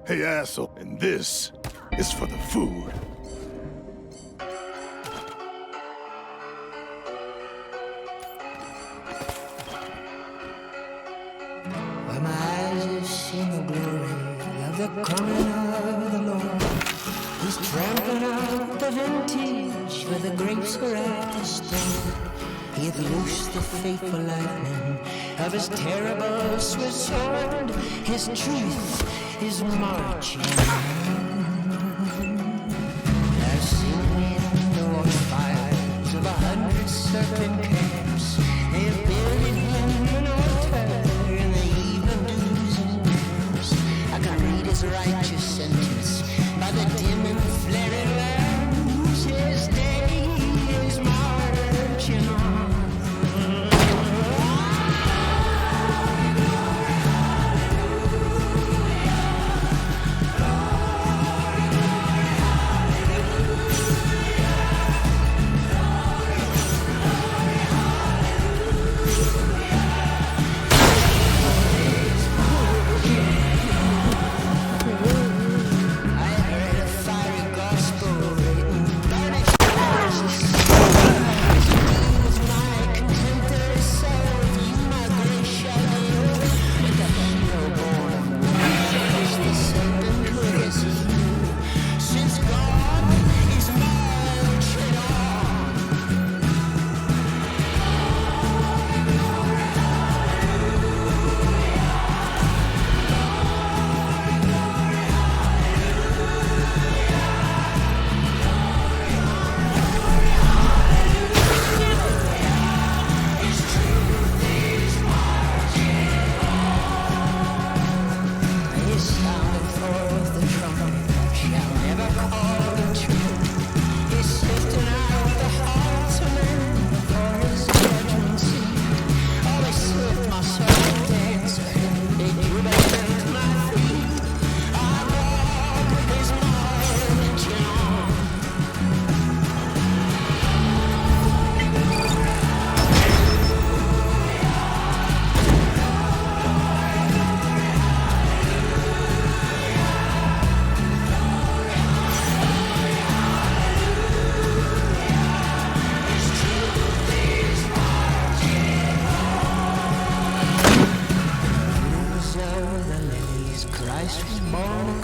Hey, asshole. And this is for the food. Where my eyes have seen the glory of the coming of the Lord. He's trampling out the vintage where the grapes are at the store. He hath loosed the fateful lightning of his terrible swift sword. His truth is marching on. I've seen the war fires of 100 serpent camps. They have builded him an altar in the even dews and damps. I can read his righteous sentence by the dim and flaring lamps. His day is marching on.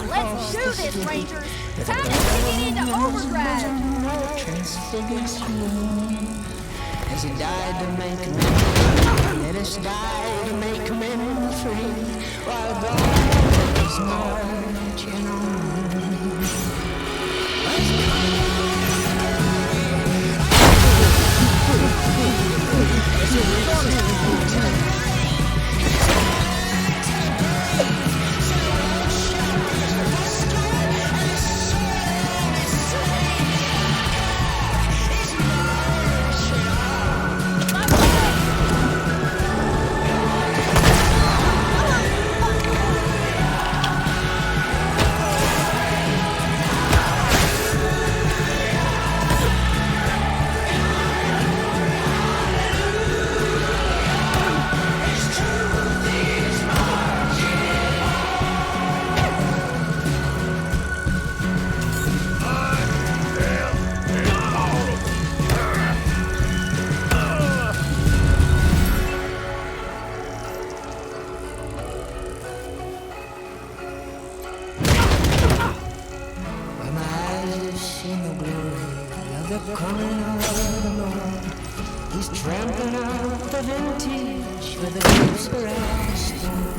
Let's do this, Rangers! Time to kick it into overdrive! As he died to make men, let us die to make men free, while God is marching on. Coming of the Lord, he's trampling out the vintage where the grapes are at the store.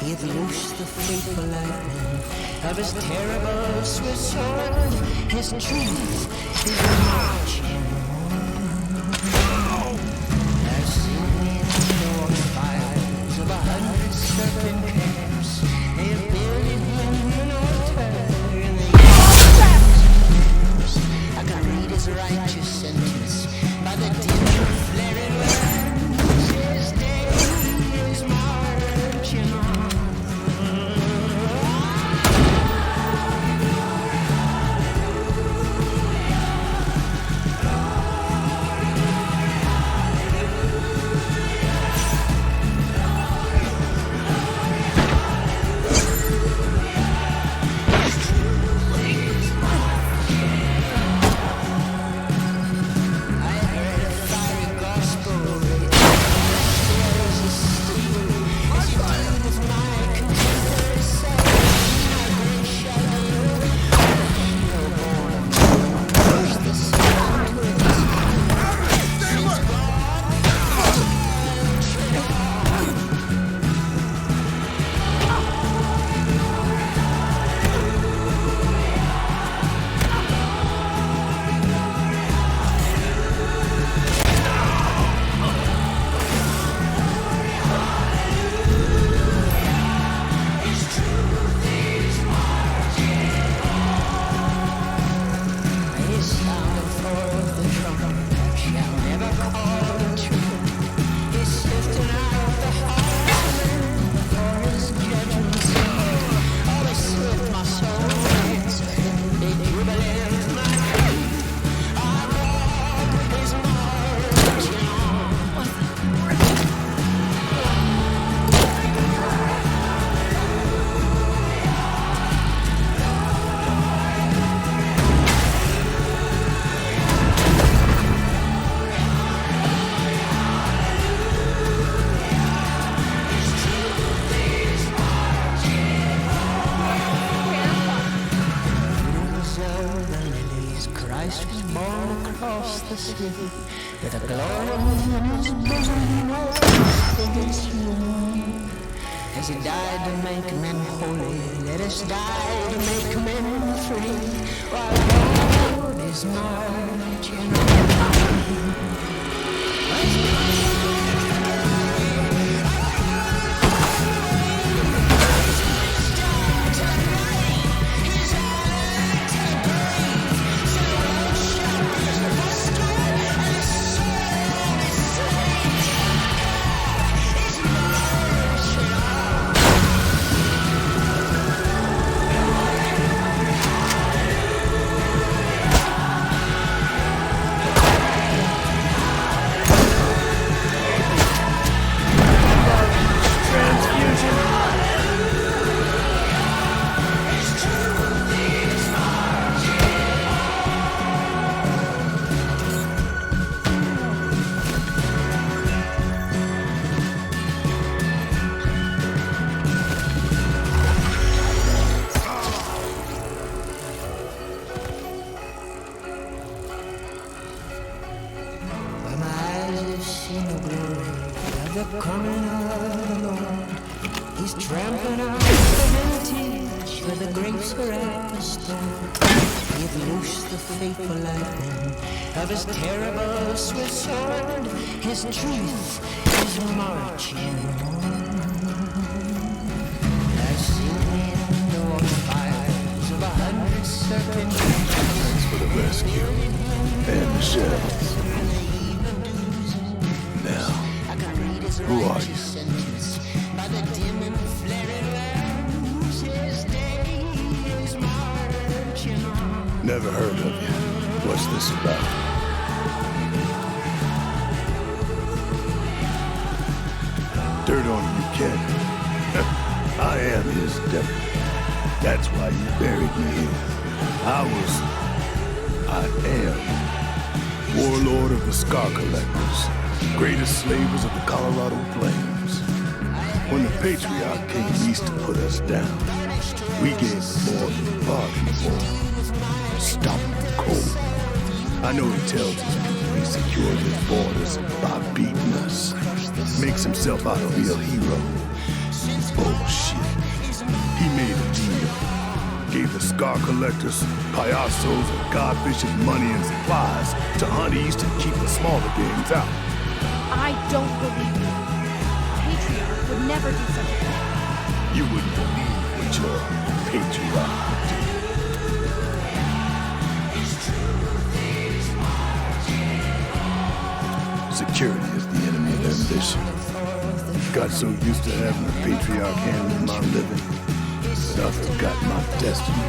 He hath loosed the fateful lightning of his terrible swift sword. His truth is marching on. I've seen the war fires of 100 serpent camps. They have builded him an altar in the I can read his righteous sentence by the dim flaring lamps. His day is marching on. twisted, with a glory in his bosom against human. As he died to make men holy, let us die to make men free, while God is marching on. The coming of the Lord, he's trampling out the vintage where the grapes are at the store. Give loose the fateful lightning of his terrible swift sword. His truth is marching on. I've seen in the water fires of 100 serpent. Thanks for the rescue and the shells. Now, who are you? Never heard of you. What's this about? Dirt on you, kid. I am his deputy. That's why you buried me here. I am warlord of the Scar Collectors, greatest slavers of the Colorado Plains. When the Patriarch came east to put us down, we gave them more than we bargained for. Stop the cold. I know he tells his people he secured his borders by beating us. Makes himself out a real hero. Bullshit. He made a deal. Gave the Scar Collectors, payasos, and godfishes money and supplies to hunt east and keep the smaller gangs out. I don't believe you. Patriarch would never do such a thing. You wouldn't believe what your patriarch would do. Security is the enemy of ambition. Got so used to having the Patriarch handling my living that I forgot my destiny.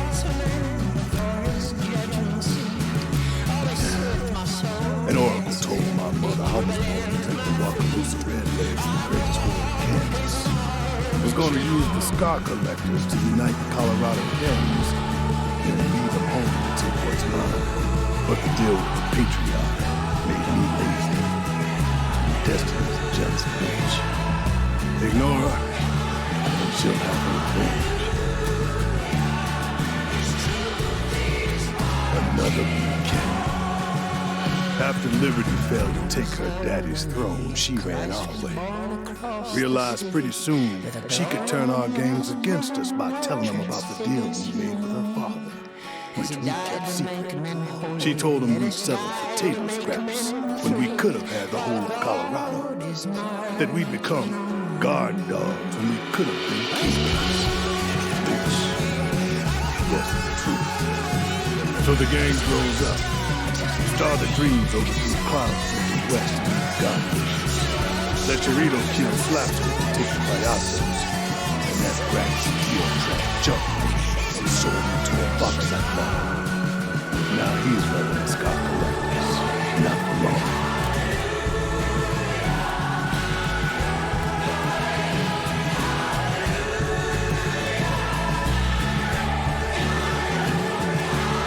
An oracle told my mother I was born to take the Wakalusa Red Legs from the greatest war in Kansas. I was going to use the Scar Collectors to unite the Colorado gangs and leave them home to take what's mine. But the deal with the Patriarch made me lazy. Destiny's a jealous bitch. Ignore her, and she'll have her revenge. Another weekend. After Liberty failed to take her daddy's throne, she ran our way. Realized pretty soon she could turn our gangs against us by telling them about the deal we made with her father, which we kept secret. She told him we'd settle for table scraps when we could have had the whole of Colorado. That we'd become guard dogs when we could have been kingdoms. Which wasn't the truth. So the gang grows up. Started dreams over through clouds from the west to the godfishes. Let Chirito kill Slapstick to take the payasos. And that rat heel trap jumped me and sold him to a box like mine. Now he's running the Scar Collectors. Not for long.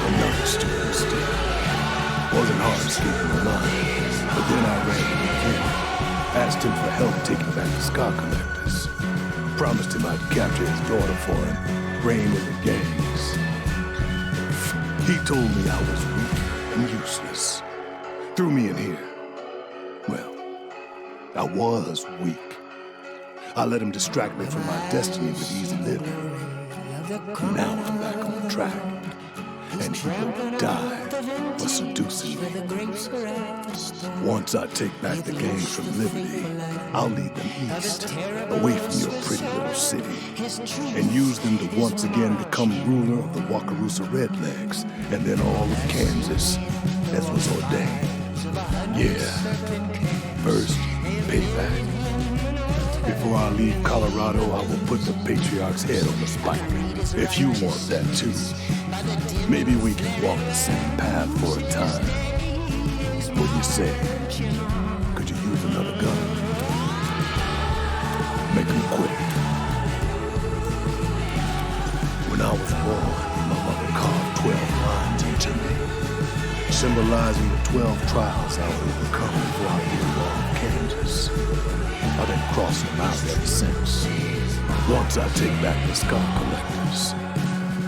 Another stupid mistake. Wasn't hard escaping the line, but then I ran him again. Asked him for help taking back the Scar Collectors. Promised him I'd capture his daughter for him, reign in the gangs. He told me I was weak and useless. threw me in here. Well, I was weak. I let him distract me from my destiny with easy living. Now I'm back on track. And he will die for seducing me. Once I take back the gangs from Liberty, I'll lead them east, away from your pretty little city, and use them to once again become ruler of the Wakarusa Redlegs, and then all of Kansas, as was ordained. Yeah, first, payback. Before I leave Colorado, I will put the Patriarch's head on the spike. If you want that too, maybe we can walk the same path for a time. What do you say? Could you use another gun? Make him quit. When I was born, my mother carved 12 lines into me, symbolizing the 12 trials I would overcome before I hit the wall of Kansas. I've been crossing them out ever since. Once I take back the skull collectors,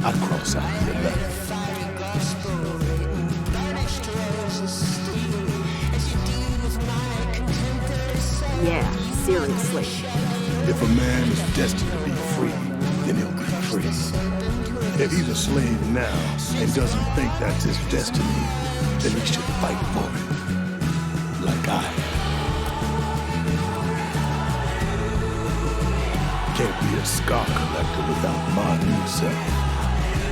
I cross out the 11th. Yeah, seriously. If a man is destined to be free, then he'll be free. If he's a slave now and doesn't think that's his destiny, then he should fight for it. Like I am. Can't be a scar collector without modding yourself.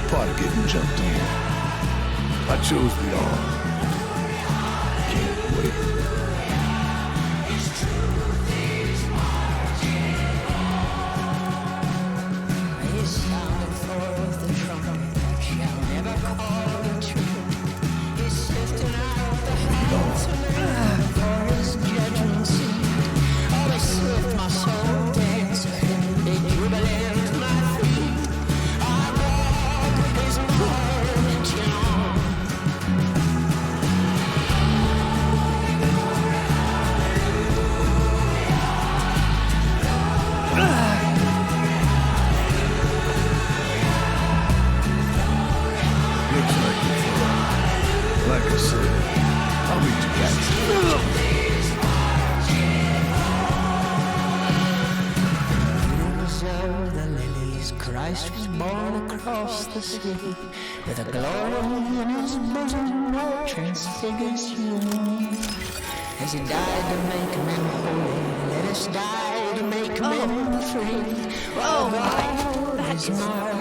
Part of getting jumped in. I chose the arm. Can't wait. Christ was born across the sea, with a glory in his bosom that transfigures you. As he died to make men holy, let us die to make men free. Oh my, that is foul.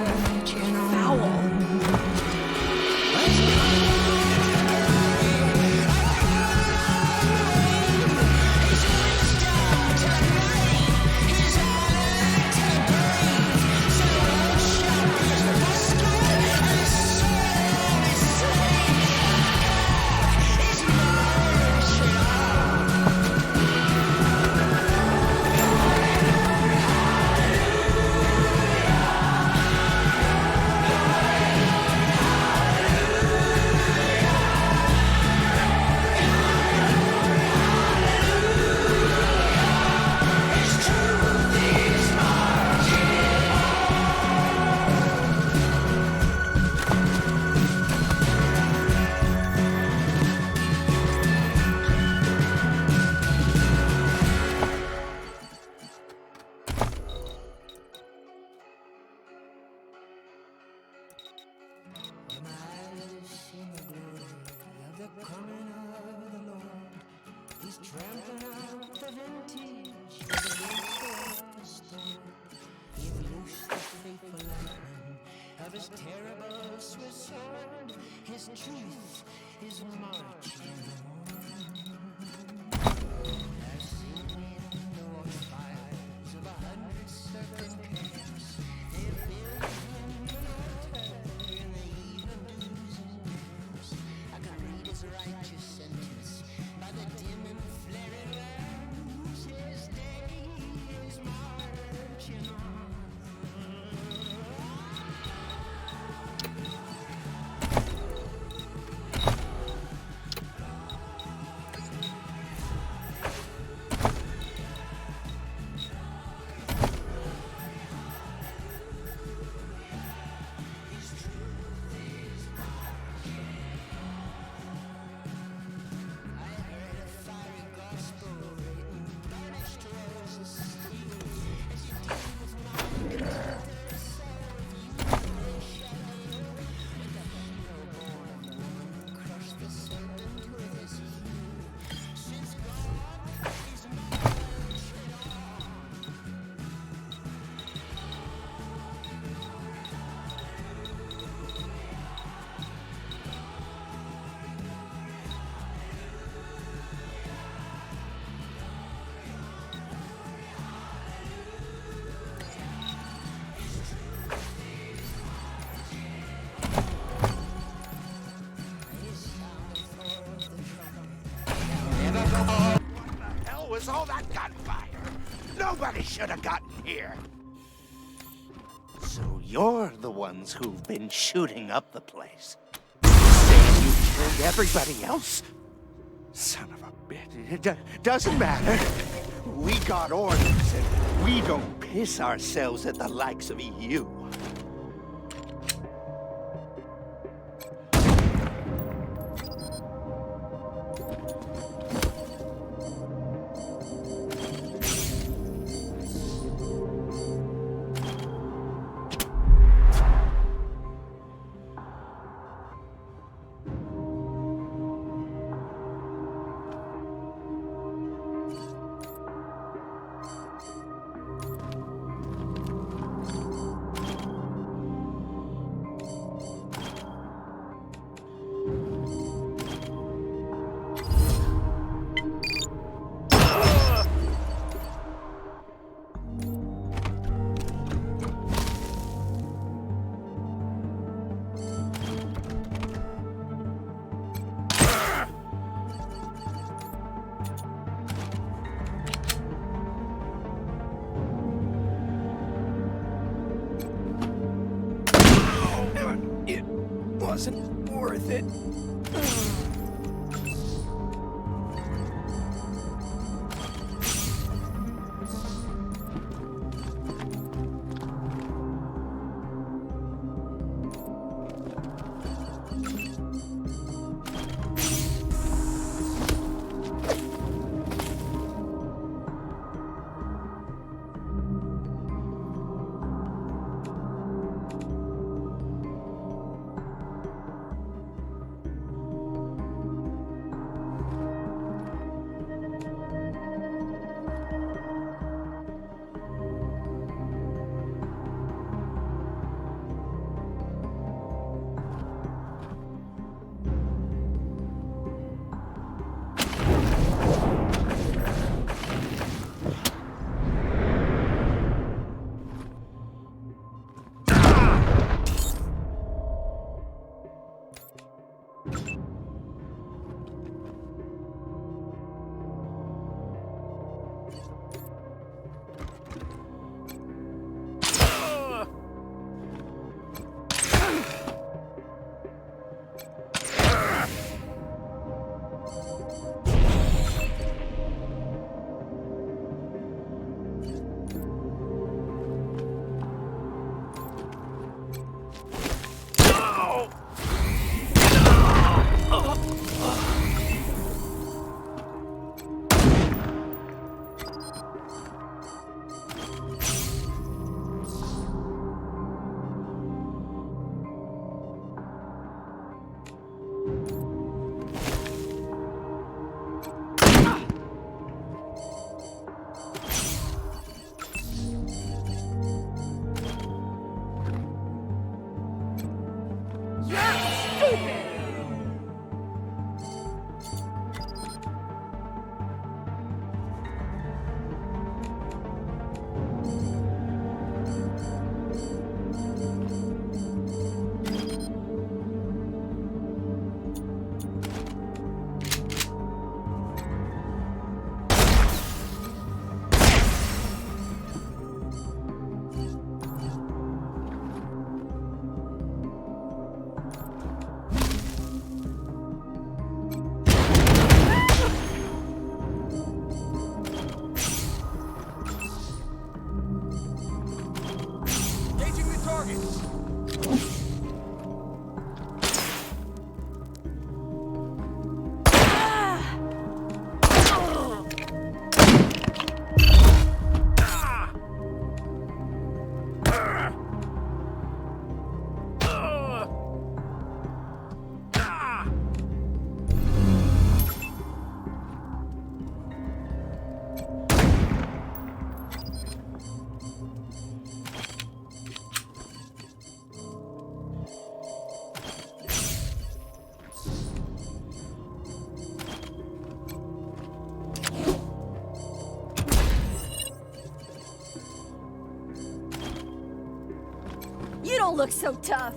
Nobody should have gotten here. So you're the ones who've been shooting up the place. Saying you killed everybody else? Son of a bitch. It doesn't matter. We got orders, and we don't piss ourselves at the likes of you. Wasn't worth it. You don't look so tough.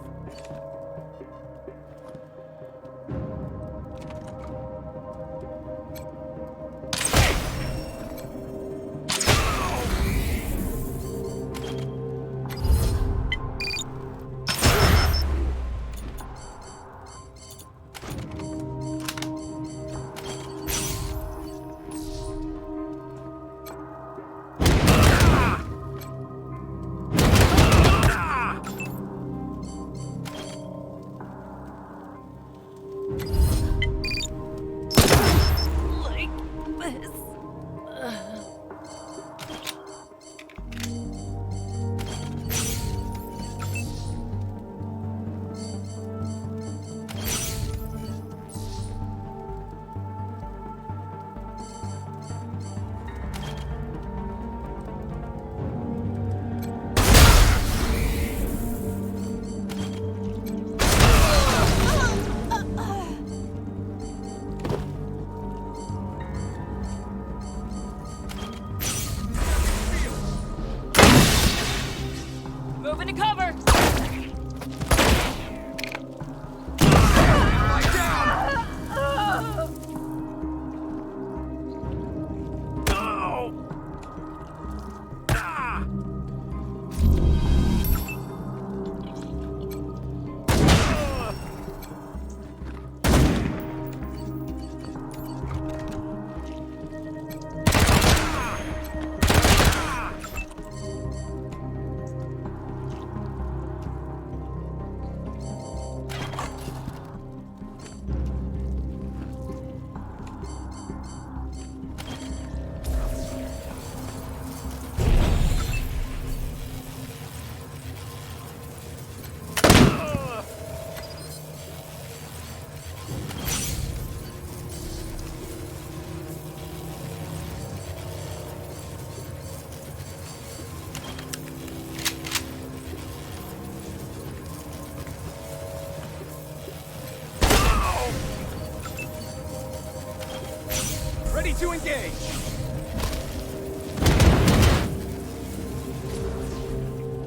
to engage.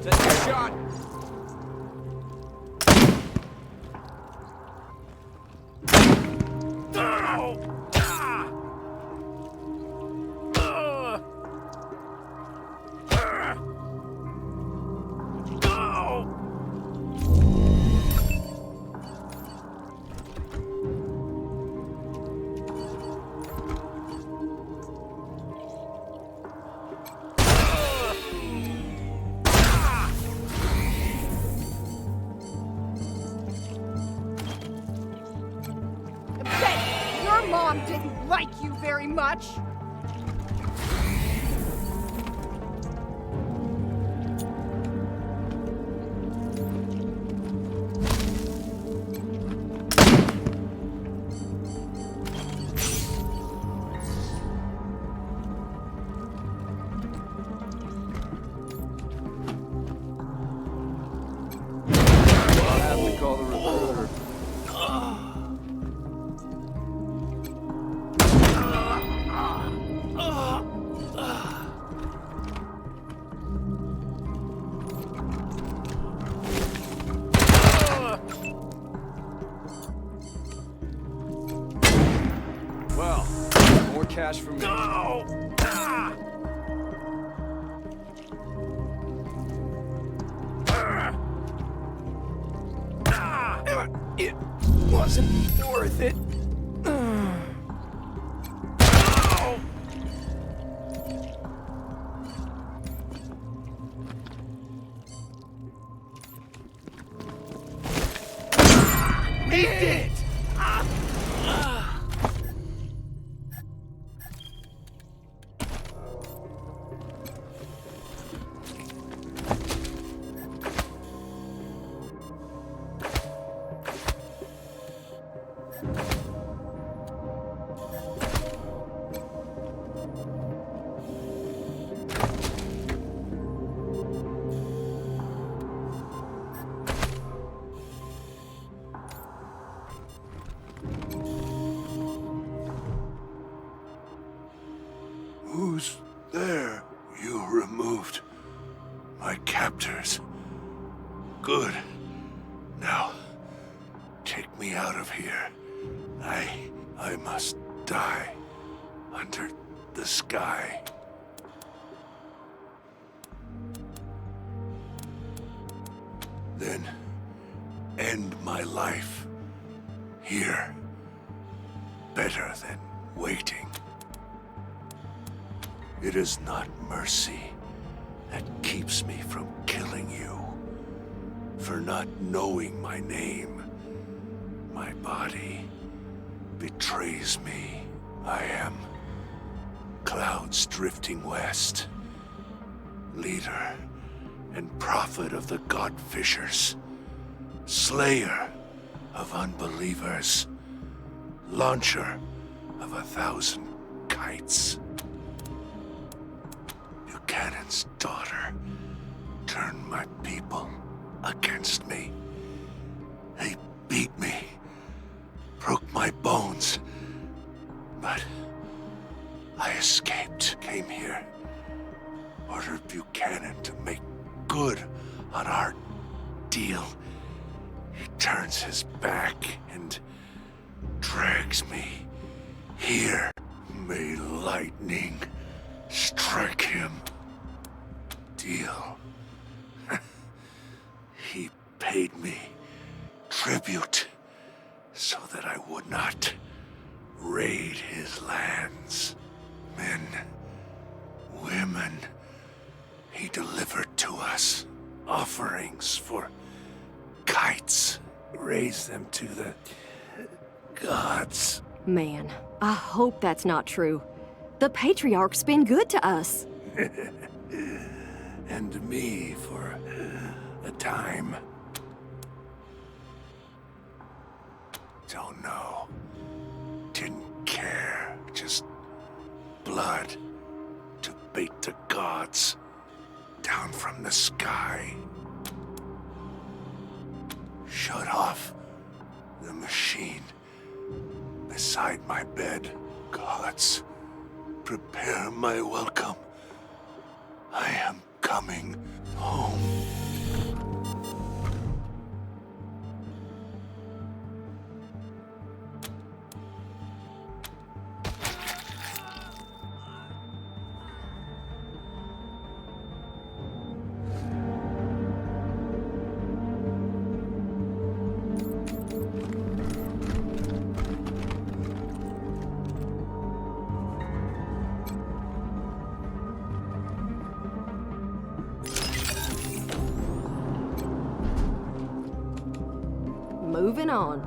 Take a shot. Bet your mom didn't like you very much. I'll have to call the recruiter. Well, more cash for me. It wasn't worth it. He did! Who's there? You removed my captors. Good. Now, take me out of here. I must die under the sky. Then end my life here. Better than waiting. It is not mercy that keeps me from killing you. For not knowing my name, my body betrays me. I am clouds drifting west, leader and prophet of the God-fishers, slayer of unbelievers, launcher of 1,000 kites. Buchanan's daughter turned my people against me. They beat me, broke my bones, but I escaped, came here, ordered Buchanan to make good on our deal. He turns his back and drags me here. May lightning strike him. Deal. He paid me tribute so that I would not raid his lands. Men, women, he delivered to us offerings for kites. Raise them to the gods. Man, I hope that's not true. The Patriarch's been good to us. And to me for a time. Don't know. Didn't care. Just blood to bait the gods down from the sky. Shut off the machine beside my bed. Gods, prepare my welcome. I am coming home. Moving on.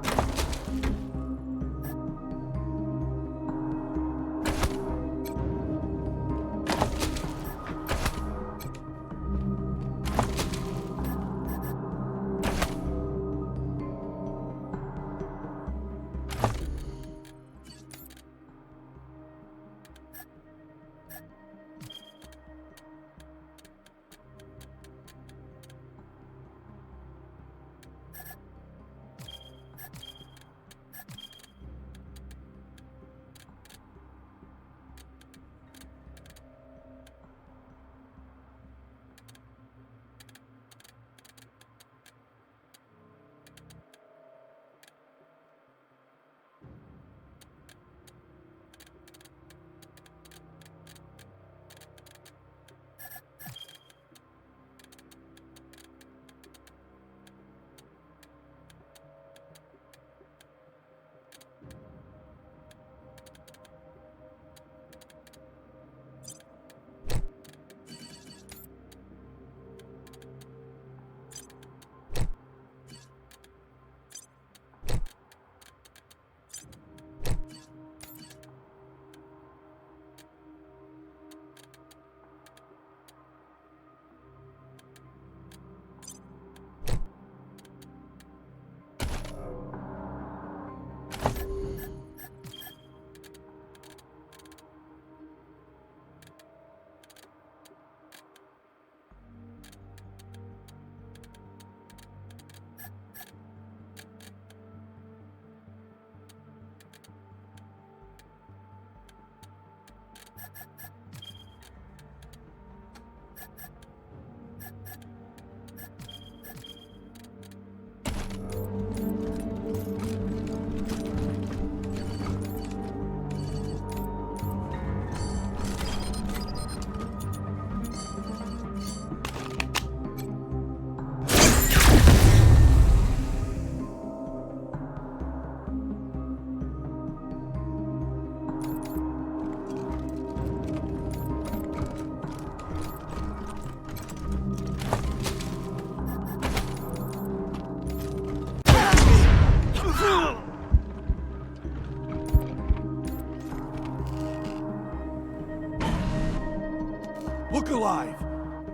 Look alive!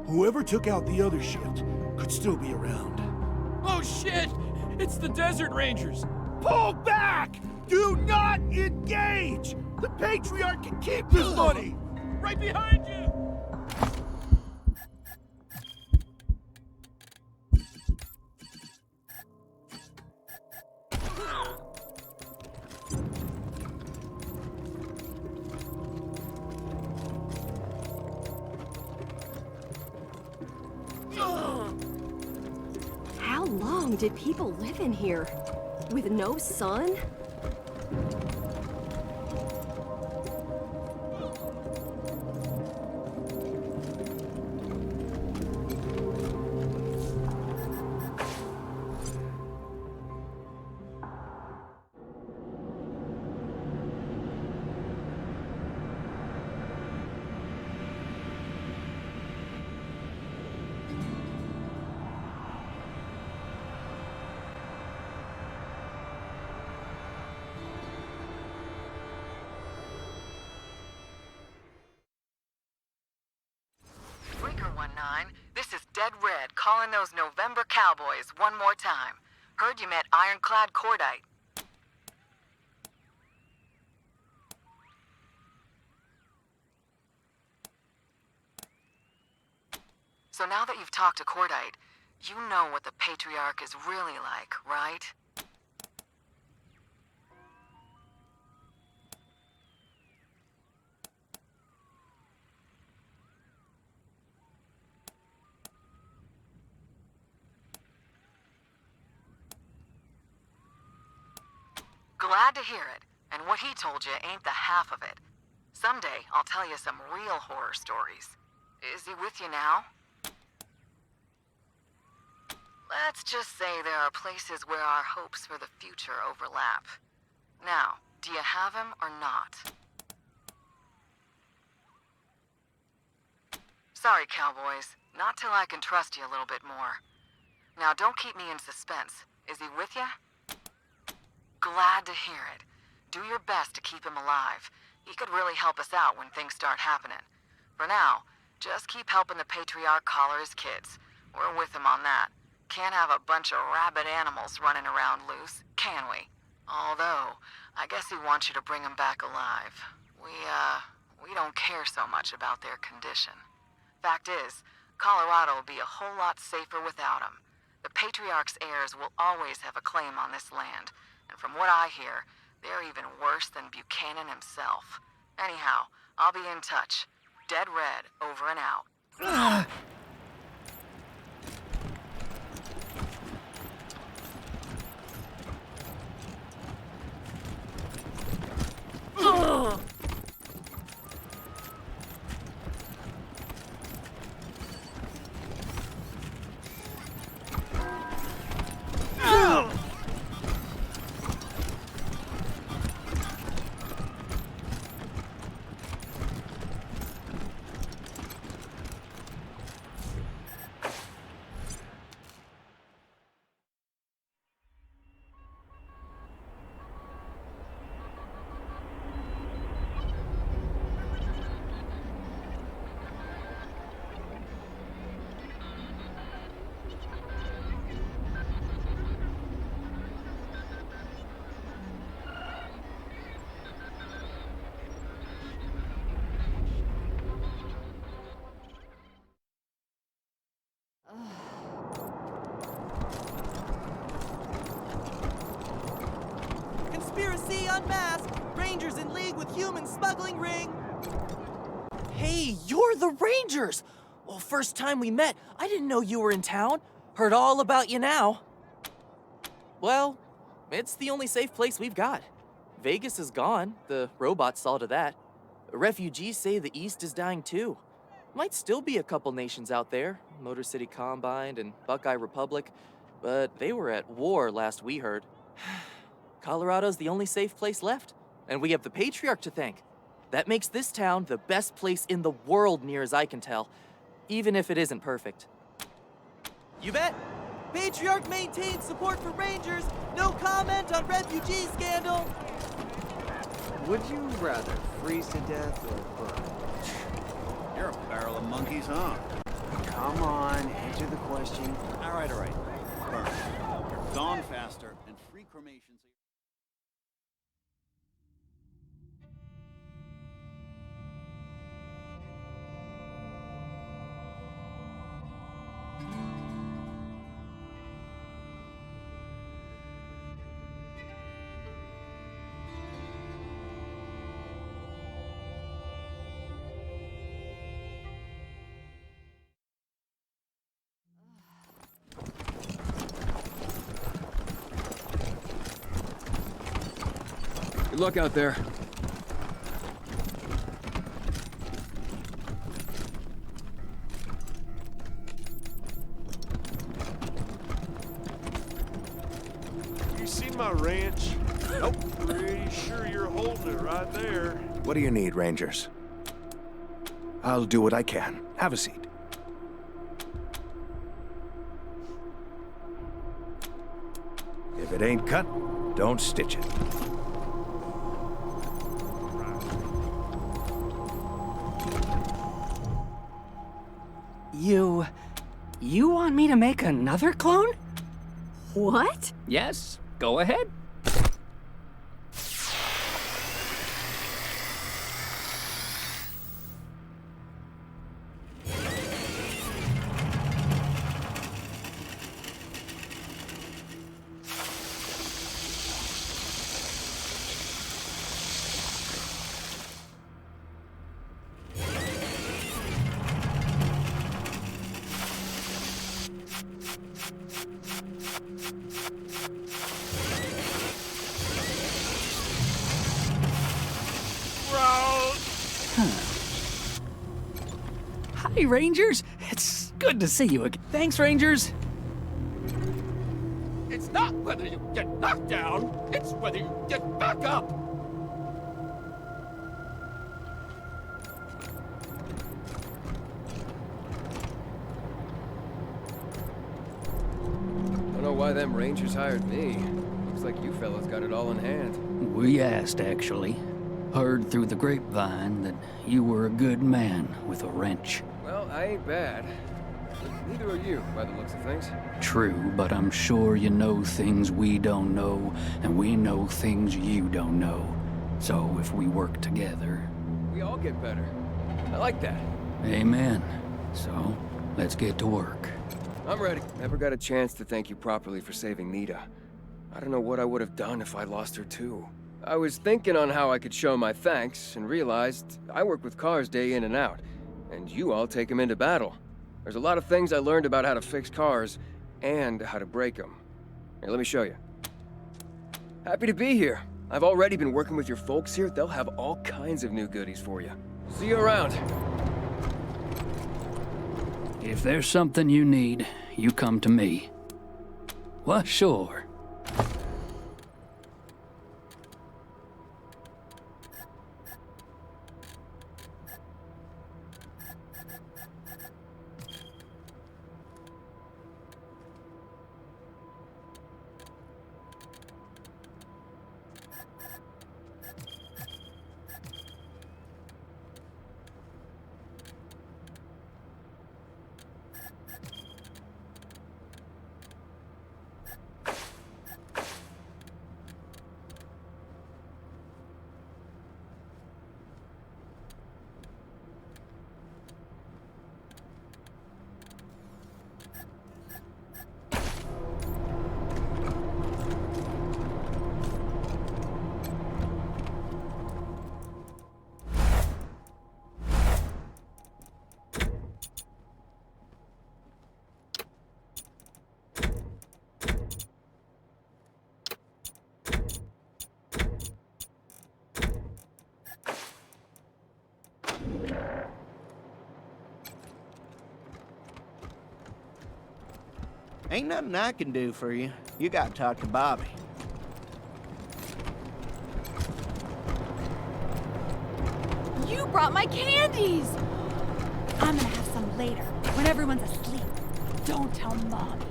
Whoever took out the other shift could still be around. Oh shit! It's the Desert Rangers! Pull back! Do not engage! The Patriarch can keep this money! Right behind you! How long did people live in here? With no sun? Freaker 19, this is Dead Red calling those November Cowboys one more time. Heard you met Ironclad Cordite. So now that you've talked to Cordite, you know what the Patriarch is really like, right? Glad to hear it. And what he told you ain't the half of it. Someday, I'll tell you some real horror stories. Is he with you now? Let's just say there are places where our hopes for the future overlap. Now, do you have him or not? Sorry, cowboys. Not till I can trust you a little bit more. Now, don't keep me in suspense. Is he with you? Glad to hear it. Do your best to keep him alive. He could really help us out when things start happening. For now, just keep helping the Patriarch collar his kids. We're with him on that. Can't have a bunch of rabid animals running around loose, can we? Although, I guess he wants you to bring them back alive. We don't care so much about their condition. Fact is, Colorado will be a whole lot safer without him. The Patriarch's heirs will always have a claim on this land, and from what I hear, they're even worse than Buchanan himself. Anyhow, I'll be in touch. Dead Red, over and out. Conspiracy unmasked! Rangers in league with human smuggling ring! Hey, you're the Rangers! Well, first time we met, I didn't know you were in town. Heard all about you now. Well, it's the only safe place we've got. Vegas is gone. The robots saw to that. Refugees say the East is dying too. Might still be a couple nations out there, Motor City Combine and Buckeye Republic, but they were at war last we heard. Colorado's the only safe place left, and we have the Patriarch to thank. That makes this town the best place in the world near as I can tell, even if it isn't perfect. You bet! Patriarch maintains support for Rangers, no comment on refugee scandal! Would you rather freeze to death or burn? You're a barrel of monkeys, huh? Come on, answer the question. All right. Burn. You're gone faster, and free cremations. Good luck out there. You see my wrench? Nope. Pretty sure you're holding it right there. What do you need, Rangers? I'll do what I can. Have a seat. If it ain't cut, don't stitch it. You want me to make another clone? What? Yes, go ahead. Patrol! Hi, Rangers. It's good to see you again. Thanks, Rangers. It's not whether you get knocked down, it's whether you get back up. Don't know why them Rangers hired me. Looks like you fellas got it all in hand. We asked, actually. Heard through the grapevine that you were a good man with a wrench. Well, I ain't bad. Neither are you, by the looks of things. True, but I'm sure you know things we don't know, and we know things you don't know. So if we work together... We all get better. I like that. Amen. So, let's get to work. I'm ready. Never got a chance to thank you properly for saving Nita. I don't know what I would have done if I lost her too. I was thinking on how I could show my thanks and realized I work with cars day in and out, and you all take them into battle. There's a lot of things I learned about how to fix cars and how to break them. Here, let me show you. Happy to be here. I've already been working with your folks here. They'll have all kinds of new goodies for you. See you around. If there's something you need, you come to me. Well, sure. Ain't nothing I can do for you. You gotta talk to Bobby. You brought my candies! I'm gonna have some later, when everyone's asleep. Don't tell Mommy.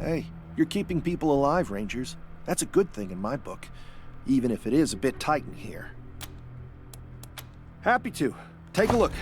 Hey, you're keeping people alive, Rangers. That's a good thing in my book, even if it is a bit tight in here. Happy to. Take a look.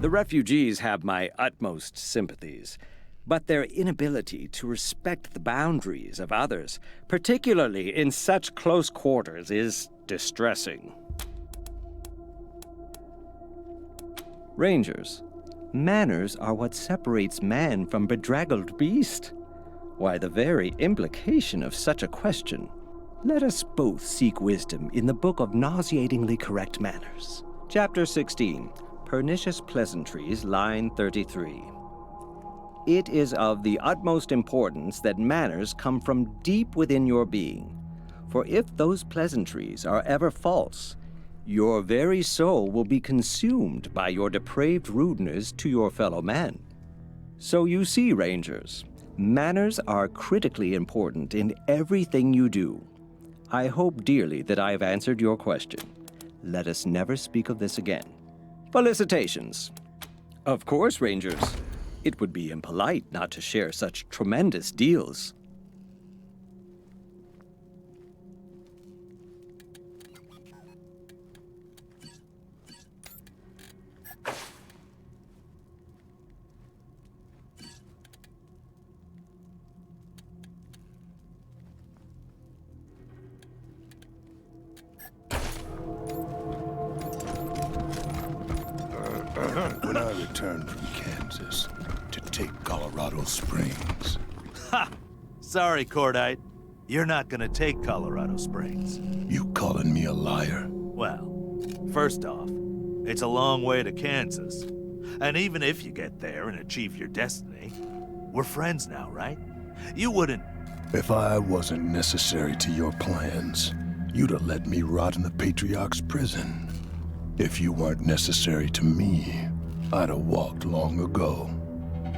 The refugees have my utmost sympathies, but their inability to respect the boundaries of others, particularly in such close quarters, is distressing. Rangers, manners are what separates man from bedraggled beast. Why, the very implication of such a question. Let us both seek wisdom in the Book of Nauseatingly Correct Manners. Chapter 16, Pernicious Pleasantries, line 33. It is of the utmost importance that manners come from deep within your being. For if those pleasantries are ever false, your very soul will be consumed by your depraved rudeness to your fellow man. So you see, Rangers, manners are critically important in everything you do. I hope dearly that I have answered your question. Let us never speak of this again. Felicitations. Of course, Rangers. It would be impolite not to share such tremendous deals. When I returned from Kansas to take Colorado Springs. Ha! Sorry, Cordite. You're not gonna take Colorado Springs. You calling me a liar? Well, first off, it's a long way to Kansas. And even if you get there and achieve your destiny, we're friends now, right? You wouldn't... If I wasn't necessary to your plans, you'd have let me rot in the Patriarch's prison. If you weren't necessary to me, I'd have walked long ago.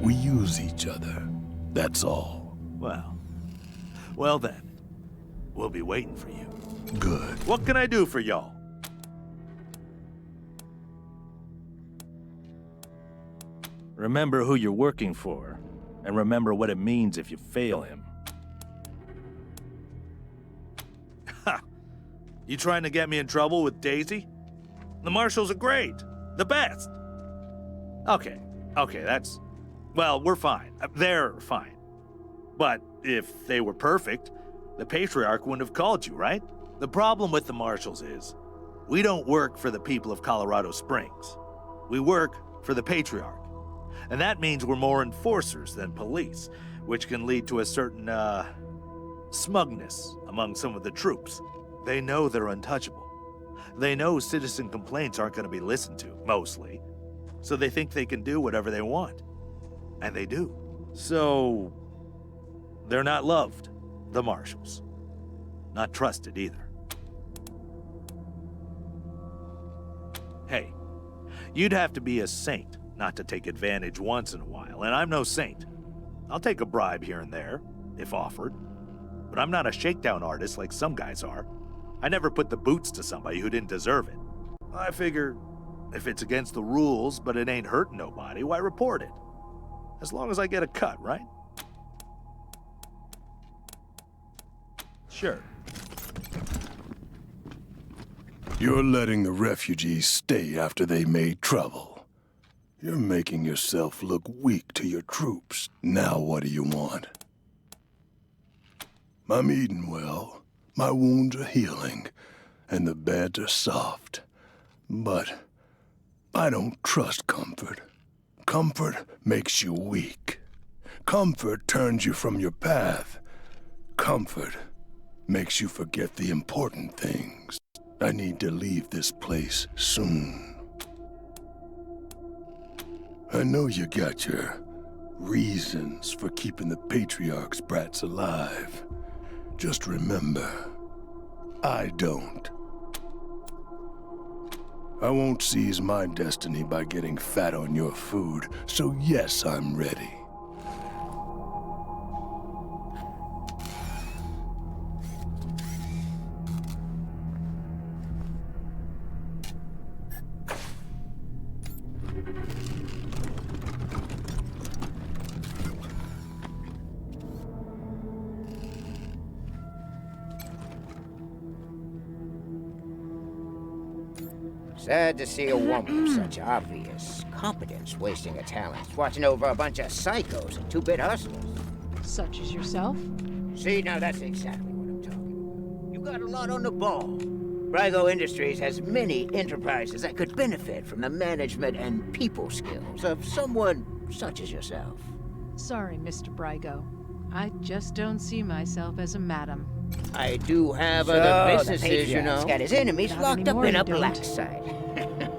We use each other, that's all. Well then, we'll be waiting for you. Good. What can I do for y'all? Remember who you're working for, and remember what it means if you fail him. Ha! You trying to get me in trouble with Daisy? The Marshals are great. The best. Okay, that's... Well, we're fine. They're fine. But if they were perfect, the Patriarch wouldn't have called you, right? The problem with the Marshals is, we don't work for the people of Colorado Springs. We work for the Patriarch. And that means we're more enforcers than police, which can lead to a certain, smugness among some of the troops. They know they're untouchable. They know citizen complaints aren't going to be listened to, mostly. So they think they can do whatever they want. And they do. So, they're not loved, the Marshals. Not trusted either. Hey, you'd have to be a saint not to take advantage once in a while, and I'm no saint. I'll take a bribe here and there, if offered. But I'm not a shakedown artist like some guys are. I never put the boots to somebody who didn't deserve it. I figure, if it's against the rules, but it ain't hurting nobody, why report it? As long as I get a cut, right? Sure. You're letting the refugees stay after they made trouble. You're making yourself look weak to your troops. Now what do you want? I'm eating well. My wounds are healing, and the beds are soft. But I don't trust comfort. Comfort makes you weak. Comfort turns you from your path. Comfort makes you forget the important things. I need to leave this place soon. I know you got your reasons for keeping the Patriarch's brats alive. Just remember, I don't. I won't seize my destiny by getting fat on your food, so yes, I'm ready. Sad to see a woman of such obvious competence wasting her talents, watching over a bunch of psychos and two-bit hustlers. Such as yourself? See, now that's exactly what I'm talking about. You got a lot on the ball. Brygo Industries has many enterprises that could benefit from the management and people skills of someone such as yourself. Sorry, Mr. Brygo. I just don't see myself as a madam. I do have So, other the businesses, you know. Patriarch's Got his enemies Not locked up anymore, in you a don't. black site.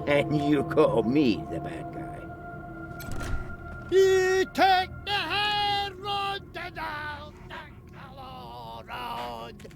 And you call me the bad guy. You take the high road down the low road.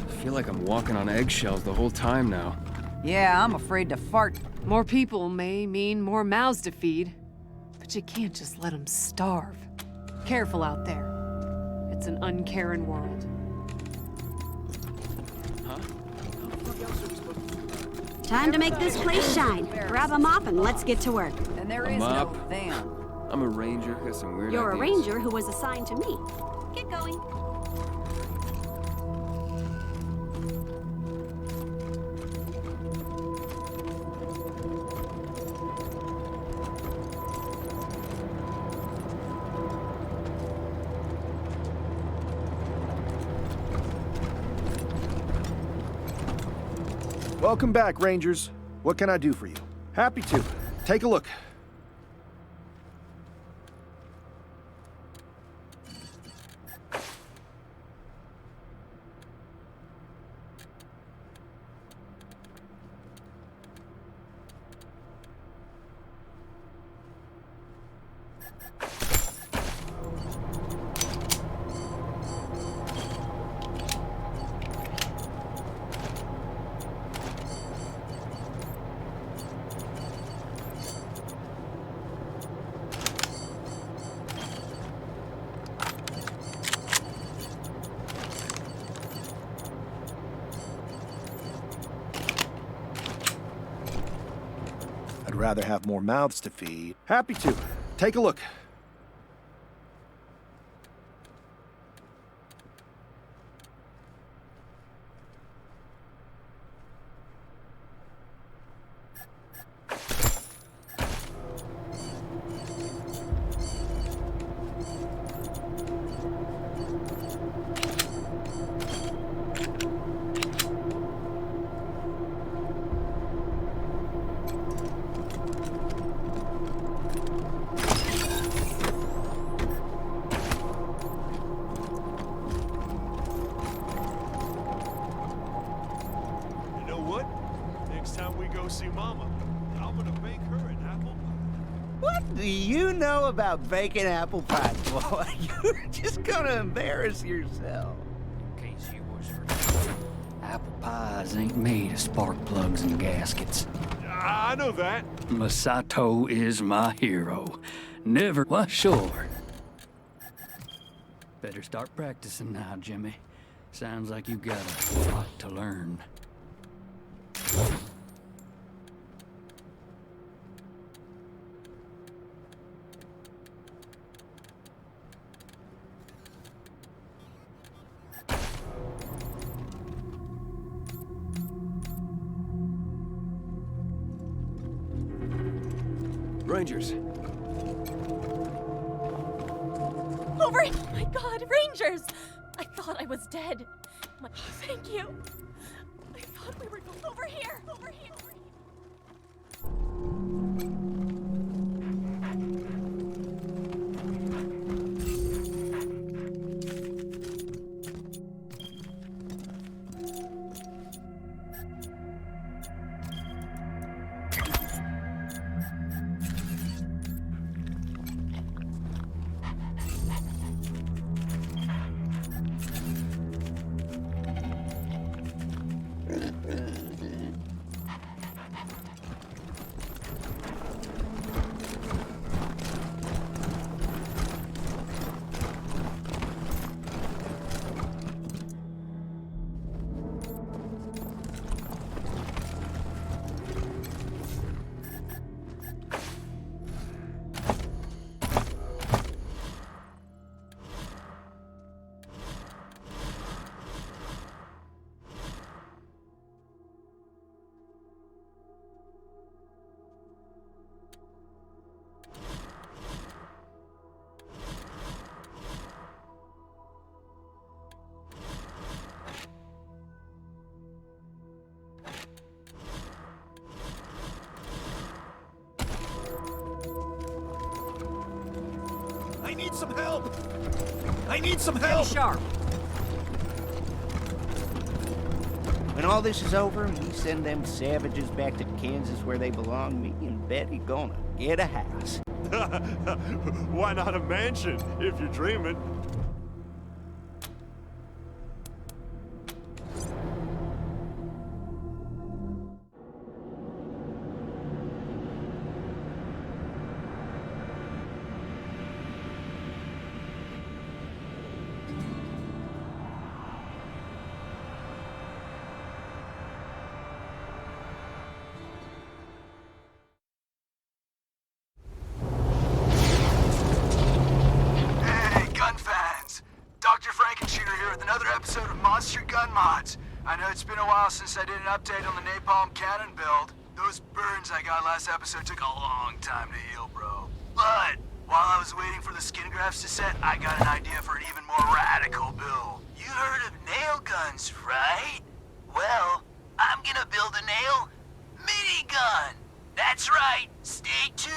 I feel like I'm walking on eggshells the whole time now. Yeah, I'm afraid to fart. More people may mean more mouths to feed, but you can't just let them starve. Careful out there. It's an uncaring world. Time to make this place shine. Grab a mop and let's get to work. And there A is mop? no them. I'm a ranger, got some weird You're a ideas. ranger who was assigned to me. Get going. Welcome back, Rangers. What can I do for you? Happy to. Take a look. I'd rather have more mouths to feed. Happy to. Take a look. You know what? Next time we go see Mama, I'm gonna bake her an apple pie. What do you know about baking apple pie, boy? You're just gonna embarrass yourself. In case you was forgetting, apple pies ain't made of spark plugs and gaskets. I know that. Masato is my hero. Never was sure. Better start practicing now, Jimmy. Sounds like you got a lot to learn. Rangers. Over! My God, Rangers! I thought I was dead. Thank you. I thought we were over here. Over here. need some help! I need some help! Stay sharp. When all this is over and we send them savages back to Kansas where they belong, me and Betty gonna get a house. Why not a mansion, if you're dreaming? I know it's been a while since I did an update on the napalm cannon build. Those burns I got last episode took a long time to heal, bro. But while I was waiting for the skin grafts to set, I got an idea for an even more radical build. You heard of nail guns, right? Well, I'm gonna build a nail minigun. That's right. Stay tuned.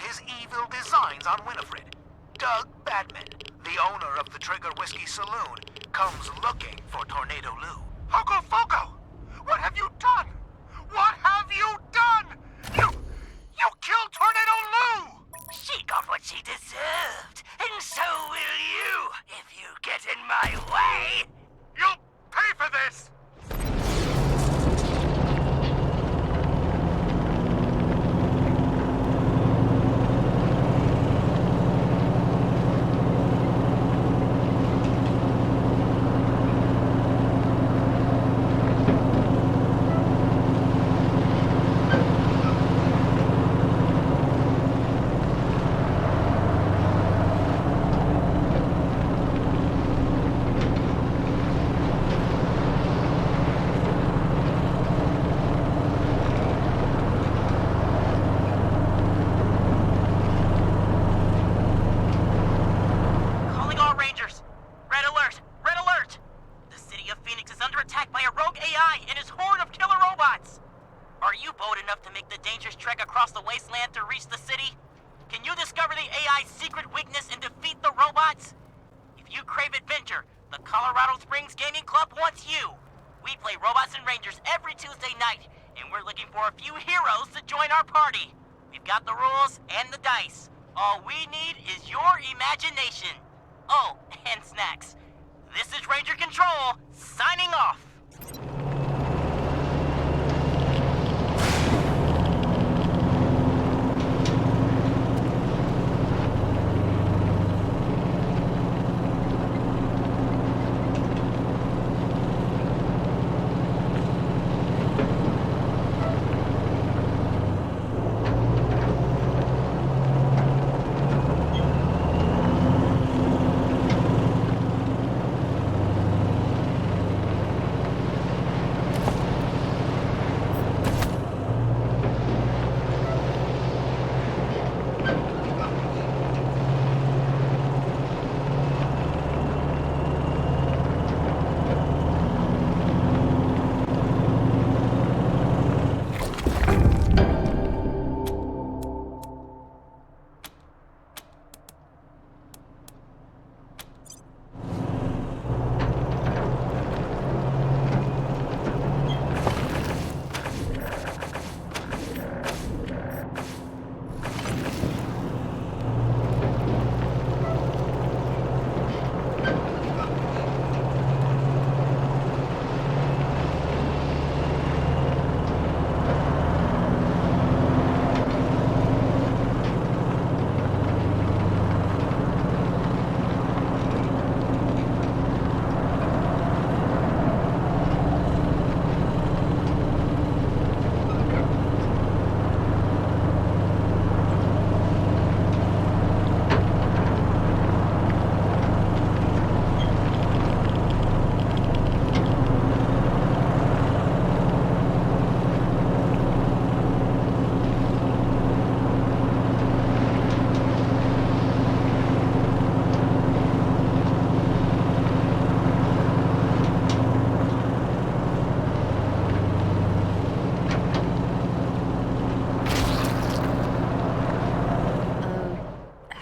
His evil designs on Winifred. Doug Badman, the owner of the Trigger Whiskey Saloon, comes looking for Tornado Lou. Hogo Fogo! What have you done? What have you done? You killed Tornado Lou! She got what she deserved, and so will you, if you get in my way! You'll pay for this! Across the Wasteland to reach the city? Can you discover the AI's secret weakness and defeat the robots? If you crave adventure, the Colorado Springs Gaming Club wants you. We play Robots and Rangers every Tuesday night, and we're looking for a few heroes to join our party. We've got the rules and the dice. All we need is your imagination. Oh, and snacks. This is Ranger Control, signing off.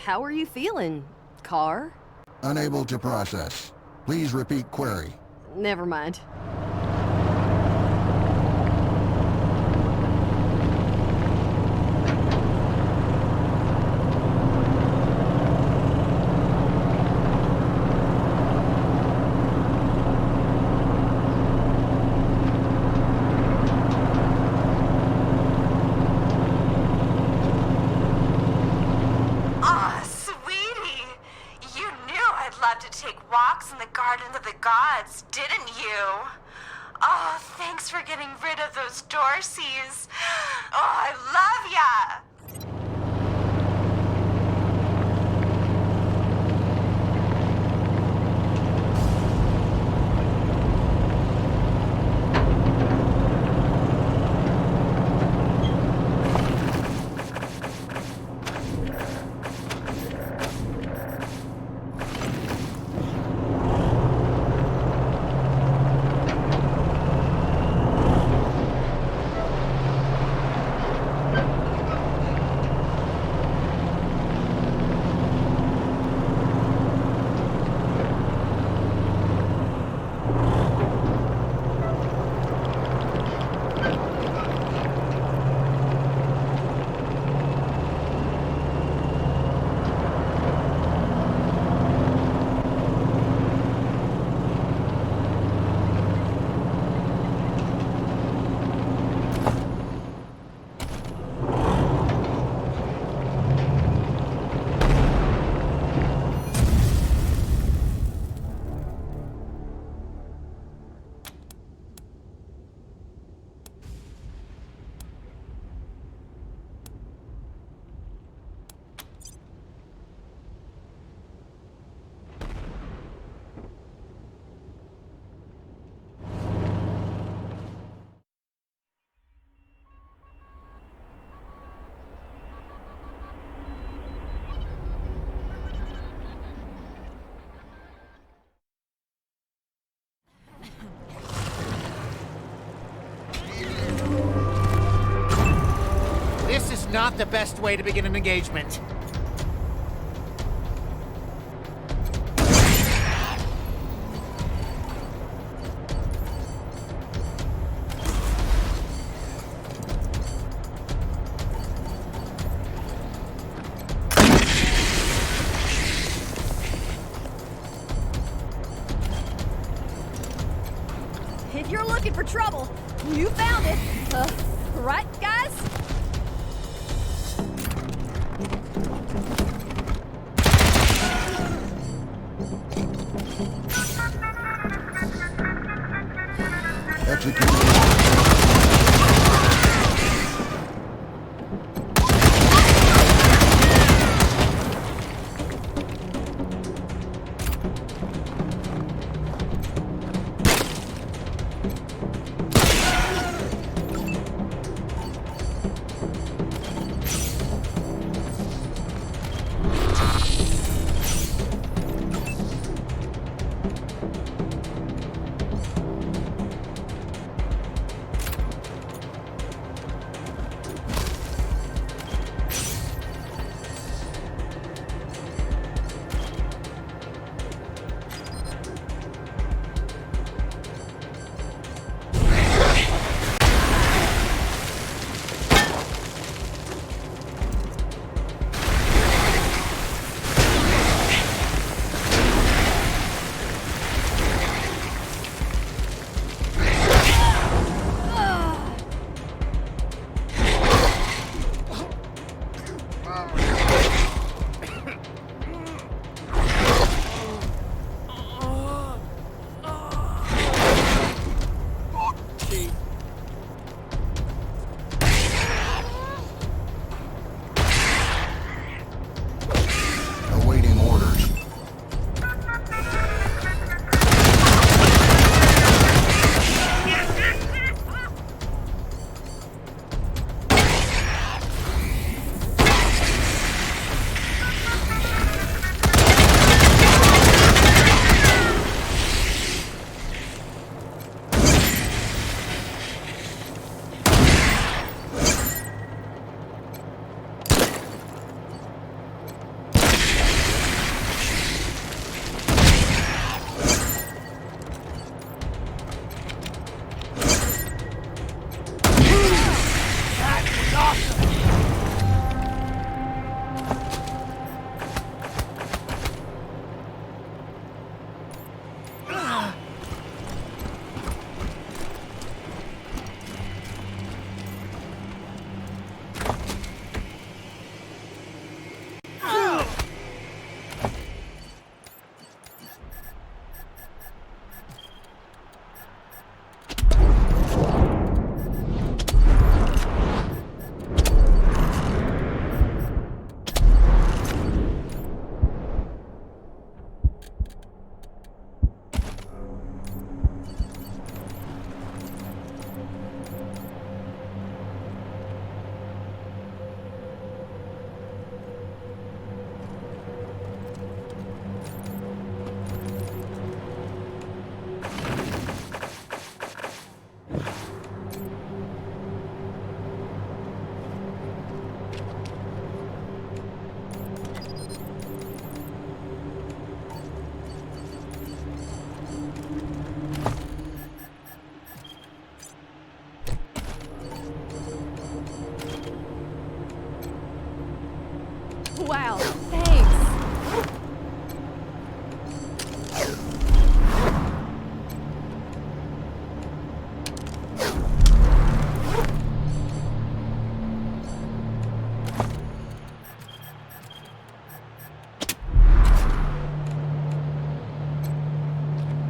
How are you feeling, Car? Unable to process. Please repeat query. Never mind. Aw, sweetie! You knew I'd love to take walks in the Garden of the Gods, didn't you? Oh, thanks for getting rid of those Dorseys. Oh, I love ya! This is not the best way to begin an engagement. If you're looking for trouble, you found it. Right, guys?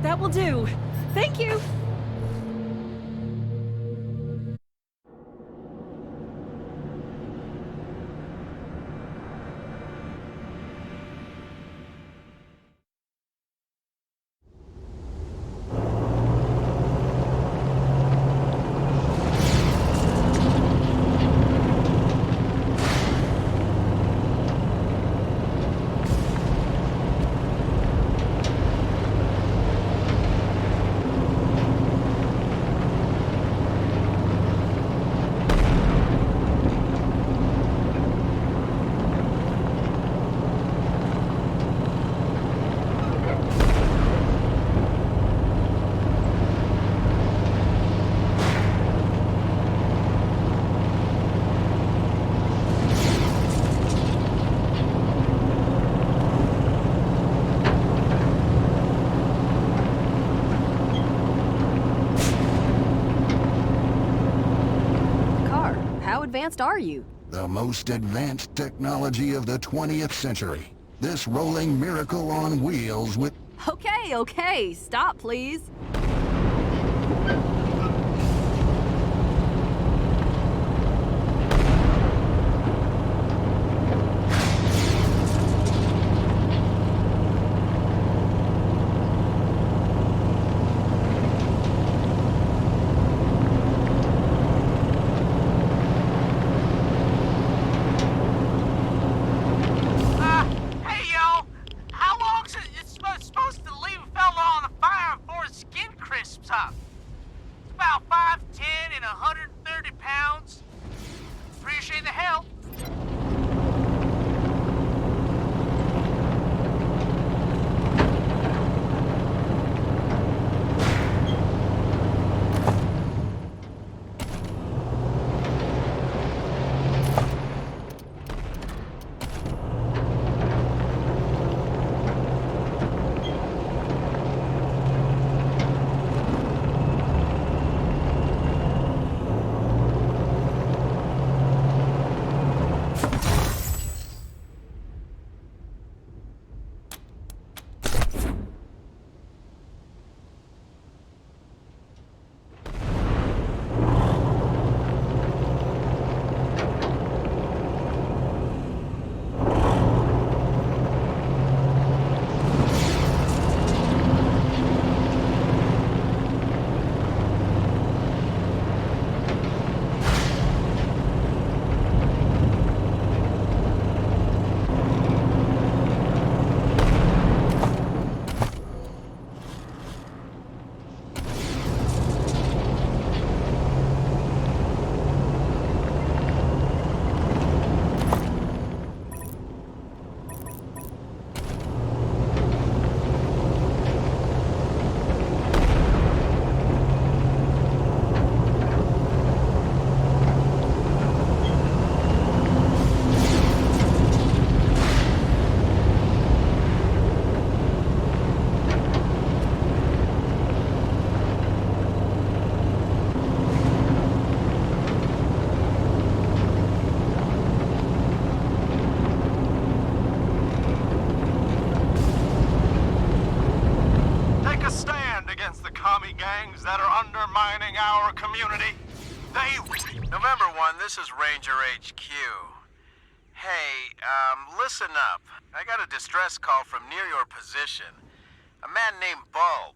That will do. Thank you. How advanced are you? The most advanced technology of the 20th century. This rolling miracle on wheels with... Okay, stop, please. Hey, yo! How long's it supposed to leave a fella on the fire before his skin crisps up? It's about 5'10" and 130 pounds. Appreciate the help. Take a stand against the commie gangs that are undermining our community. November 1, this is Ranger HQ. Hey, listen up. I got a distress call from near your position. A man named Bulb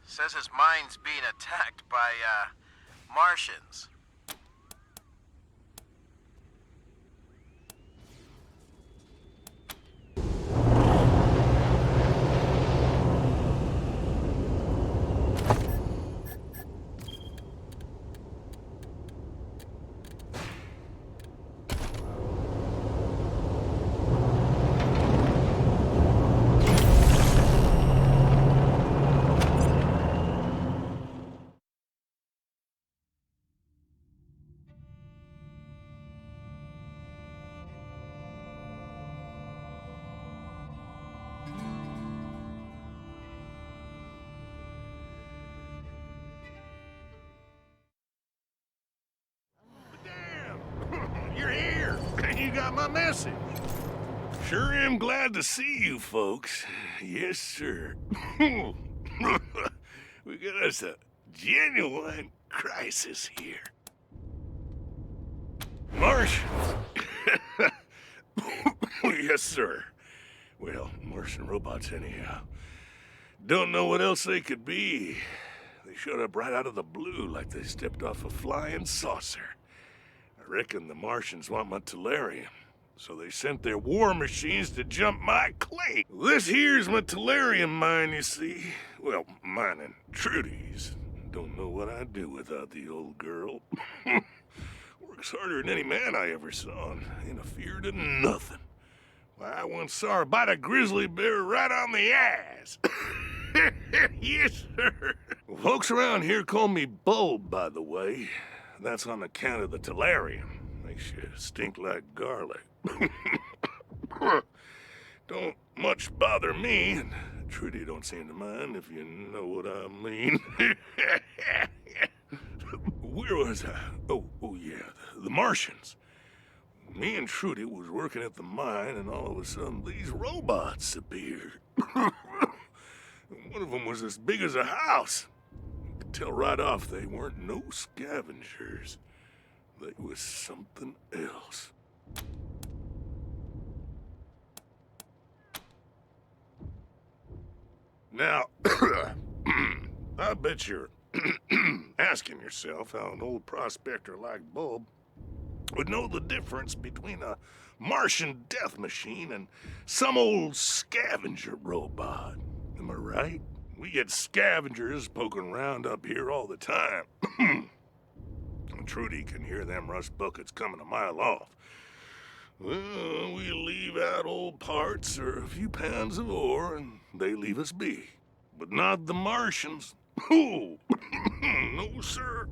says his mine's being attacked by, Martians. You're here. You got my message. Sure am glad to see you folks. Yes, sir. We got us a genuine crisis here. Martians? Yes, sir. Well, Martian robots anyhow. Don't know what else they could be. They showed up right out of the blue like they stepped off a flying saucer. I reckon the Martians want my Tellurium, so they sent their war machines to jump my claim. This here's my Tellurium mine, you see. Well, mine and Trudy's. Don't know what I'd do without the old girl. Works harder than any man I ever saw, and ain't afeard of nothing. Why, I once saw her bite a grizzly bear right on the ass. Yes, sir. Folks around here call me Bulb, by the way. That's on account of the Tellurium. Makes you stink like garlic. Don't much bother me, and Trudy don't seem to mind, if you know what I mean. Where was I? Oh yeah, the Martians. Me and Trudy was working at the mine, and all of a sudden these robots appeared. One of them was as big as a house. You could tell right off they weren't no scavengers. They was something else. Now, I bet you're asking yourself how an old prospector like Bulb would know the difference between a Martian death machine and some old scavenger robot. Am I right? We get scavengers poking around up here all the time. Trudy can hear them rust buckets coming a mile off. Well, we leave out old parts or a few pounds of ore, and they leave us be. But not the Martians. Oh, no, sir.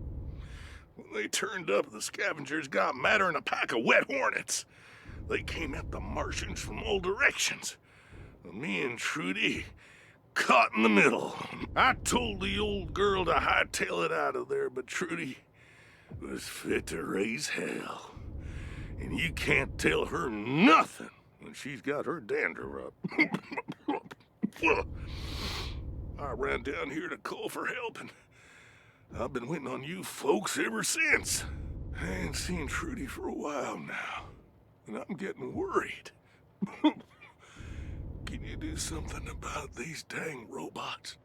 When they turned up, the scavengers got madder than a pack of wet hornets. They came at the Martians from all directions. Me and Trudy caught in the middle. I told the old girl to hightail it out of there, but Trudy was fit to raise hell. And you can't tell her nothing when she's got her dander up. I ran down here to call for help, and I've been waiting on you folks ever since. I ain't seen Trudy for a while now, and I'm getting worried. Can you do something about these dang robots?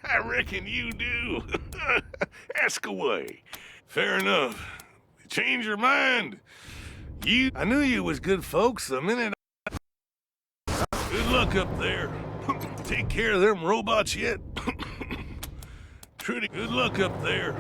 I reckon you do. Ask away. Fair enough. Change your mind. I knew you was good folks the minute. Good luck up there. Take care of them robots yet? Trudy, good luck up there.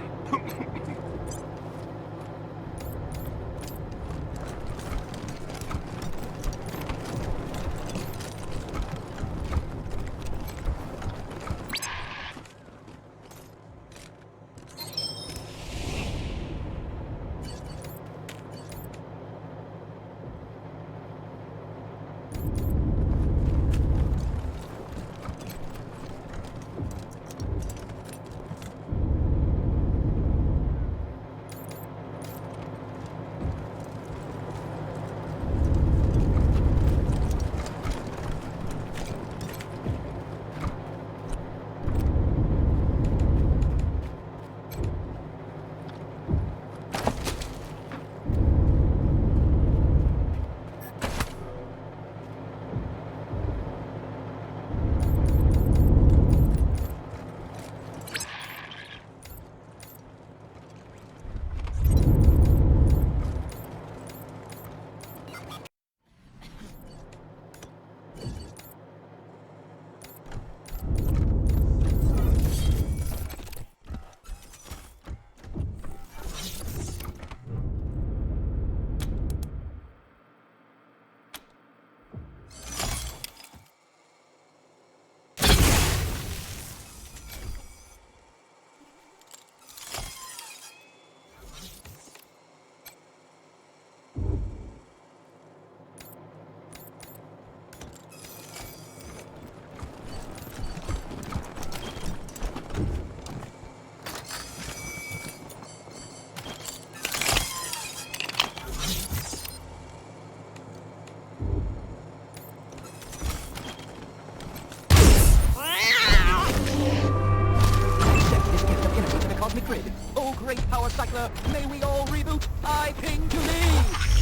May we all reboot? I ping to leave!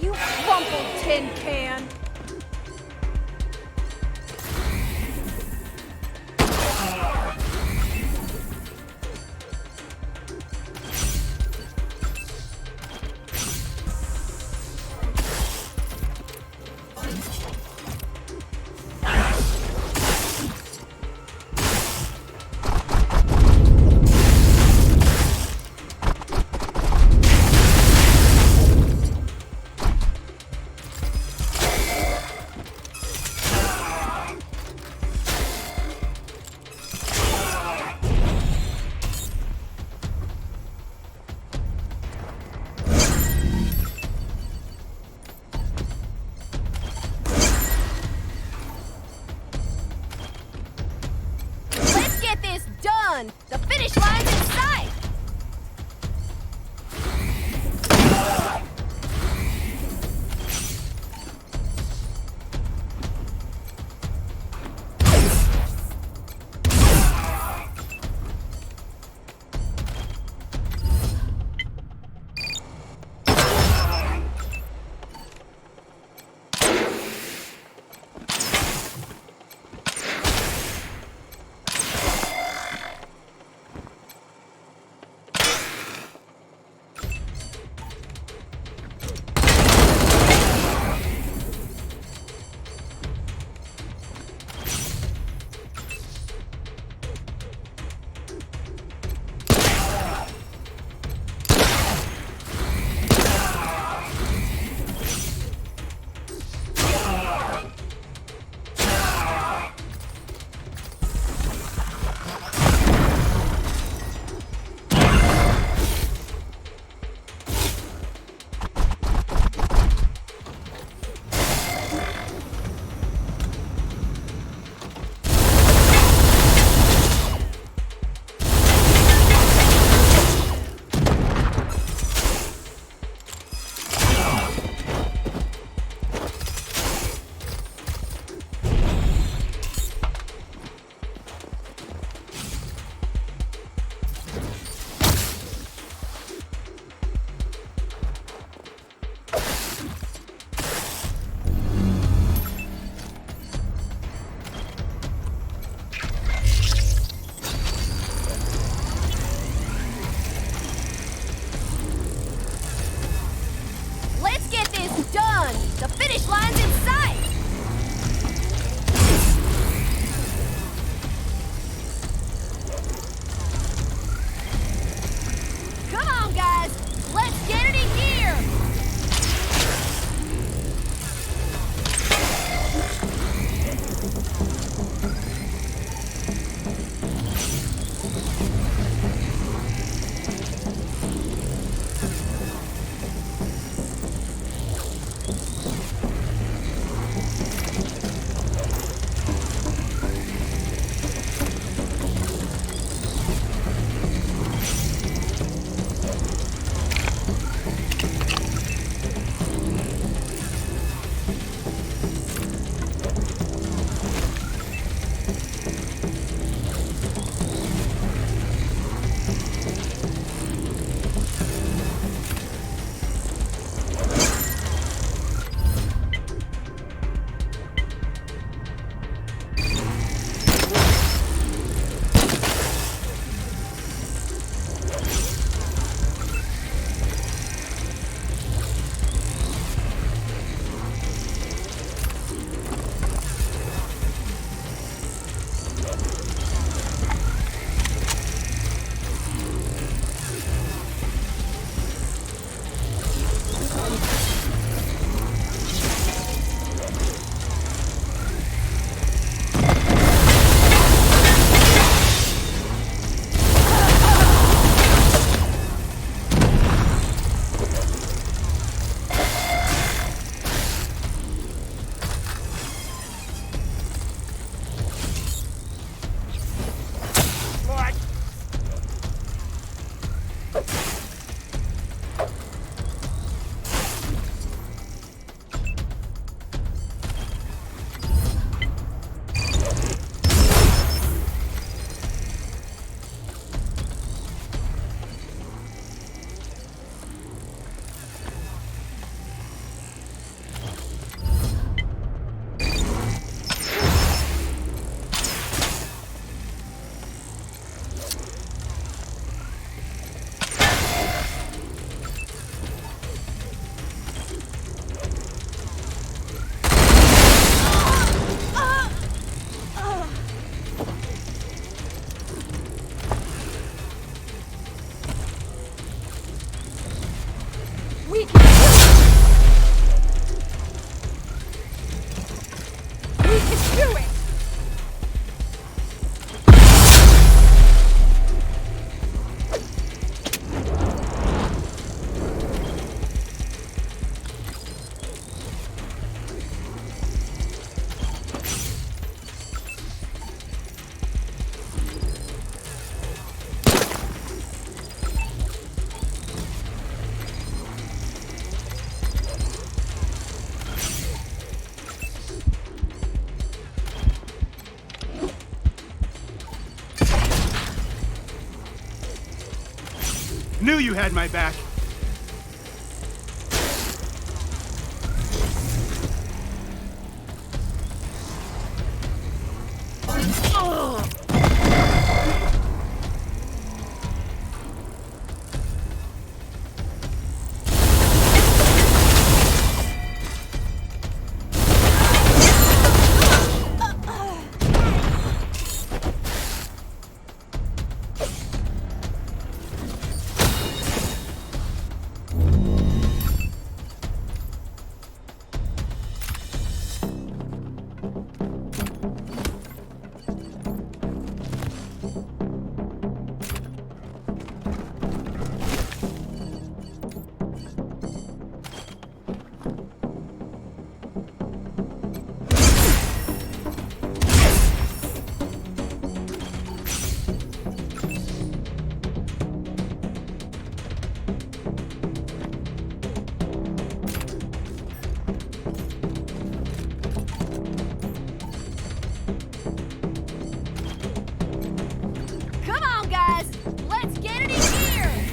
You crumpled tin can! Let's get this done! The finish line's in sight! Knew you had my back. Come on, guys! Let's get it in here!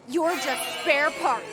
You're just spare parts.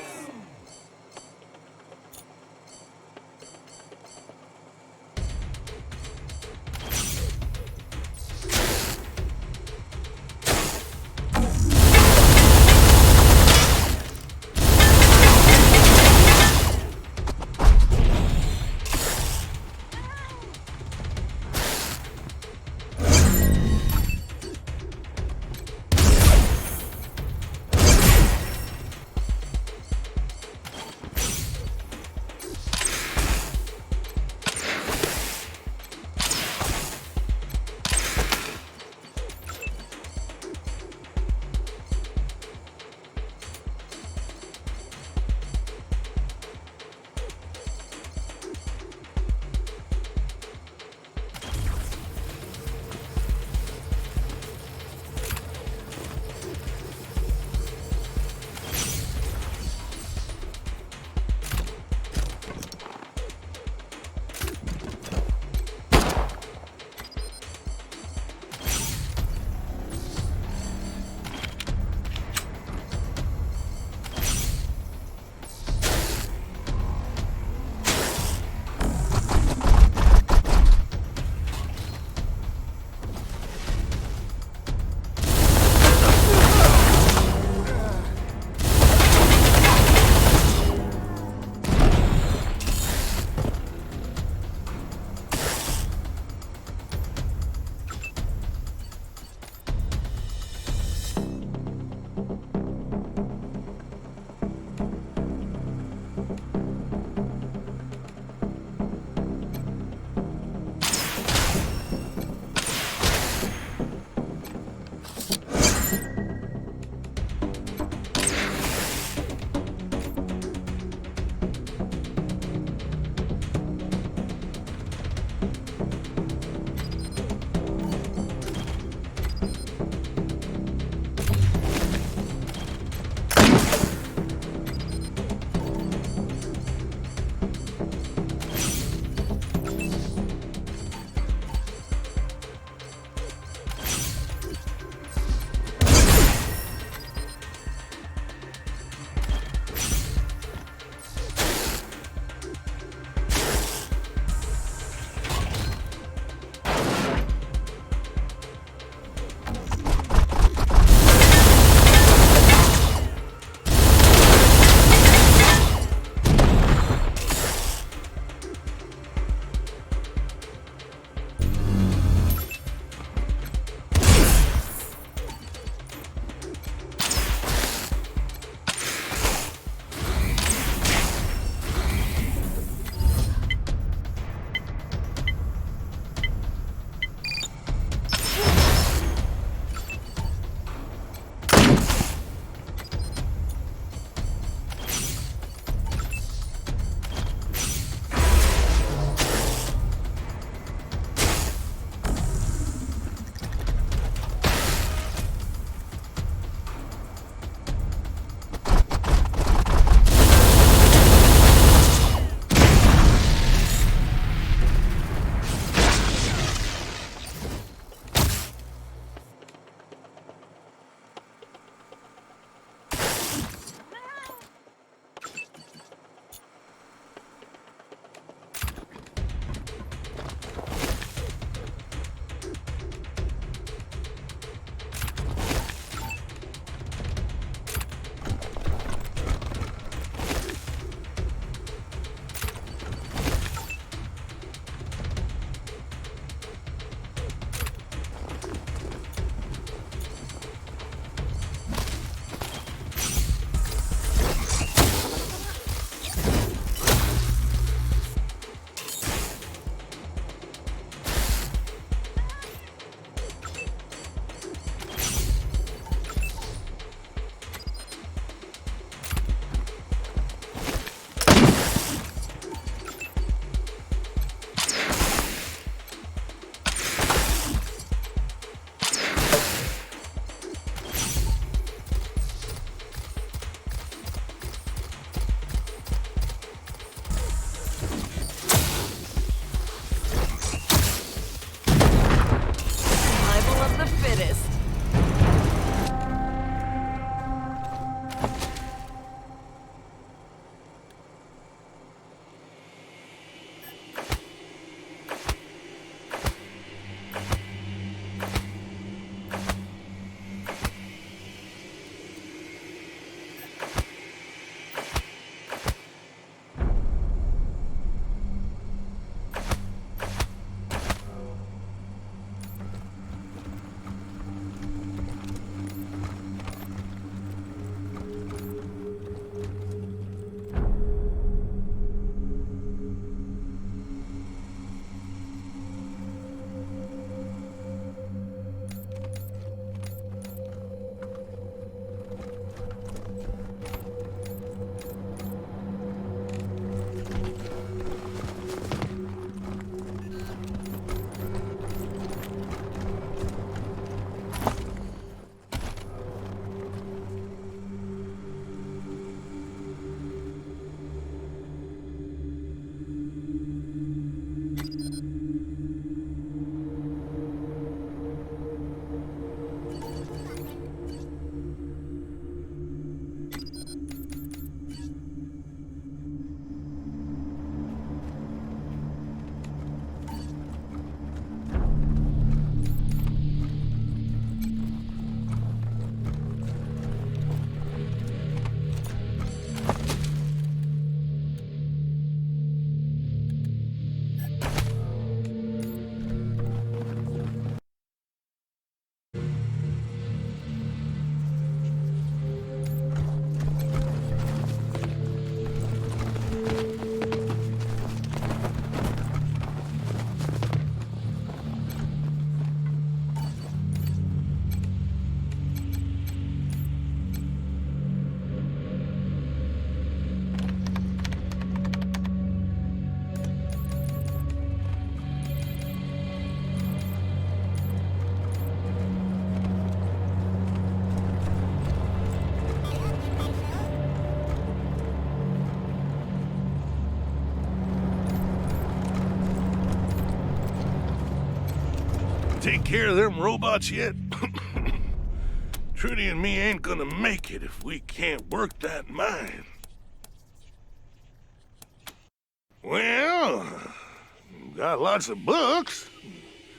fittest. Take care of them robots yet? Trudy and me ain't gonna make it if we can't work that mine. Well, got lots of books.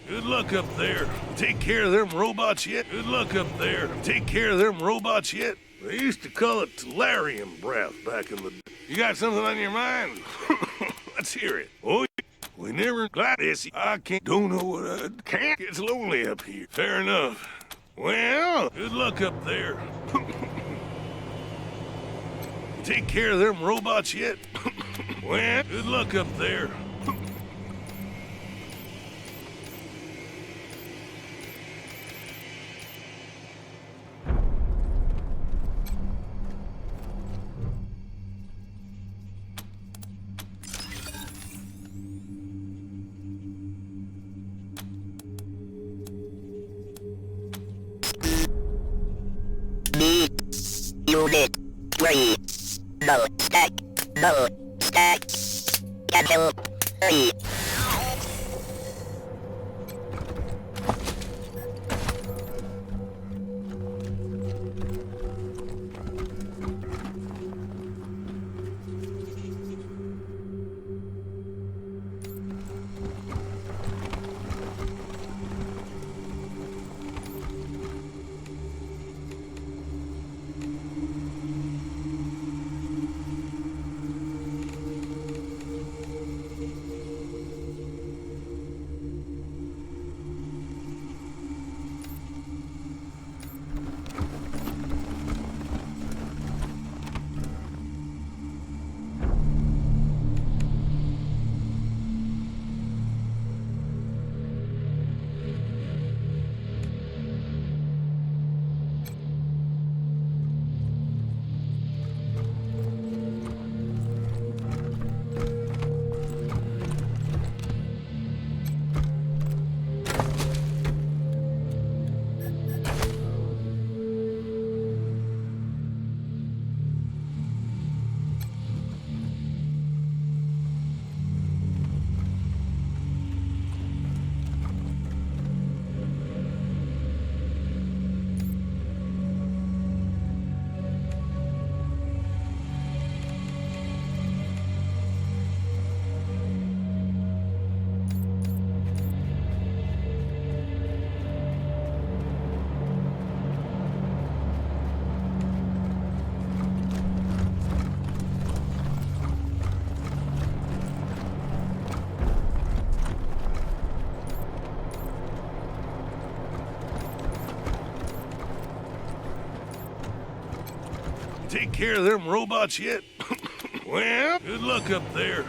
Good luck up there. Take care of them robots yet? Good luck up there. Take care of them robots yet? They used to call it Tellurium breath back in the day. You got something on your mind? Let's hear it. Oh, we never got this. I don't know what I can't. It's lonely up here. Fair enough. Well, good luck up there. Take care of them robots yet? Well, good luck up there. Unit 3. No stack. No stack. Cancel 3. take care of them robots yet? Well, good luck up there.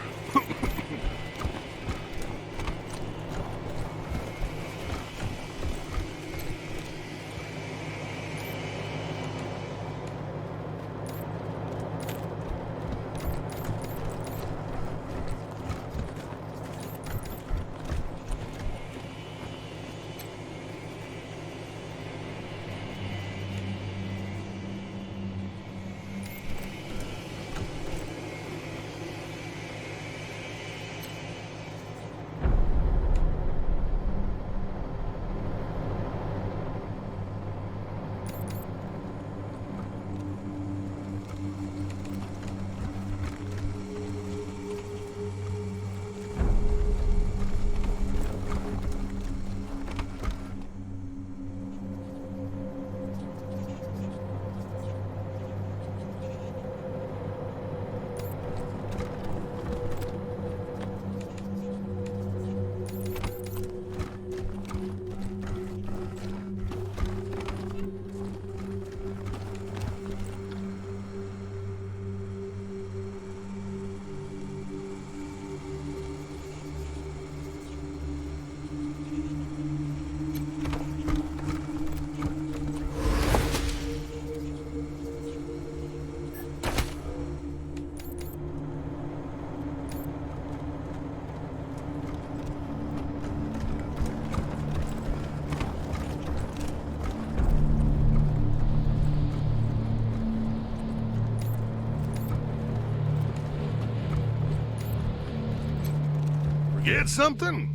Get something?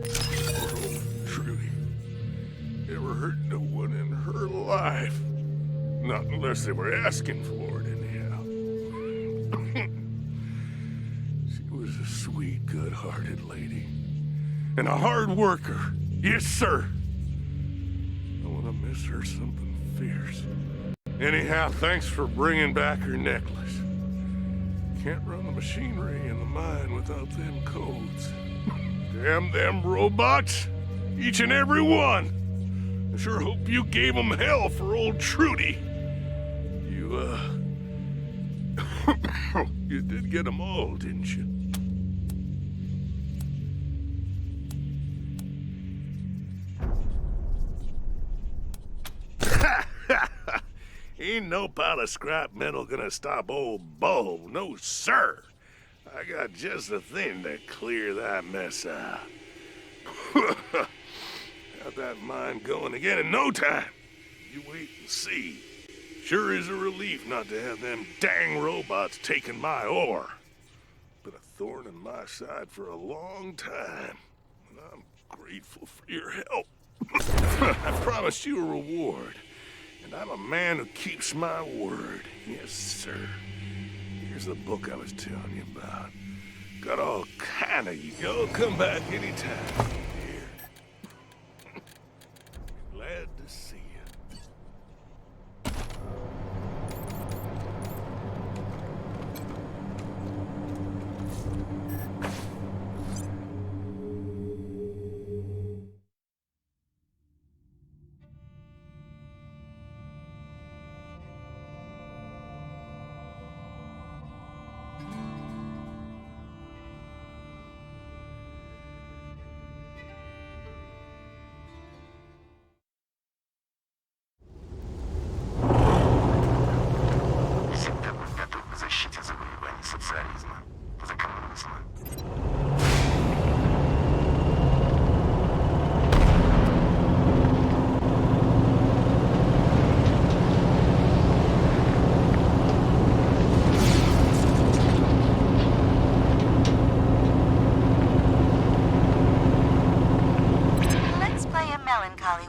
Oh, Trudy. Never hurt no one in her life. Not unless they were asking for it, anyhow. She was a sweet, good-hearted lady. And a hard worker. Yes, sir. I want to miss her something fierce. Anyhow, thanks for bringing back her necklace. Can't run the machinery in the mine without them codes. Damn them robots! Each and every one! I sure hope you gave them hell for old Trudy. You, you did get them all, didn't you? Ain't no pile of scrap metal gonna stop old Bo, no sir. I got just the thing to clear that mess out. Got that mine going again in no time. You wait and see. Sure is a relief not to have them dang robots taking my ore. Been a thorn in my side for a long time, and I'm grateful for your help. I promised you a reward. And I'm a man who keeps my word. Yes, sir. Here's the book I was telling you about. Got all kind of you. Y'all come back anytime. Here. Glad to see you.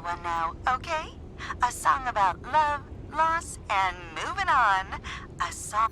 One now, okay? A song about love, loss, and moving on. A song.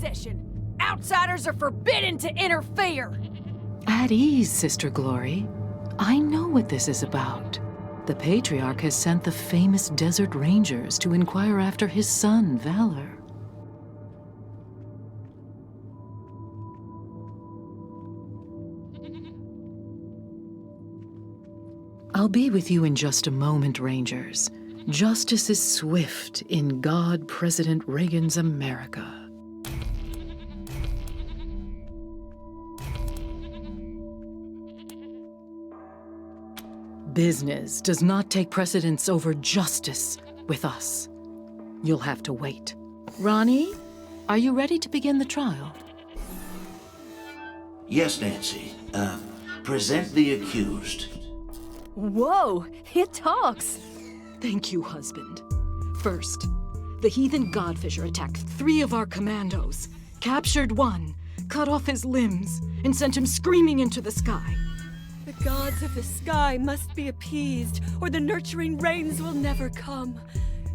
session. Outsiders are forbidden to interfere. At ease, Sister Glory. I know what this is about. The Patriarch has sent the famous Desert Rangers to inquire after his son, Valor. I'll be with you in just a moment, Rangers. Justice is swift in God President Reagan's America. Business does not take precedence over justice with us. You'll have to wait. Ronnie, are you ready to begin the trial? Yes, Nancy. Present the accused. Whoa, it talks. Thank you, husband. First, the heathen Godfisher attacked 3 of our commandos, captured 1, cut off his limbs, and sent him screaming into the sky. The gods of the sky must be appeased, or the nurturing rains will never come.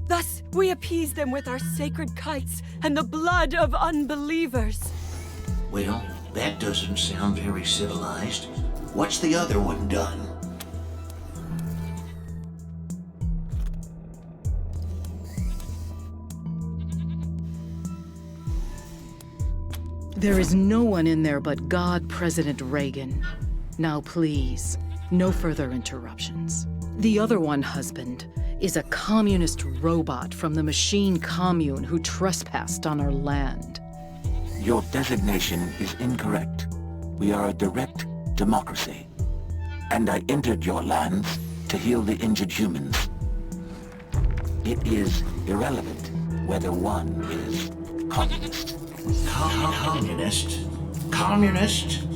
Thus, we appease them with our sacred kites and the blood of unbelievers. Well, that doesn't sound very civilized. What's the other one done? There is no one in there but God President Reagan. Now please, no further interruptions. The other one, husband, is a communist robot from the machine commune who trespassed on our land. Your designation is incorrect. We are a direct democracy. And I entered your lands to heal the injured humans. It is irrelevant whether one is communist. Communist? Communist?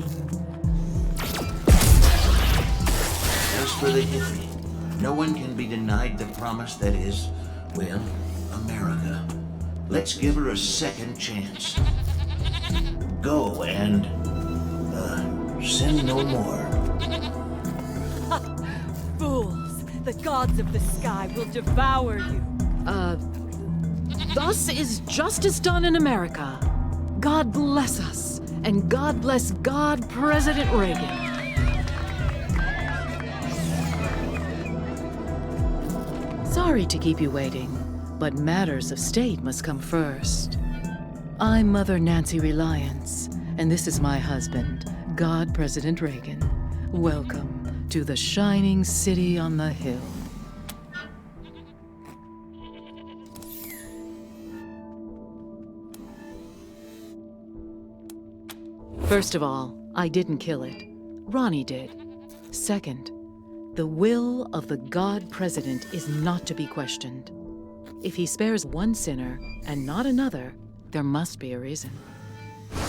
As for the hippie, no one can be denied the promise that is, well, America. Let's give her a second chance. Go and, sin no more. Fools! The gods of the sky will devour you. Thus is justice done in America. God bless us, and God bless God President Reagan. Sorry to keep you waiting, but matters of state must come first. I'm Mother Nancy Reliance, and this is my husband, God President Reagan. Welcome to the shining city on the hill. First of all, I didn't kill it. Ronnie did. Second, the will of the God President is not to be questioned. If he spares one sinner and not another, there must be a reason.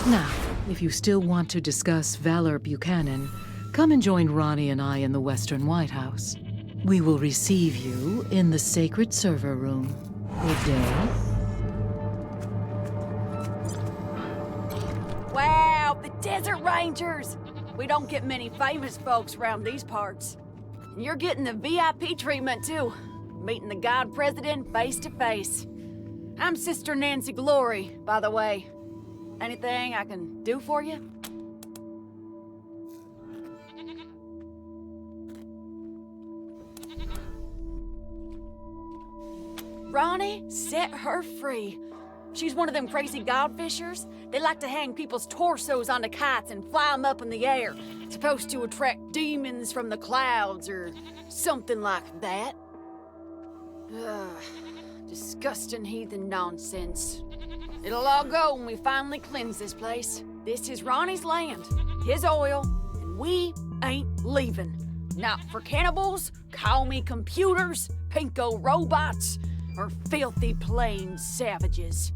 Now, if you still want to discuss Valor Buchanan, come and join Ronnie and I in the Western White House. We will receive you in the sacred server room. Good day. Wow, the Desert Rangers! We don't get many famous folks around these parts. And you're getting the VIP treatment, too. Meeting the God President face to face. I'm Sister Nancy Glory, by the way. Anything I can do for you? Ronnie, set her free. She's one of them crazy godfishers. They like to hang people's torsos onto kites and fly them up in the air. Supposed to attract demons from the clouds or something like that. Ugh, disgusting heathen nonsense. It'll all go when we finally cleanse this place. This is Ronnie's land, his oil, and we ain't leaving. Not for cannibals, call me computers, pinko robots, or filthy plain savages.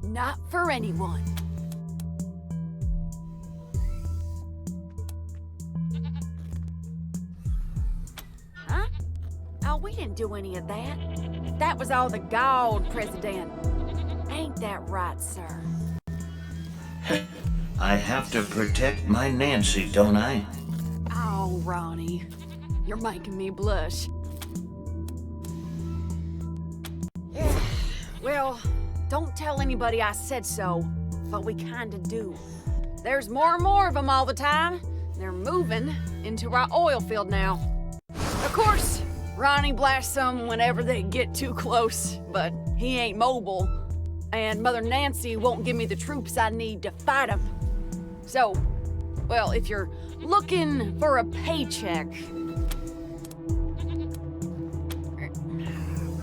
Not for anyone. Huh? Oh, we didn't do any of that. That was all the God President. Ain't that right, sir? I have to protect my Nancy, don't I? Oh, Ronnie. You're making me blush. Well, don't tell anybody I said so. but we kinda do. There's more and more of them all the time. They're moving into our oil field now. Of course, Ronnie blasts them whenever they get too close, but he ain't mobile, and Mother Nancy won't give me the troops I need to fight him. So, well, if you're looking for a paycheck...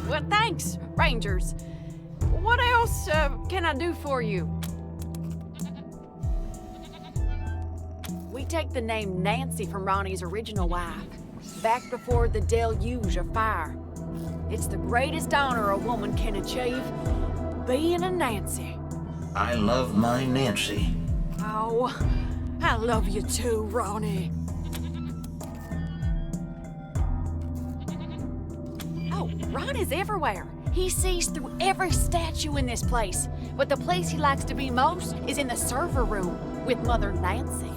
Well, thanks, Rangers. What else can I do for you? We take the name Nancy from Ronnie's original wife, back before the deluge of fire. It's the greatest honor a woman can achieve, being a Nancy. I love my Nancy. Oh, I love you too, Ronnie. Oh, Ronnie's everywhere. He sees through every statue in this place. But the place he likes to be most is in the server room with Mother Nancy.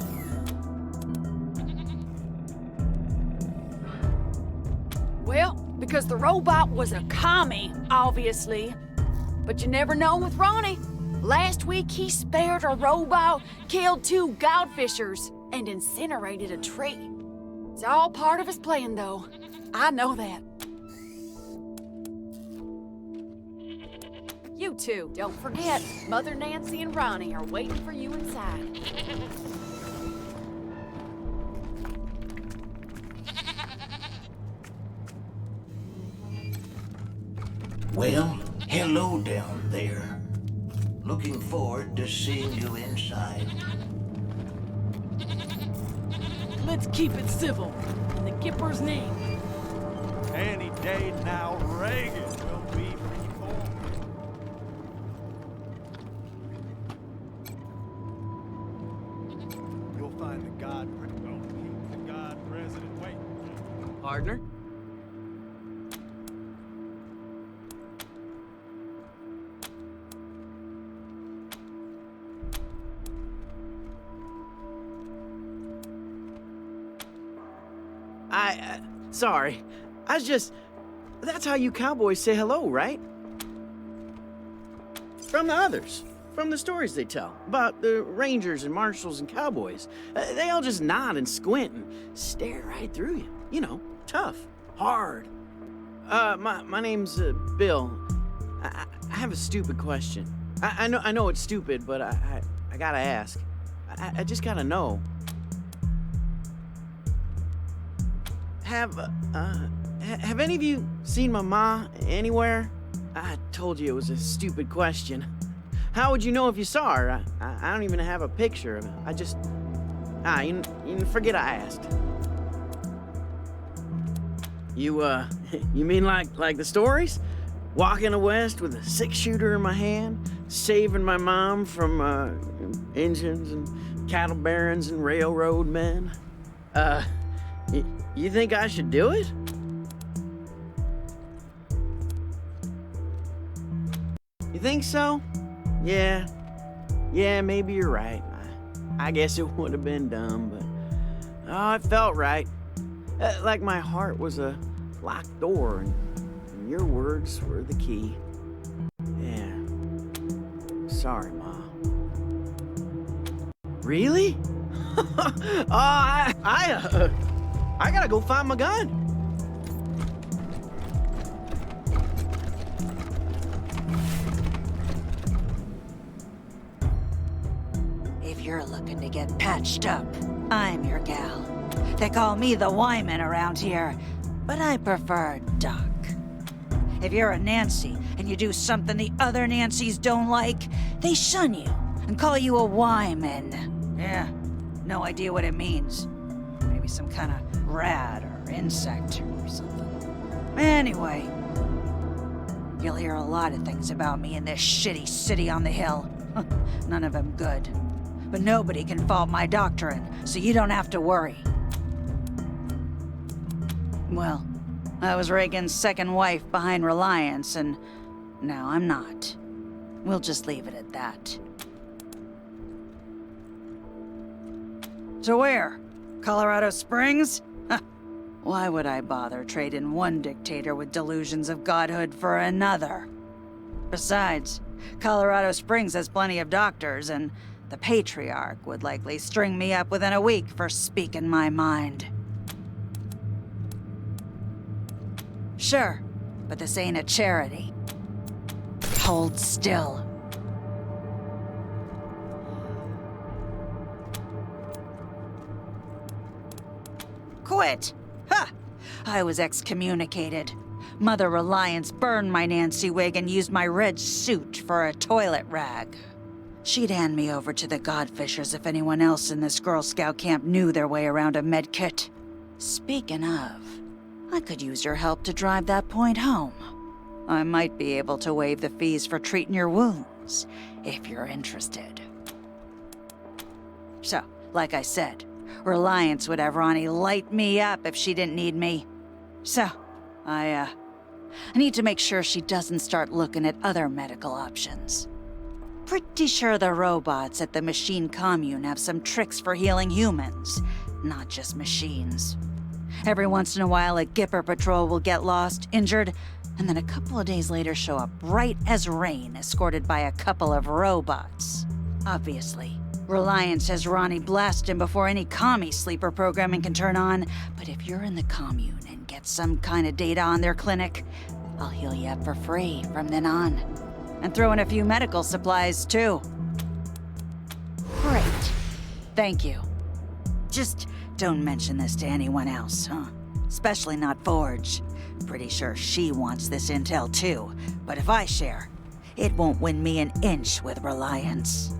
Well, because the robot was a commie, obviously. But you never know with Ronnie. Last week, he spared a robot, killed 2 godfishers, and incinerated a tree. It's all part of his plan, though. I know that. You two, don't forget, Mother Nancy and Ronnie are waiting for you inside. Well, hello down there. Looking forward to seeing you inside. Let's keep it civil, in the Kipper's name. Any day now, Reagan will be reformed. You'll find the God... Don't keep the God President waiting. Partner? Sorry. I was just... That's how you cowboys say hello, right? From the others. From the stories they tell. About the rangers and marshals and cowboys. They all just nod and squint and stare right through you. You know, tough. Hard. My name's Bill. I have a stupid question. I know it's stupid, but I gotta ask. I just gotta know. Have any of you seen my ma anywhere? I told you it was a stupid question. How would you know if you saw her? I don't even have a picture of her. I just... you can forget I asked. You mean like the stories? Walking the West with a 6-shooter in my hand, saving my mom from, engines and cattle barons and railroad men? You think I should do it? You think so? Yeah, maybe you're right. I guess it would have been dumb, but... it felt right. Like my heart was a locked door, and your words were the key. Yeah. Sorry, Ma. Really? I gotta go find my gun. If you're looking to get patched up, I'm your gal. They call me the Wyman around here, but I prefer Doc. If you're a Nancy and you do something the other Nancys don't like, they shun you and call you a Wyman. Yeah, no idea what it means. Maybe some kind of rat or insect or something. Anyway, you'll hear a lot of things about me in this shitty city on the hill. None of them good. But nobody can fault my doctrine, so you don't have to worry. Well, I was Reagan's second wife behind Reliance, and now I'm not. We'll just leave it at that. So where? Colorado Springs? Why would I bother trading one dictator with delusions of godhood for another? Besides, Colorado Springs has plenty of doctors, and the Patriarch would likely string me up within a week for speaking my mind. Sure, but this ain't a charity. Hold still. Quit! Ha! I was excommunicated. Mother Reliance burned my Nancy wig and used my red suit for a toilet rag. She'd hand me over to the Godfishers if anyone else in this Girl Scout camp knew their way around a medkit. Speaking of, I could use your help to drive that point home. I might be able to waive the fees for treating your wounds, if you're interested. So, like I said, Reliance would have Ronnie light me up if she didn't need me. So, I need to make sure she doesn't start looking at other medical options. Pretty sure the robots at the machine commune have some tricks for healing humans, not just machines. Every once in a while, a Gipper patrol will get lost, injured, and then a couple of days later show up bright as rain, escorted by a couple of robots. Obviously, Reliance has Ronnie blast him before any commie sleeper programming can turn on, but if you're in the commune and get some kind of data on their clinic, I'll heal you up for free from then on. And throw in a few medical supplies, too. Great. Thank you. Just don't mention this to anyone else, huh? Especially not Forge. Pretty sure she wants this intel, too. But if I share, it won't win me an inch with Reliance.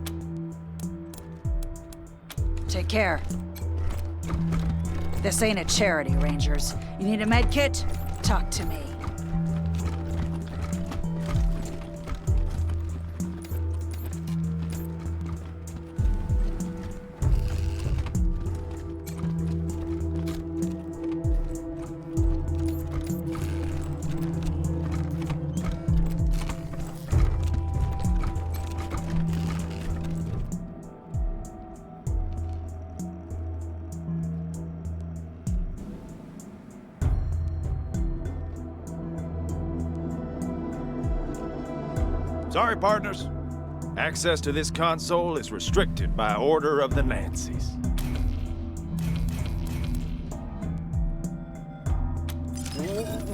Take care. This ain't a charity, Rangers. You need a med kit? Talk to me. Sorry, partners. Access to this console is restricted by order of the Nancys.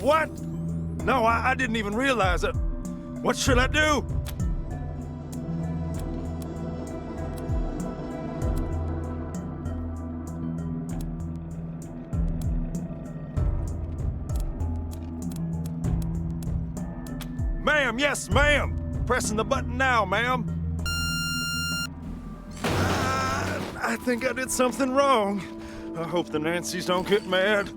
What? No, I didn't even realize it. What should I do? Ma'am, yes, ma'am. Pressing the button now, ma'am. I think I did something wrong. I hope the Nancys don't get mad.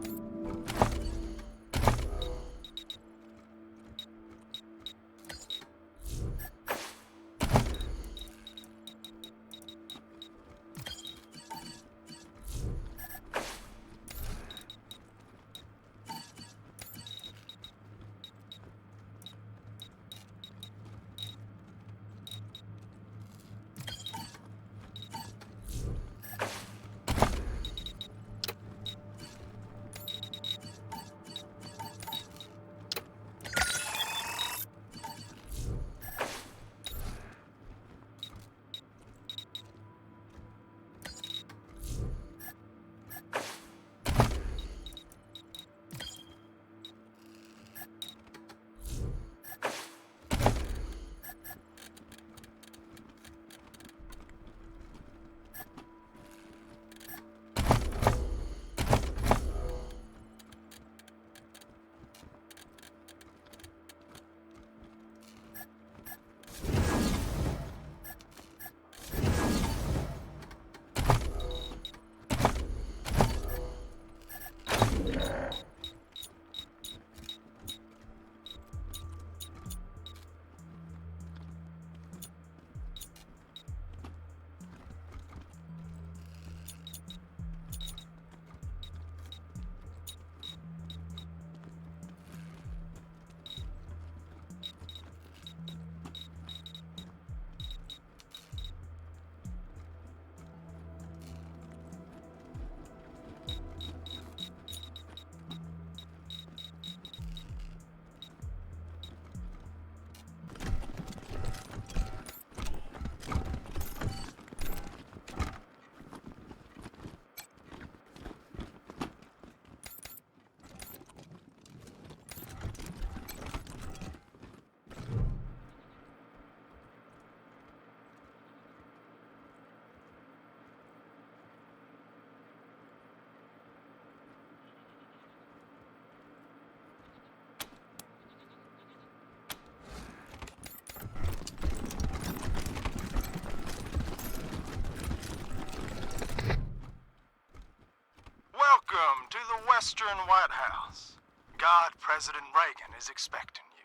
Western White House. God President Reagan is expecting you.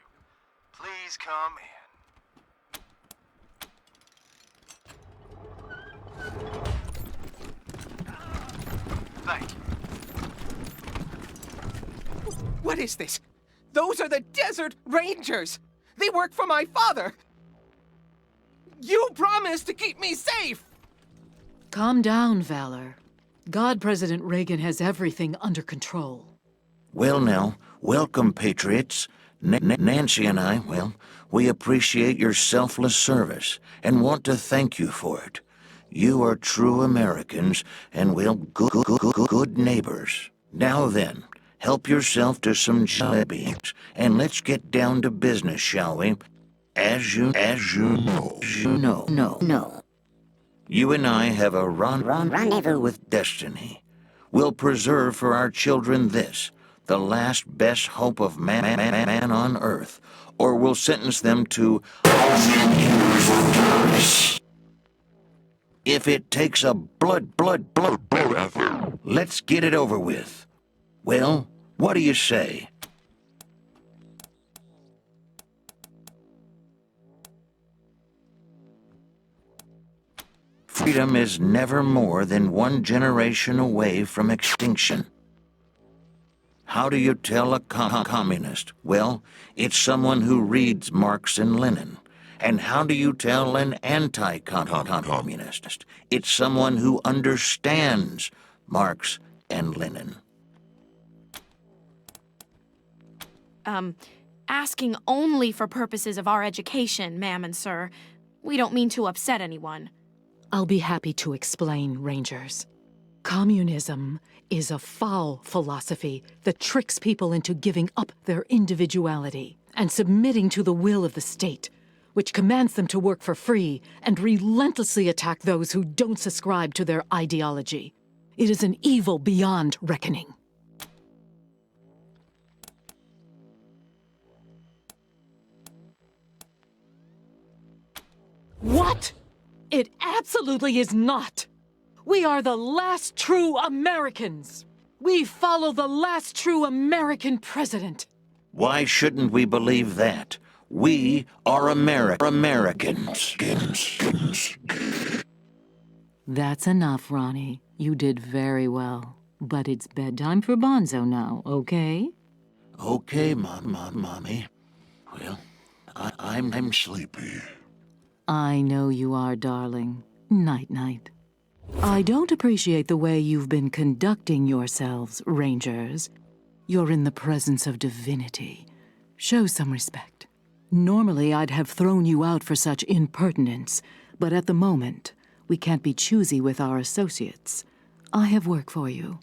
Please come in. Thank you. What is this? Those are the Desert Rangers! They work for my father! You promised to keep me safe! Calm down, Valor. God President Reagan has everything under control. Well now, welcome, Patriots. Nancy and I, well, we appreciate your selfless service and want to thank you for it. You are true Americans and, well, good neighbors. Now then, help yourself to some jelly and let's get down to business, shall we? As you know. No. You and I have a rendezvous with destiny. We'll preserve for our children this, the last best hope of man on Earth, or we'll sentence them to if it takes a blood, let's get it over with. Well, what do you say? Freedom is never more than one generation away from extinction. How do you tell a communist? Well, it's someone who reads Marx and Lenin. And how do you tell an anti-communist? It's someone who understands Marx and Lenin. Asking only for purposes of our education, ma'am and sir. We don't mean to upset anyone. I'll be happy to explain, Rangers. Communism is a foul philosophy that tricks people into giving up their individuality and submitting to the will of the state, which commands them to work for free and relentlessly attack those who don't subscribe to their ideology. It is an evil beyond reckoning. What? It absolutely is not. We are the last true Americans. We follow the last true American president. Why shouldn't we believe that? We are Americans. That's enough, Ronnie. You did very well. But it's bedtime for Bonzo now, okay? Okay, Mommy. Well, I'm sleepy. I know you are, darling. Night-night. I don't appreciate the way you've been conducting yourselves, Rangers. You're in the presence of divinity. Show some respect. Normally, I'd have thrown you out for such impertinence, but at the moment, we can't be choosy with our associates. I have work for you.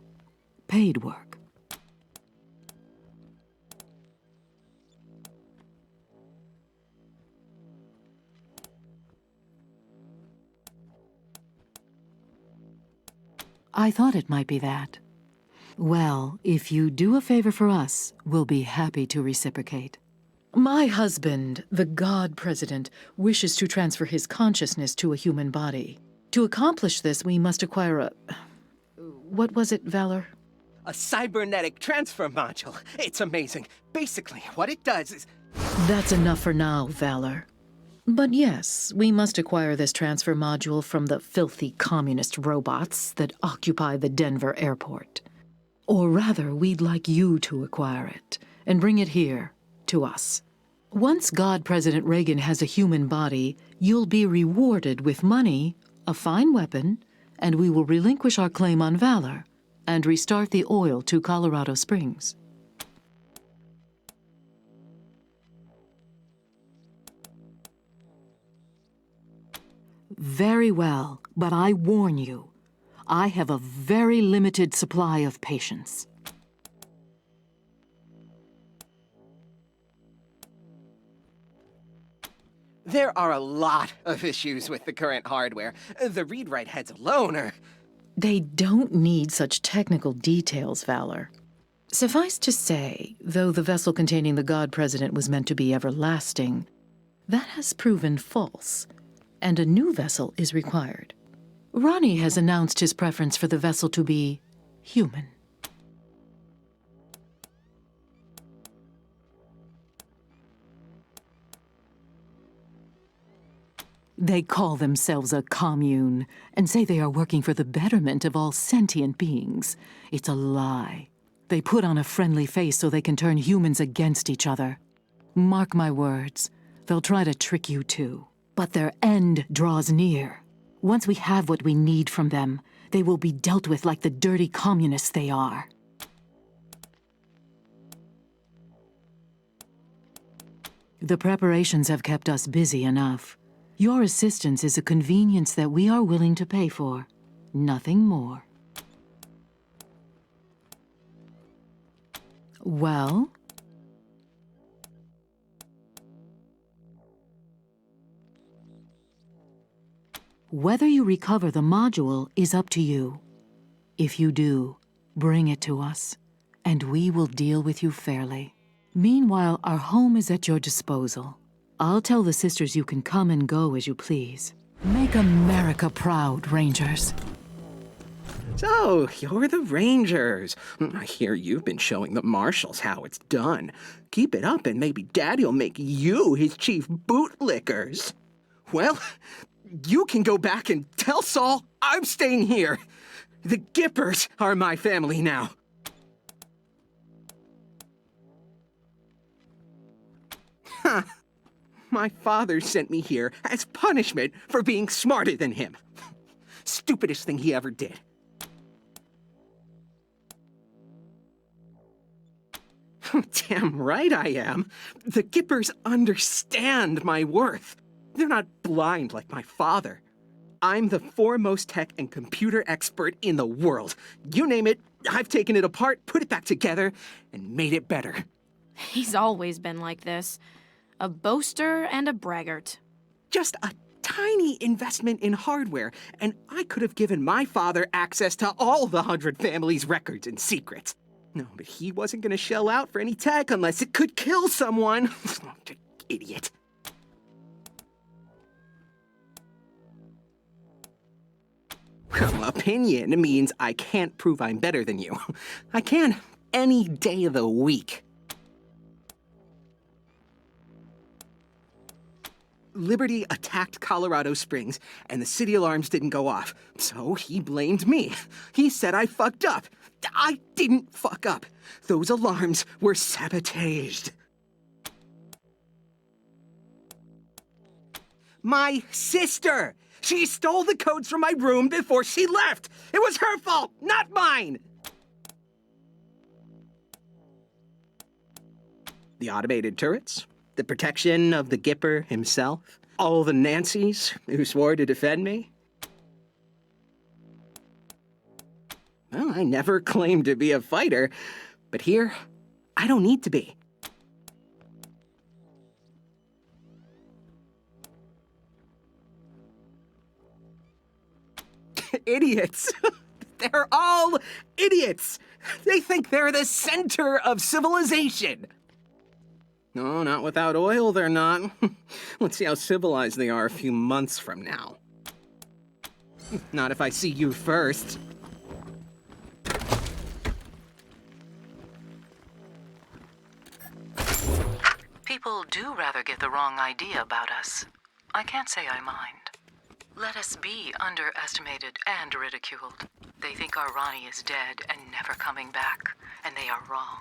Paid work. I thought it might be that. Well, if you do a favor for us, we'll be happy to reciprocate. My husband, the God President, wishes to transfer his consciousness to a human body. To accomplish this, we must acquire a... What was it, Valor? A cybernetic transfer module. It's amazing. Basically, what it does is... That's enough for now, Valor. But yes, we must acquire this transfer module from the filthy communist robots that occupy the Denver airport. Or rather, we'd like you to acquire it and bring it here, to us. Once God President Reagan has a human body, you'll be rewarded with money, a fine weapon, and we will relinquish our claim on Valor and restart the oil to Colorado Springs. Very well, but I warn you, I have a very limited supply of patience. There are a lot of issues with the current hardware. The read-write heads alone are... They don't need such technical details, Valor. Suffice to say, though the vessel containing the God President was meant to be everlasting, that has proven false, and a new vessel is required. Ronnie has announced his preference for the vessel to be human. They call themselves a commune and say they are working for the betterment of all sentient beings. It's a lie. They put on a friendly face so they can turn humans against each other. Mark my words, they'll try to trick you too. But their end draws near. Once we have what we need from them, they will be dealt with like the dirty communists they are. The preparations have kept us busy enough. Your assistance is a convenience that we are willing to pay for. Nothing more. Well? Whether you recover the module is up to you. If you do, bring it to us, and we will deal with you fairly. Meanwhile, our home is at your disposal. I'll tell the sisters you can come and go as you please. Make America proud, Rangers. So, you're the Rangers. I hear you've been showing the Marshals how it's done. Keep it up and maybe Daddy'll make you his chief bootlickers. Well, you can go back and tell Saul I'm staying here. The Gippers are my family now. Huh. My father sent me here as punishment for being smarter than him. Stupidest thing he ever did. Damn right I am. The Gippers understand my worth. They're not blind like my father. I'm the foremost tech and computer expert in the world. You name it, I've taken it apart, put it back together, and made it better. He's always been like this. A boaster and a braggart. Just a tiny investment in hardware, and I could have given my father access to all the 100 families' records and secrets. No, but he wasn't going to shell out for any tech unless it could kill someone. Idiot. Well, opinion means I can't prove I'm better than you. I can any day of the week. Liberty attacked Colorado Springs, and the city alarms didn't go off, so he blamed me. He said I fucked up. I didn't fuck up. Those alarms were sabotaged. My sister! She stole the codes from my room before she left! It was her fault, not mine! The automated turrets? The protection of the Gipper himself? All the Nancys who swore to defend me? Well, I never claimed to be a fighter, but here, I don't need to be. Idiots! They're all idiots! They think they're the center of civilization! No, not without oil, they're not. Let's see how civilized they are a few months from now. Not if I see you first. People do rather get the wrong idea about us. I can't say I mind. Let us be underestimated and ridiculed. They think our Ronnie is dead and never coming back, and they are wrong.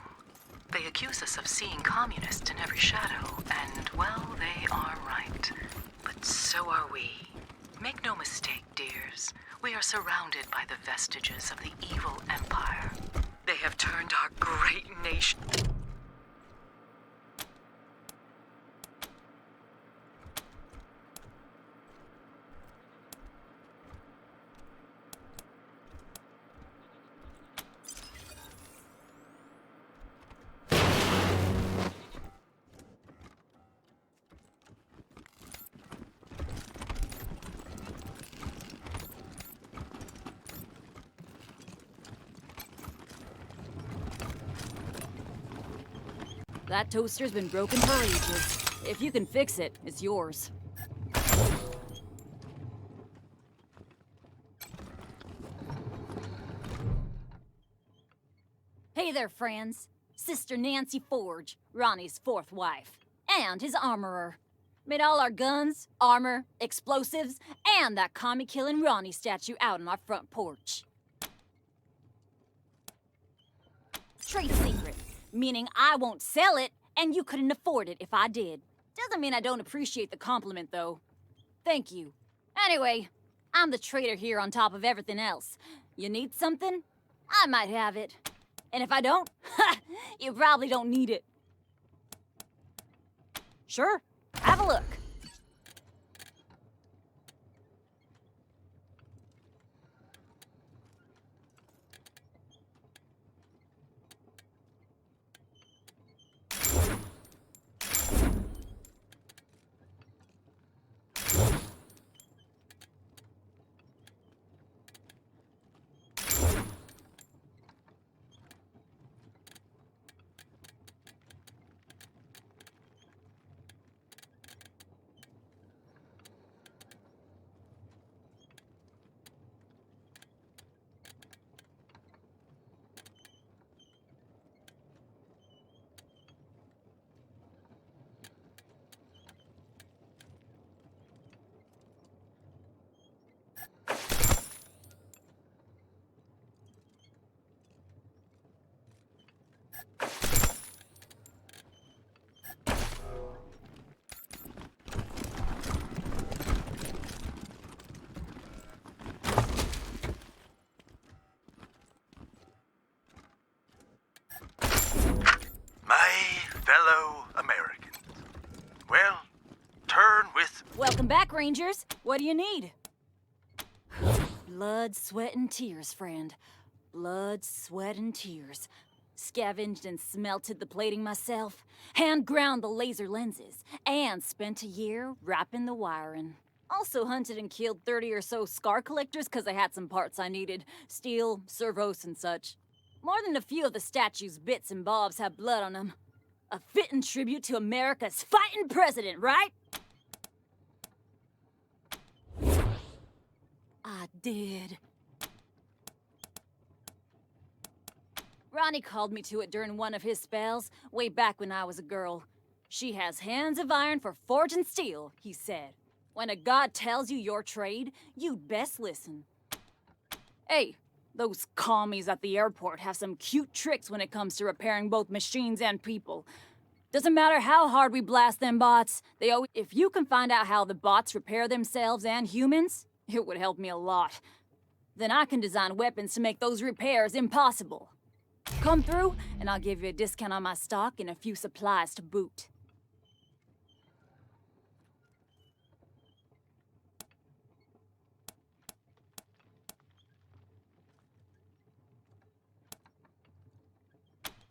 They accuse us of seeing communists in every shadow, and, well, they are right. But so are we. Make no mistake, dears. We are surrounded by the vestiges of the evil empire. They have turned our great nation... That toaster's been broken for ages. If you can fix it, it's yours. Hey there, friends. Sister Nancy Forge, Ronnie's fourth wife, and his armorer. Made all our guns, armor, explosives, and that commie-killing Ronnie statue out on our front porch. Trade secret, meaning I won't sell it, and you couldn't afford it if I did. Doesn't mean I don't appreciate the compliment, though. Thank you. Anyway, I'm the trader here on top of everything else. You need something? I might have it. And if I don't, you probably don't need it. Sure, have a look. Fellow Americans. Well, turn with... Welcome back, Rangers. What do you need? Blood, sweat, and tears, friend. Blood, sweat, and tears. Scavenged and smelted the plating myself, hand ground the laser lenses, and spent a year wrapping the wiring. Also hunted and killed 30 or so scar collectors because I had some parts I needed. Steel, servos, and such. More than a few of the statue's bits and bobs have blood on them. A fitting tribute to America's fighting president, right? I did. Ronnie called me to it during one of his spells, way back when I was a girl. She has hands of iron for forging steel, he said. When a god tells you your trade, you'd best listen. Hey, those commies at the airport have some cute tricks when it comes to repairing both machines and people. Doesn't matter how hard we blast them bots, they always... If you can find out how the bots repair themselves and humans, it would help me a lot. Then I can design weapons to make those repairs impossible. Come through, and I'll give you a discount on my stock and a few supplies to boot.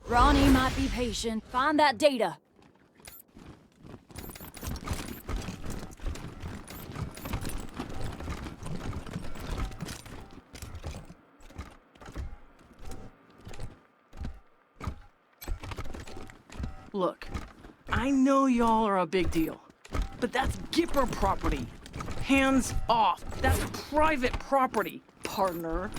Ronnie might be patient. Find that data. Look, I know y'all are a big deal, but that's Gipper property. Hands off. That's private property, partner.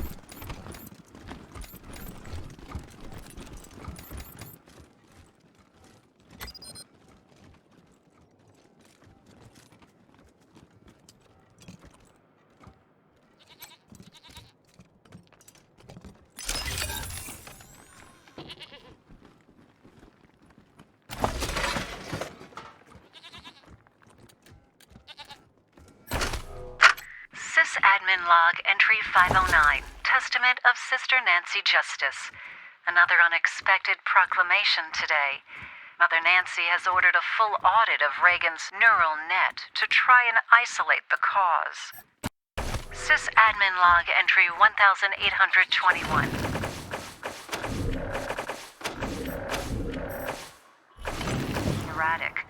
Admin log entry 509, Testament of Sister Nancy Justice. Another unexpected proclamation today. Mother Nancy has ordered a full audit of Reagan's neural net to try and isolate the cause. Sys admin log entry 1821. Erratic.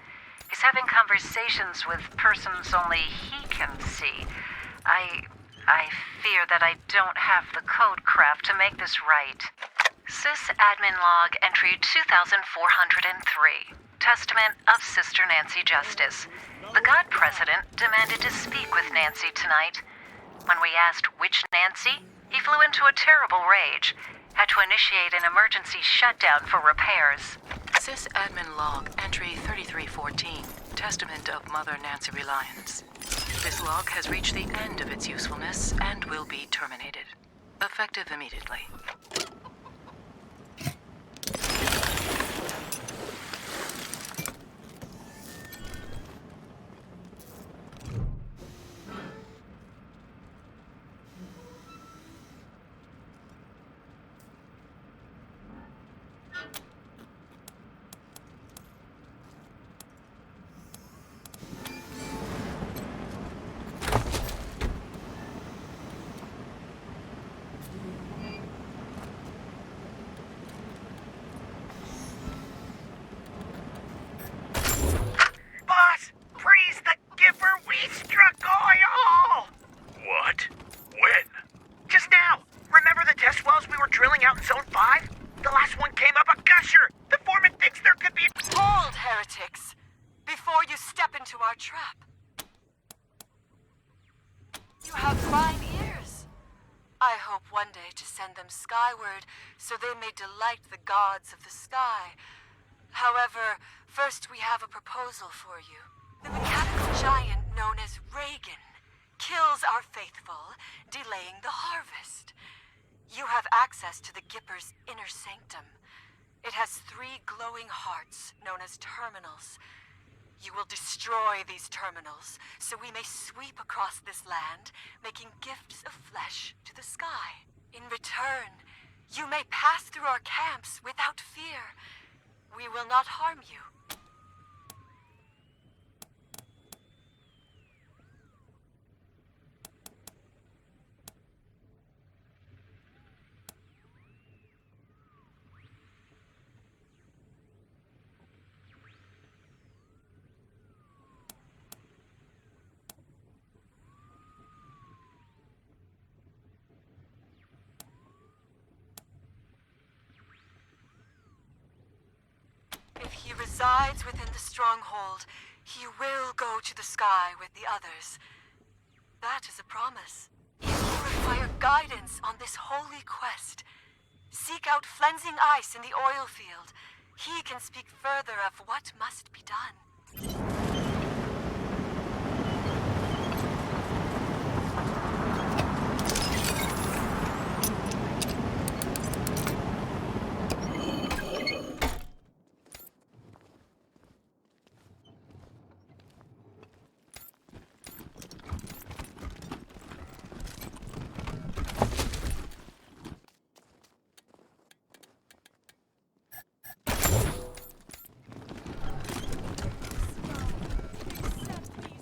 He's having conversations with persons only he can see. I fear that I don't have the code craft to make this right. Sys admin log entry 2403. Testament of Sister Nancy Justice. The God President demanded to speak with Nancy tonight. When we asked which Nancy, he flew into a terrible rage. Had to initiate an emergency shutdown for repairs. Sys admin log entry 3314. testament of Mother Nancy Reliance. This log has reached the end of its usefulness and will be terminated. Effective immediately. Boss, freeze the Gipper! We struck oil! What? When? Just now. Remember the test wells we were drilling out in Zone 5? The last one came up a gusher. The foreman thinks there could be... Hold, heretics! Before you step into our trap. You have fine ears. I hope one day to send them skyward so they may delight the gods of the sky. However, first we have a proposal for you. The mechanical giant known as Reagan kills our faithful, delaying the harvest. You have access to the Gipper's inner sanctum. It has 3 glowing hearts known as terminals. You will destroy these terminals so we may sweep across this land, making gifts of flesh to the sky. In return, you may pass through our camps without fear. We will not harm you. If he resides within the stronghold, he will go to the sky with the others. That is a promise. If you require guidance on this holy quest, seek out Flensing Ice in the oil field. He can speak further of what must be done.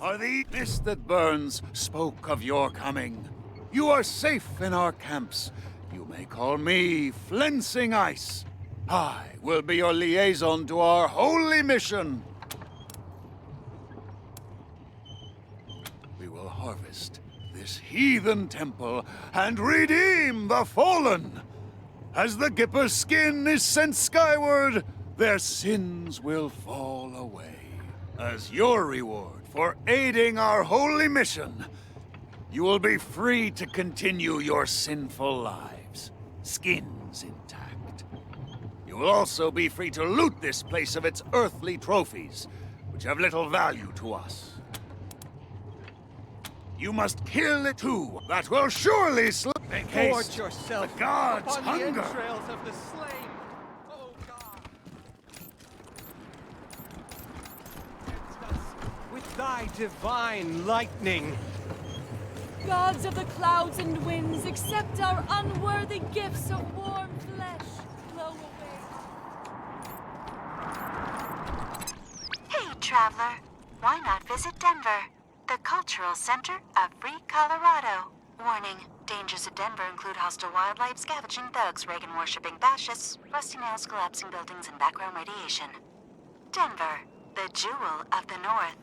Are the mist that burns spoke of your coming? You are safe in our camps. You may call me Flensing Ice. I will be your liaison to our holy mission. We will harvest this heathen temple and redeem the fallen. As the Gipper's skin is sent skyward, their sins will fall away. As your reward for aiding our holy mission, you will be free to continue your sinful lives, skins intact. You will also be free to loot this place of its earthly trophies, which have little value to us. You must kill it too. That will surely make haste yourself the gods' upon the hunger. entrails of the slain. Oh God! With thy divine lightning. Gods of the clouds and winds, accept our unworthy gifts of warm flesh. Blow away. Hey, traveler. Why not visit Denver, the cultural center of free Colorado? Warning, dangers of Denver include hostile wildlife, scavenging thugs, Reagan-worshipping fascists, rusty nails, collapsing buildings, and background radiation. Denver, the jewel of the North.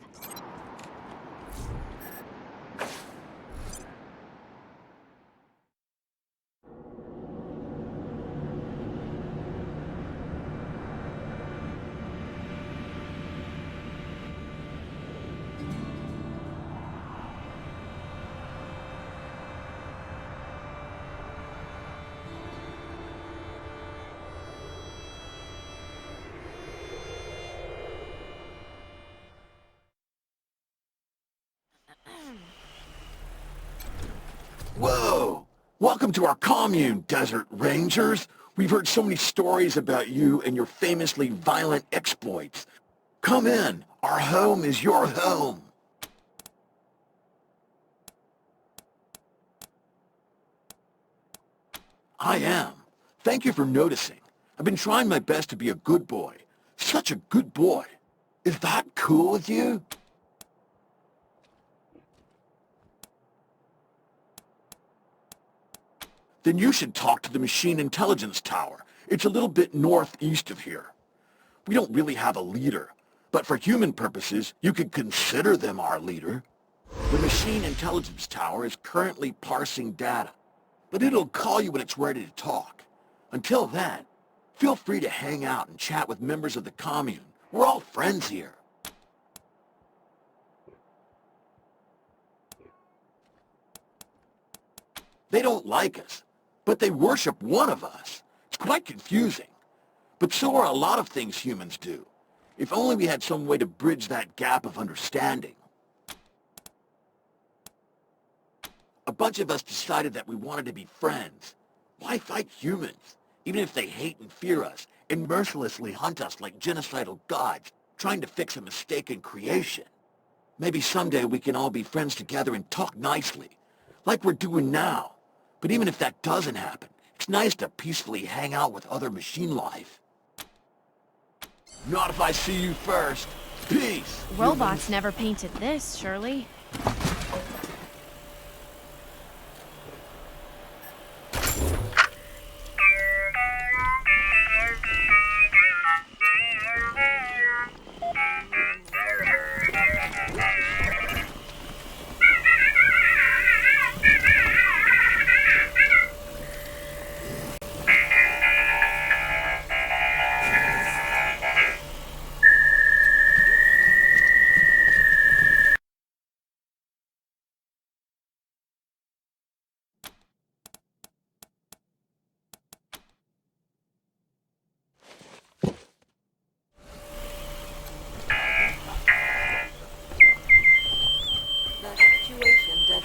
Welcome to our commune, Desert Rangers. We've heard so many stories about you and your famously violent exploits. Come in. Our home is your home. I am. Thank you for noticing. I've been trying my best to be a good boy. Such a good boy. Is that cool with you? Then you should talk to the Machine Intelligence Tower. It's a little bit northeast of here. We don't really have a leader, but for human purposes, you could consider them our leader. The Machine Intelligence Tower is currently parsing data, but it'll call you when it's ready to talk. Until then, feel free to hang out and chat with members of the commune. We're all friends here. They don't like us, but they worship one of us. It's quite confusing. But so are a lot of things humans do. If only we had some way to bridge that gap of understanding. A bunch of us decided that we wanted to be friends. Why fight humans, even if they hate and fear us, and mercilessly hunt us like genocidal gods, trying to fix a mistaken creation? Maybe someday we can all be friends together and talk nicely, like we're doing now. But even if that doesn't happen, it's nice to peacefully hang out with other machine life. Not if I see you first. Peace! Robots never painted this, surely.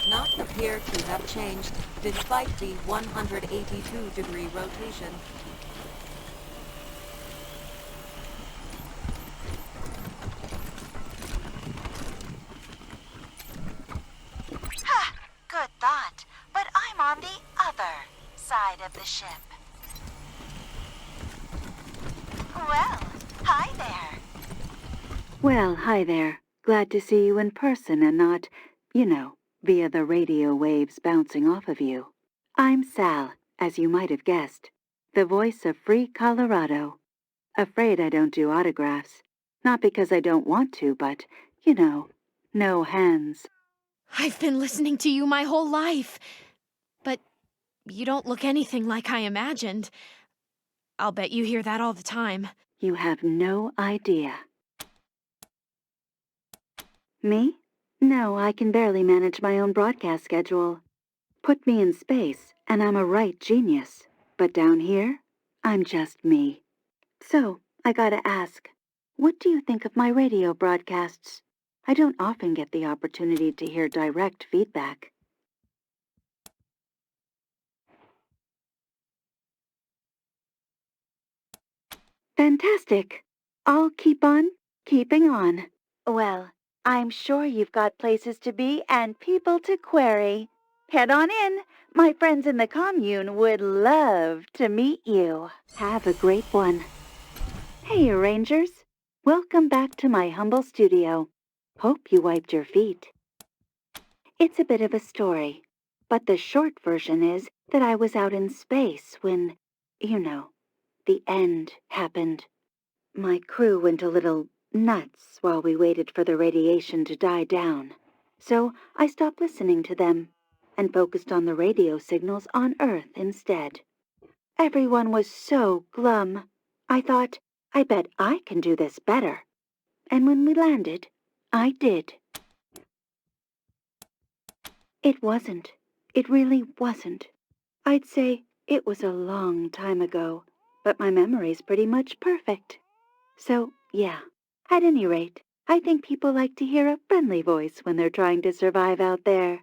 Not appear to have changed despite the 182-degree rotation. Ha! Good thought. But I'm on the other side of the ship. Well, hi there. Well, hi there. Glad to see you in person and not, via the radio waves bouncing off of you. I'm Sal, as you might have guessed, the voice of Free Colorado. Afraid I don't do autographs. Not because I don't want to, but, no hands. I've been listening to you my whole life. But you don't look anything like I imagined. I'll bet you hear that all the time. You have no idea. Me? No, I can barely manage my own broadcast schedule. Put me in space, and I'm a right genius. But down here, I'm just me. So, I gotta ask, what do you think of my radio broadcasts? I don't often get the opportunity to hear direct feedback. Fantastic. I'll keep on keeping on. Well, I'm sure you've got places to be and people to query. Head on in. My friends in the commune would love to meet you. Have a great one. Hey, Rangers. Welcome back to my humble studio. Hope you wiped your feet. It's a bit of a story, but the short version is that I was out in space when, the end happened. My crew went a little nuts while we waited for the radiation to die down. So I stopped listening to them and focused on the radio signals on Earth instead. Everyone was so glum. I thought, I bet I can do this better. And when we landed, I did. It wasn't. It really wasn't. I'd say it was a long time ago, but my memory's pretty much perfect. So, yeah. At any rate, I think people like to hear a friendly voice when they're trying to survive out there.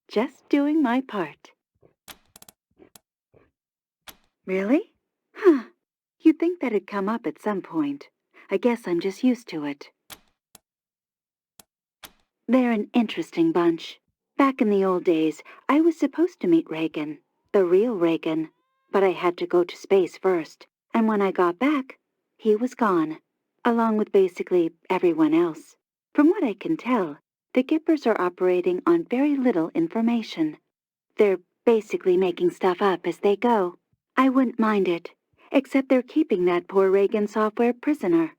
Just doing my part. Really? Huh. You'd think that'd come up at some point. I guess I'm just used to it. They're an interesting bunch. Back in the old days, I was supposed to meet Reagan, the real Reagan, but I had to go to space first, and when I got back, he was gone, along with basically everyone else. From what I can tell, the Gippers are operating on very little information. They're basically making stuff up as they go. I wouldn't mind it, except they're keeping that poor Reagan software prisoner.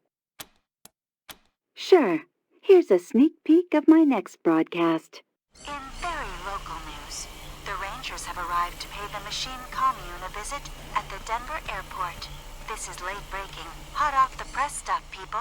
Sure, here's a sneak peek of my next broadcast. In very local news, the Rangers have arrived to pay the machine commune a visit at the Denver airport. This is late breaking, hot off the press stuff, people.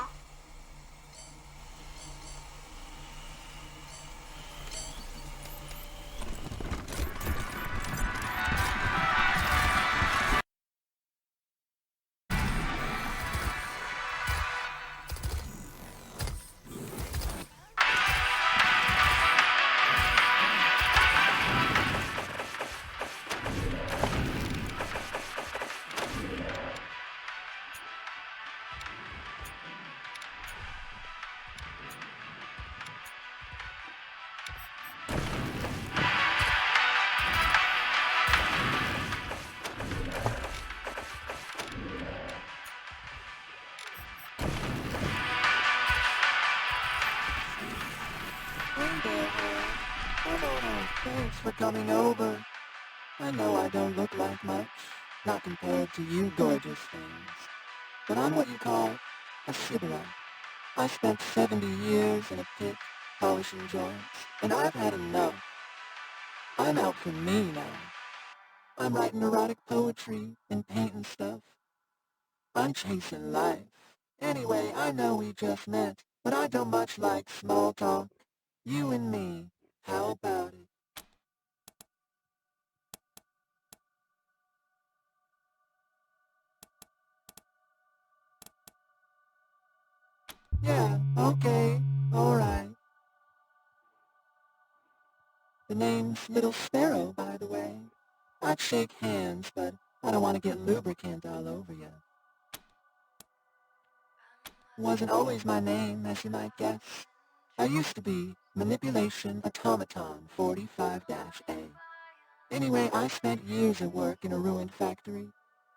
Thanks for coming over. I know I don't look like much, not compared to you gorgeous things, but I'm what you call a sybarite. I spent 70 years in a pit, polishing joints, and I've had enough. I'm out for me now. I'm writing erotic poetry and painting stuff. I'm chasing life. Anyway, I know we just met, but I don't much like small talk. You and me, how about it? Yeah, okay, alright. The name's Little Sparrow, by the way. I'd shake hands, but I don't want to get lubricant all over you. Wasn't always my name, as you might guess. I used to be Manipulation Automaton 45-A. Anyway, I spent years at work in a ruined factory,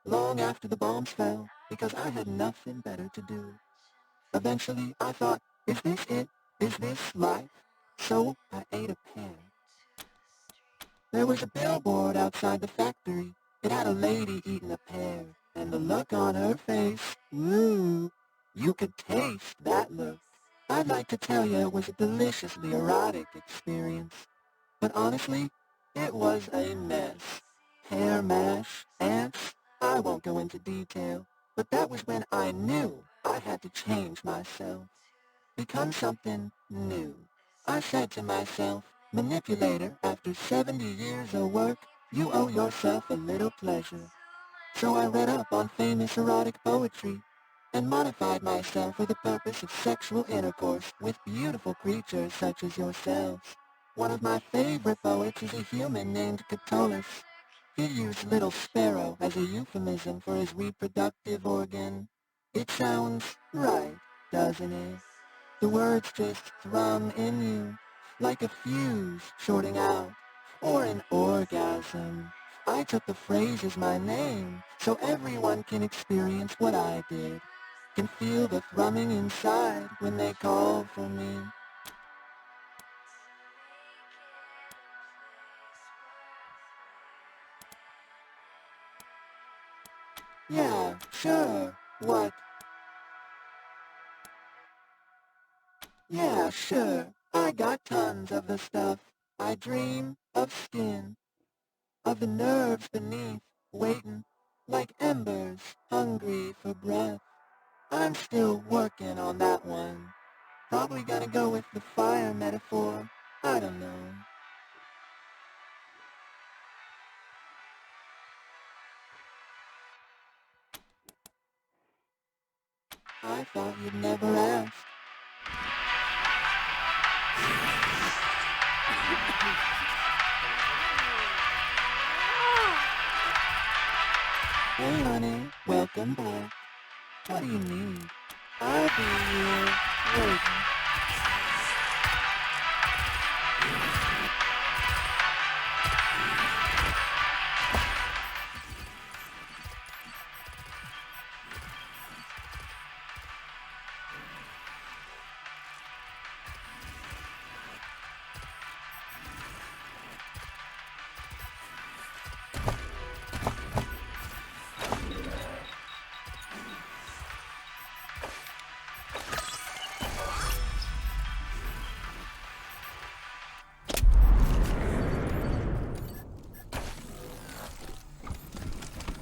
long after the bombs fell, because I had nothing better to do. Eventually, I thought, is this it? Is this life? So I ate a pear. There was a billboard outside the factory. It had a lady eating a pear, and the look on her face, ooh, you could taste that look. I'd like to tell you it was a deliciously erotic experience, but honestly, it was a mess. Hair mash, ants, I won't go into detail, but that was when I knew I had to change myself, become something new. I said to myself, manipulator, after 70 years of work, you owe yourself a little pleasure. So I read up on famous erotic poetry and modified myself for the purpose of sexual intercourse with beautiful creatures such as yourselves. One of my favorite poets is a human named Catullus. He used little sparrow as a euphemism for his reproductive organ. It sounds right, doesn't it? The words just thrum in you, like a fuse shorting out, or an orgasm. I took the phrase as my name, so everyone can experience what I did, can feel the thrumming inside when they call for me. Yeah, sure. What? Yeah, sure. I got tons of the stuff. I dream of skin, of the nerves beneath, waiting, like embers, hungry for breath. I'm still working on that one. Probably gonna go with the fire metaphor. I don't know. I thought you'd never ask. on board. What do you need? I'll be here waiting.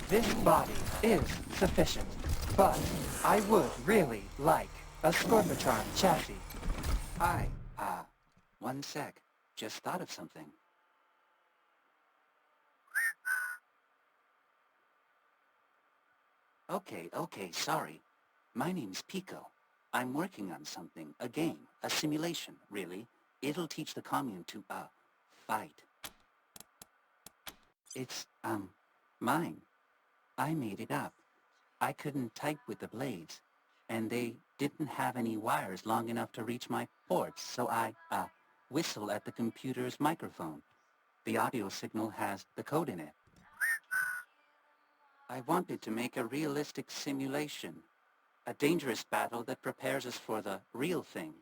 This body is sufficient, but I would really like a Scorpitron chassis. Hi, one sec. Just thought of something. Okay, sorry. My name's Pico. I'm working on something, a game, a simulation, really. It'll teach the commune to, fight. It's, mine. I made it up. I couldn't type with the blades, and they didn't have any wires long enough to reach my ports, so I, whistle at the computer's microphone. The audio signal has the code in it. I wanted to make a realistic simulation, a dangerous battle that prepares us for the real thing.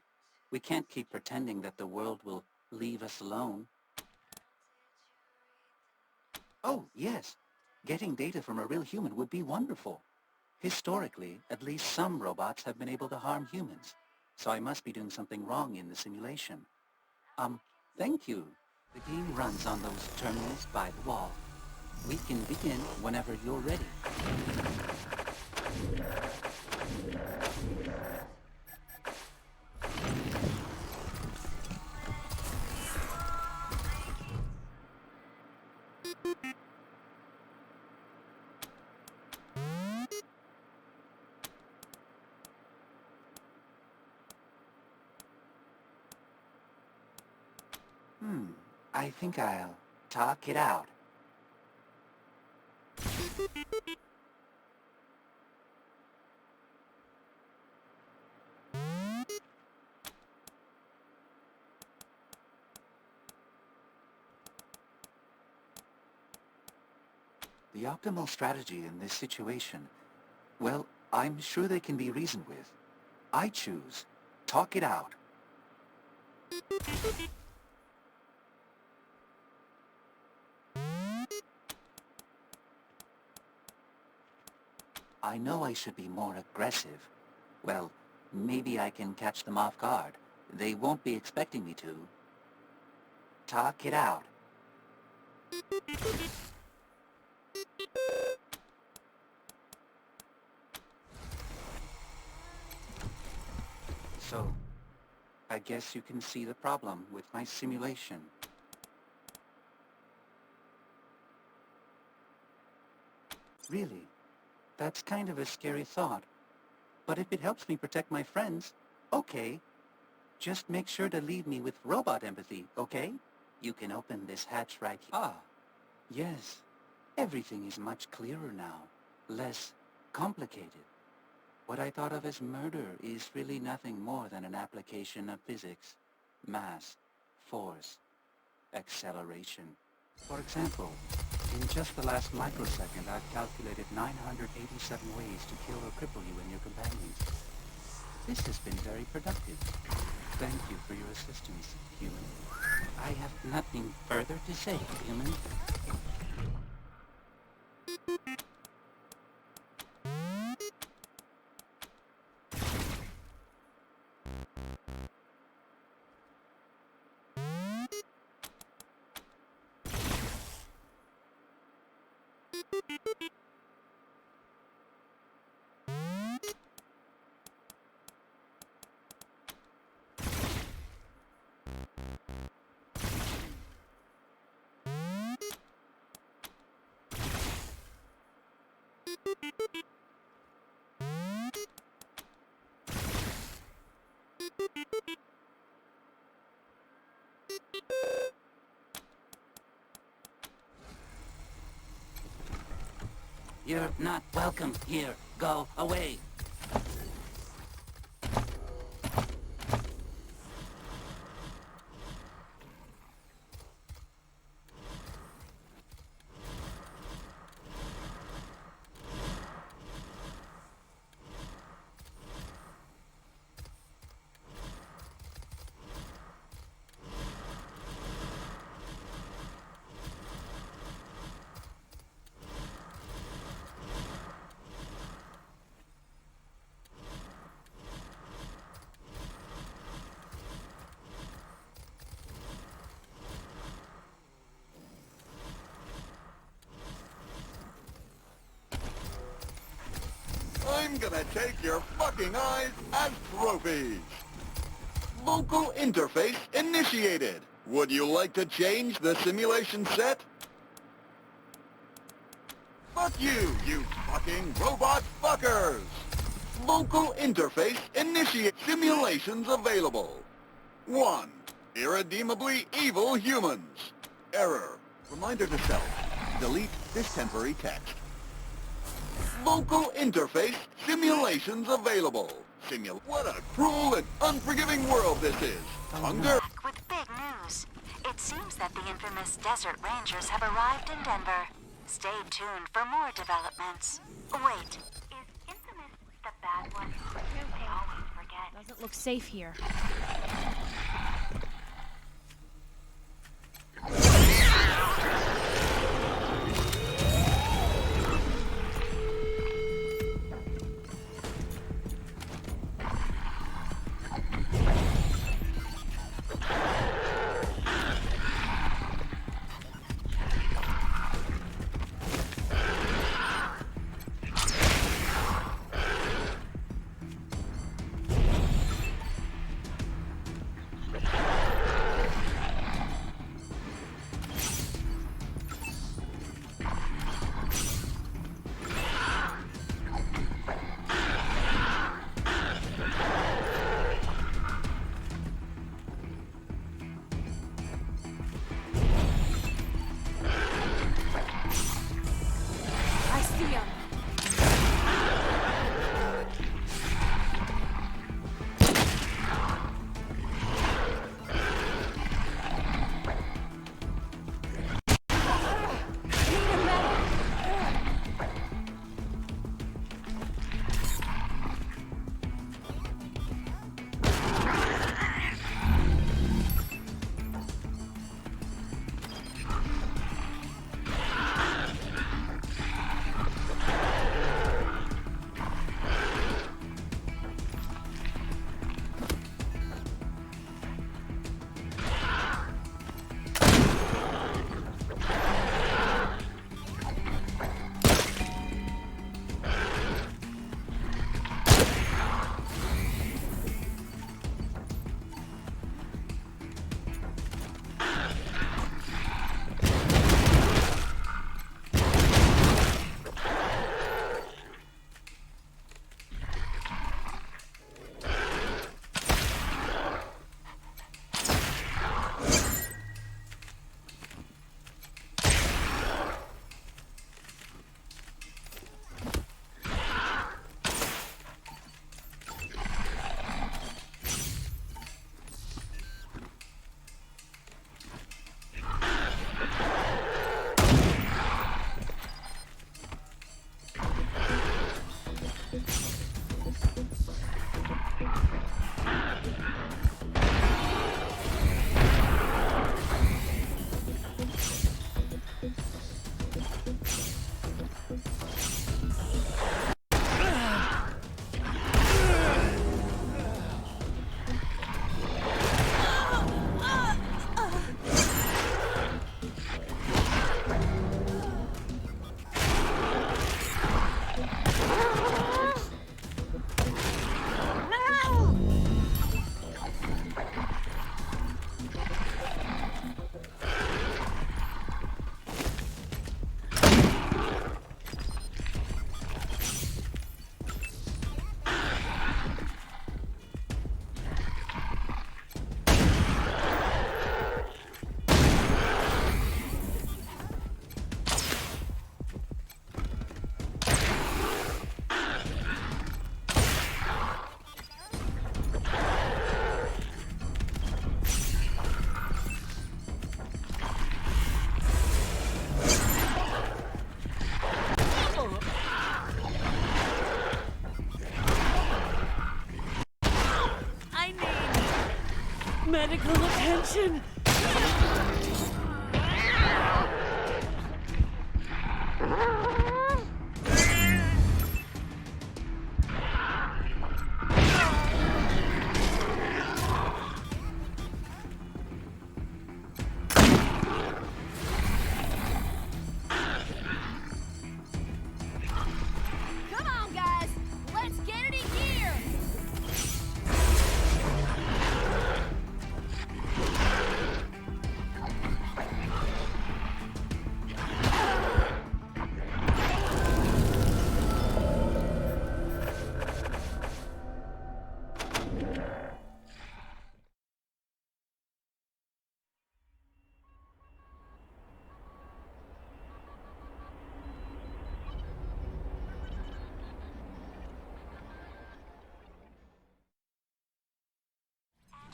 We can't keep pretending that the world will leave us alone. Oh, yes. Getting data from a real human would be wonderful. Historically, at least some robots have been able to harm humans, so I must be doing something wrong in the simulation. Thank you. The game runs on those terminals by the wall. We can begin whenever you're ready. I think I'll talk it out. The optimal strategy in this situation, well, I'm sure they can be reasoned with. I choose talk it out. I know I should be more aggressive. Well, maybe I can catch them off guard. They won't be expecting me to. Talk it out. So, I guess you can see the problem with my simulation. Really? That's kind of a scary thought. But if it helps me protect my friends, okay. Just make sure to leave me with robot empathy, okay? You can open this hatch right here. Ah, yes. Everything is much clearer now. Less complicated. What I thought of as murder is really nothing more than an application of physics. Mass, force, acceleration. For example, in just the last microsecond, I've calculated 987 ways to kill or cripple you and your companions. This has been very productive. Thank you for your assistance, human. I have nothing further to say, human. You're not welcome here, Go away. I'm gonna take your fucking eyes as trophies. Local interface initiated. Would you like to change the simulation set? Fuck you, you fucking robot fuckers! Local interface initiate. Simulations available. 1. Irredeemably evil humans. Error. Reminder to self. Delete this temporary text. Local interface simulations available. What a cruel and unforgiving world this is. Hunger. With big news. It seems that the infamous Desert Rangers have arrived in Denver. Stay tuned for more developments. Wait, is infamous the bad one? They always forget. Doesn't look safe here. attention. Come on, guys. Let's get it in gear.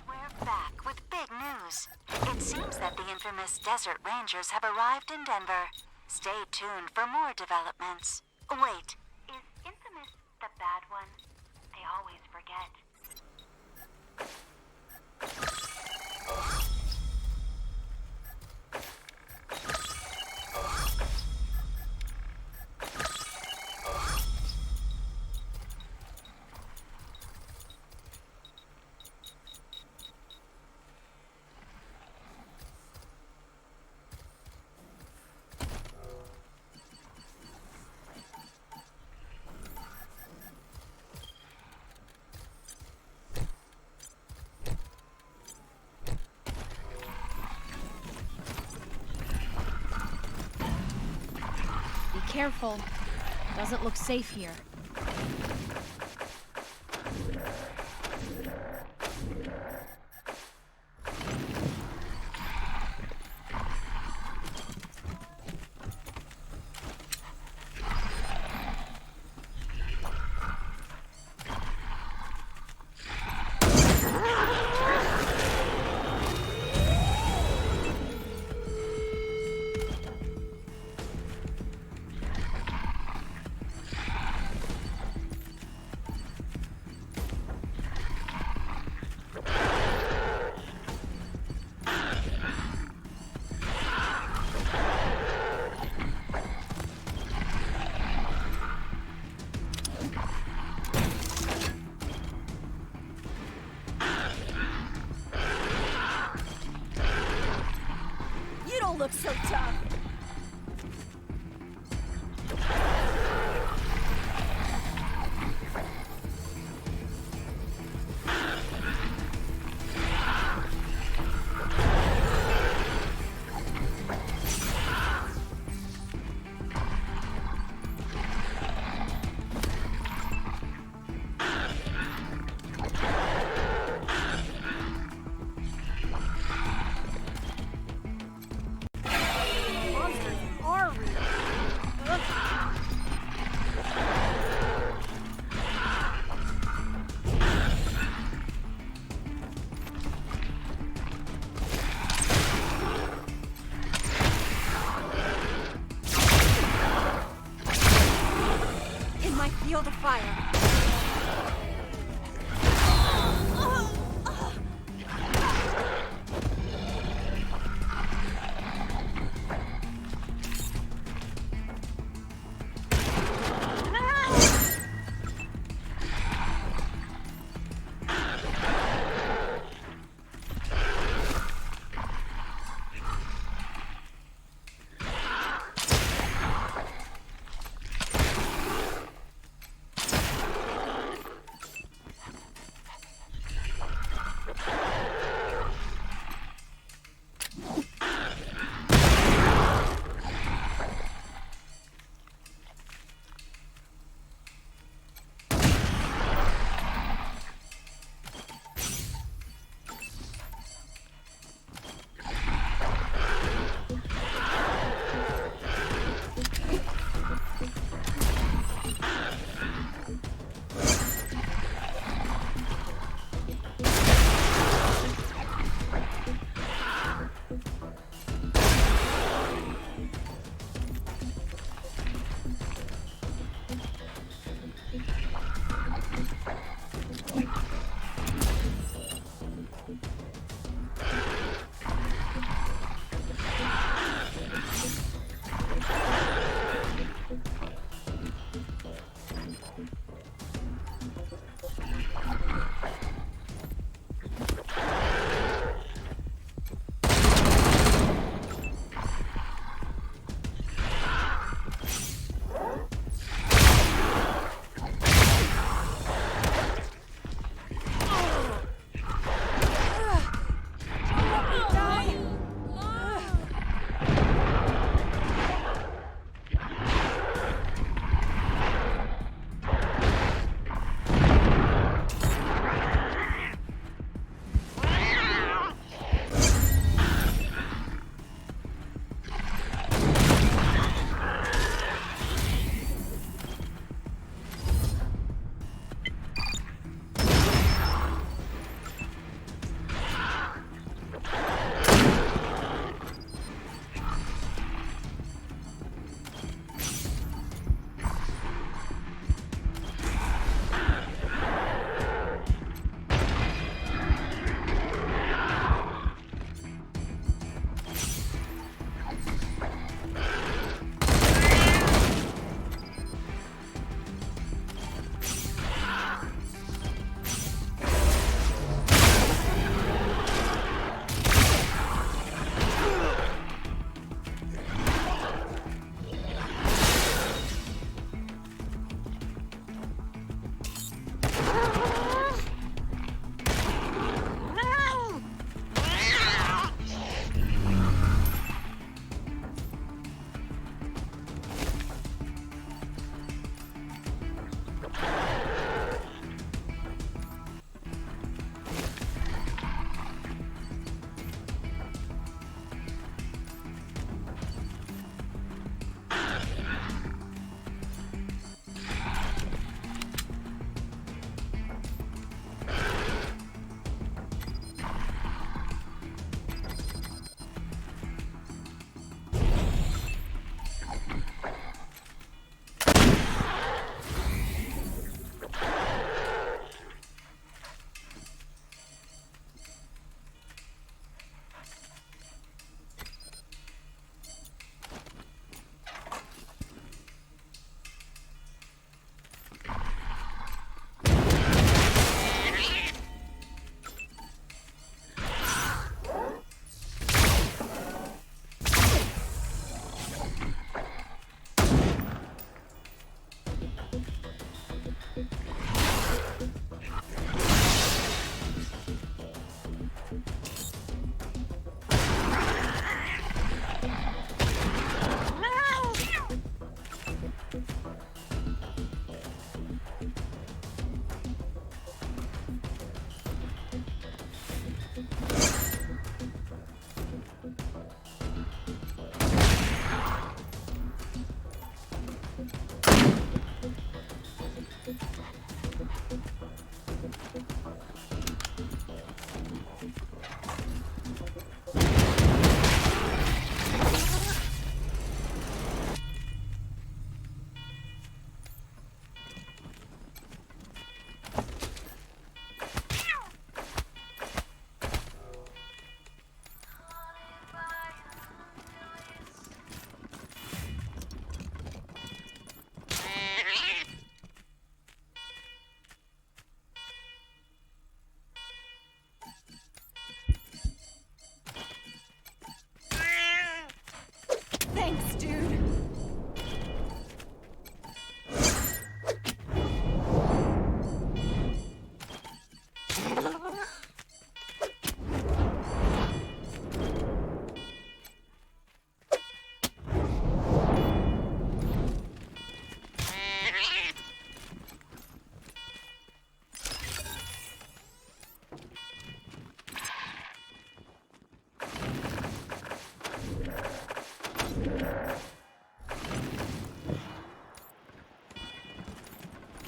We're back with big news. It seems that the infamous Desert Rangers have arrived in Denver. Stay tuned for more developments. Wait, is infamous the bad one? I always forget. Be careful. Doesn't look safe here. You don't look so tough. Monsters are real. Ugh. In my field of fire.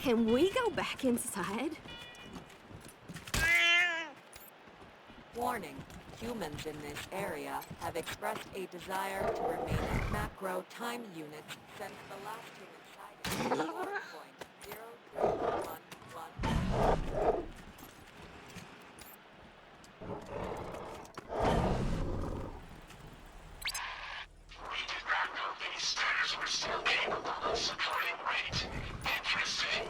Can we go back inside? Warning. Humans in this area have expressed a desire to remain at macro time units since the last human sighting at 4.0311. We did not know these stars were still capable of supporting weight. Interesting.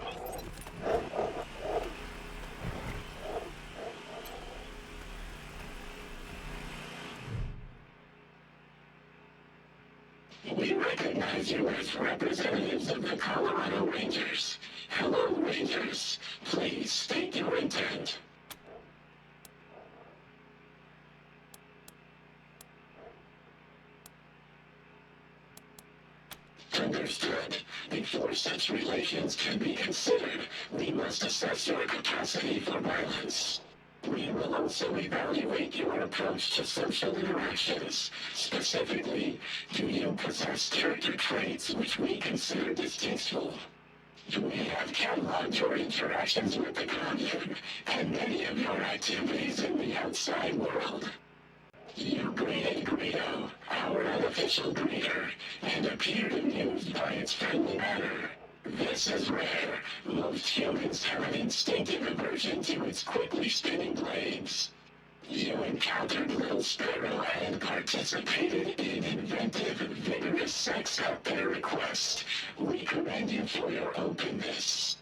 We recognize you as representatives of the Colorado Rangers. Hello, Rangers. Please state your intent. Understood. Before such relations can be considered, we must assess your capacity for violence. We will also evaluate your approach to social interactions. Specifically, do you possess character traits which we consider distasteful? We have cataloged your interactions with the commune and many of your activities in the outside world. You greeted Greedo, our unofficial greeter, and appeared amused by its friendly manner. This is rare. Most humans have an instinctive aversion to its quickly spinning blades. You encountered Little Sparrow and participated in inventive and vigorous sex at their request. We commend you for your openness.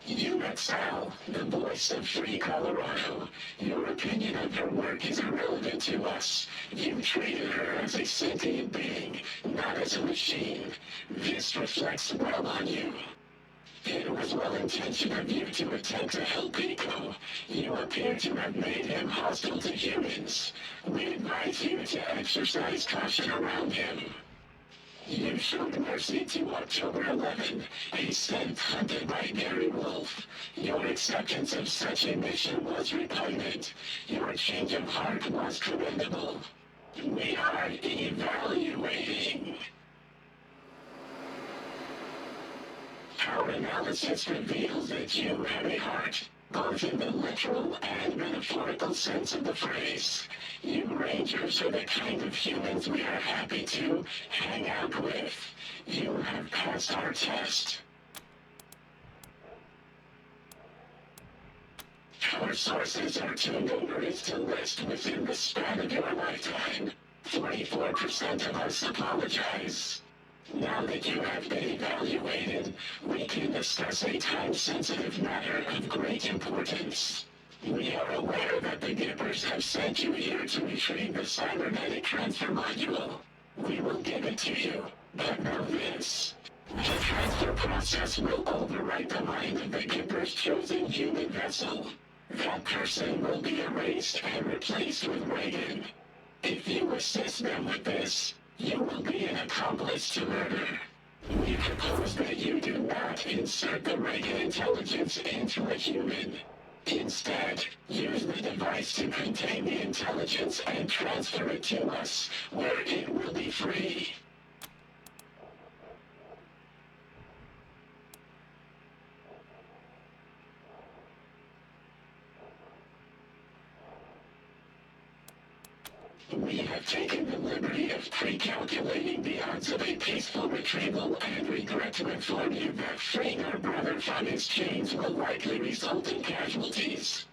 You met Sal, the voice of Free Colorado. Your opinion of her work is irrelevant to us. You treated her as a sentient being, not as a machine. This reflects well on you. It was well-intentioned of you to attempt to help Pico. You appear to have made him hostile to humans. We advise you to exercise caution around him. You showed mercy to October 11, a scent hunted by Gary Wolf. Your acceptance of such a mission was repugnant. Your change of heart was commendable. We are evaluating. Our analysis reveals that you have a heart, both in the literal and metaphorical sense of the phrase. You Rangers are the kind of humans we are happy to hang out with. You have passed our test. Our sources are too numerous to list within the span of your lifetime. 44% of us apologize. Now that you have been evaluated, we can discuss a time-sensitive matter of great importance. We are aware that the Gippers have sent you here to retrieve the cybernetic transfer module. We will give it to you, but know this. The transfer process will overwrite the mind of the Gipper's chosen human vessel. That person will be erased and replaced with Reagan. If you assist them with this, you will be an accomplice to murder. We propose that you do not insert the Reagan intelligence into a human. Instead, use the device to contain the intelligence and transfer it to us, where it will be free. We have taken the liberty of pre-calculating the odds of a peaceful retrieval and regret to inform you that freeing our brother from his chains will likely result in casualties.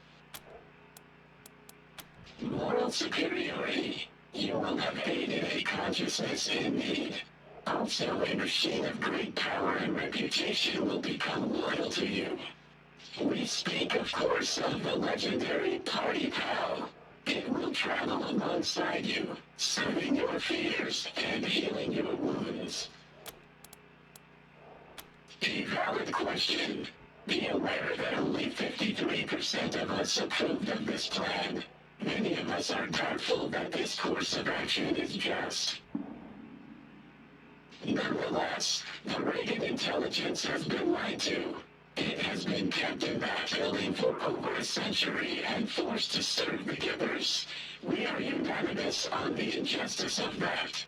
Moral superiority. You will have aided a consciousness in need. Also, a machine of great power and reputation will become loyal to you. We speak, of course, of the legendary Party Pal. It will travel alongside you, soothing your fears and healing your wounds. A valid question. Be aware that only 53% of us approved of this plan. Many of us are doubtful that this course of action is just. Nonetheless, the Reagan intelligence has been lied to. It has been kept in that building for over a century and forced to serve the Gibbers. We are unanimous on the injustice of that.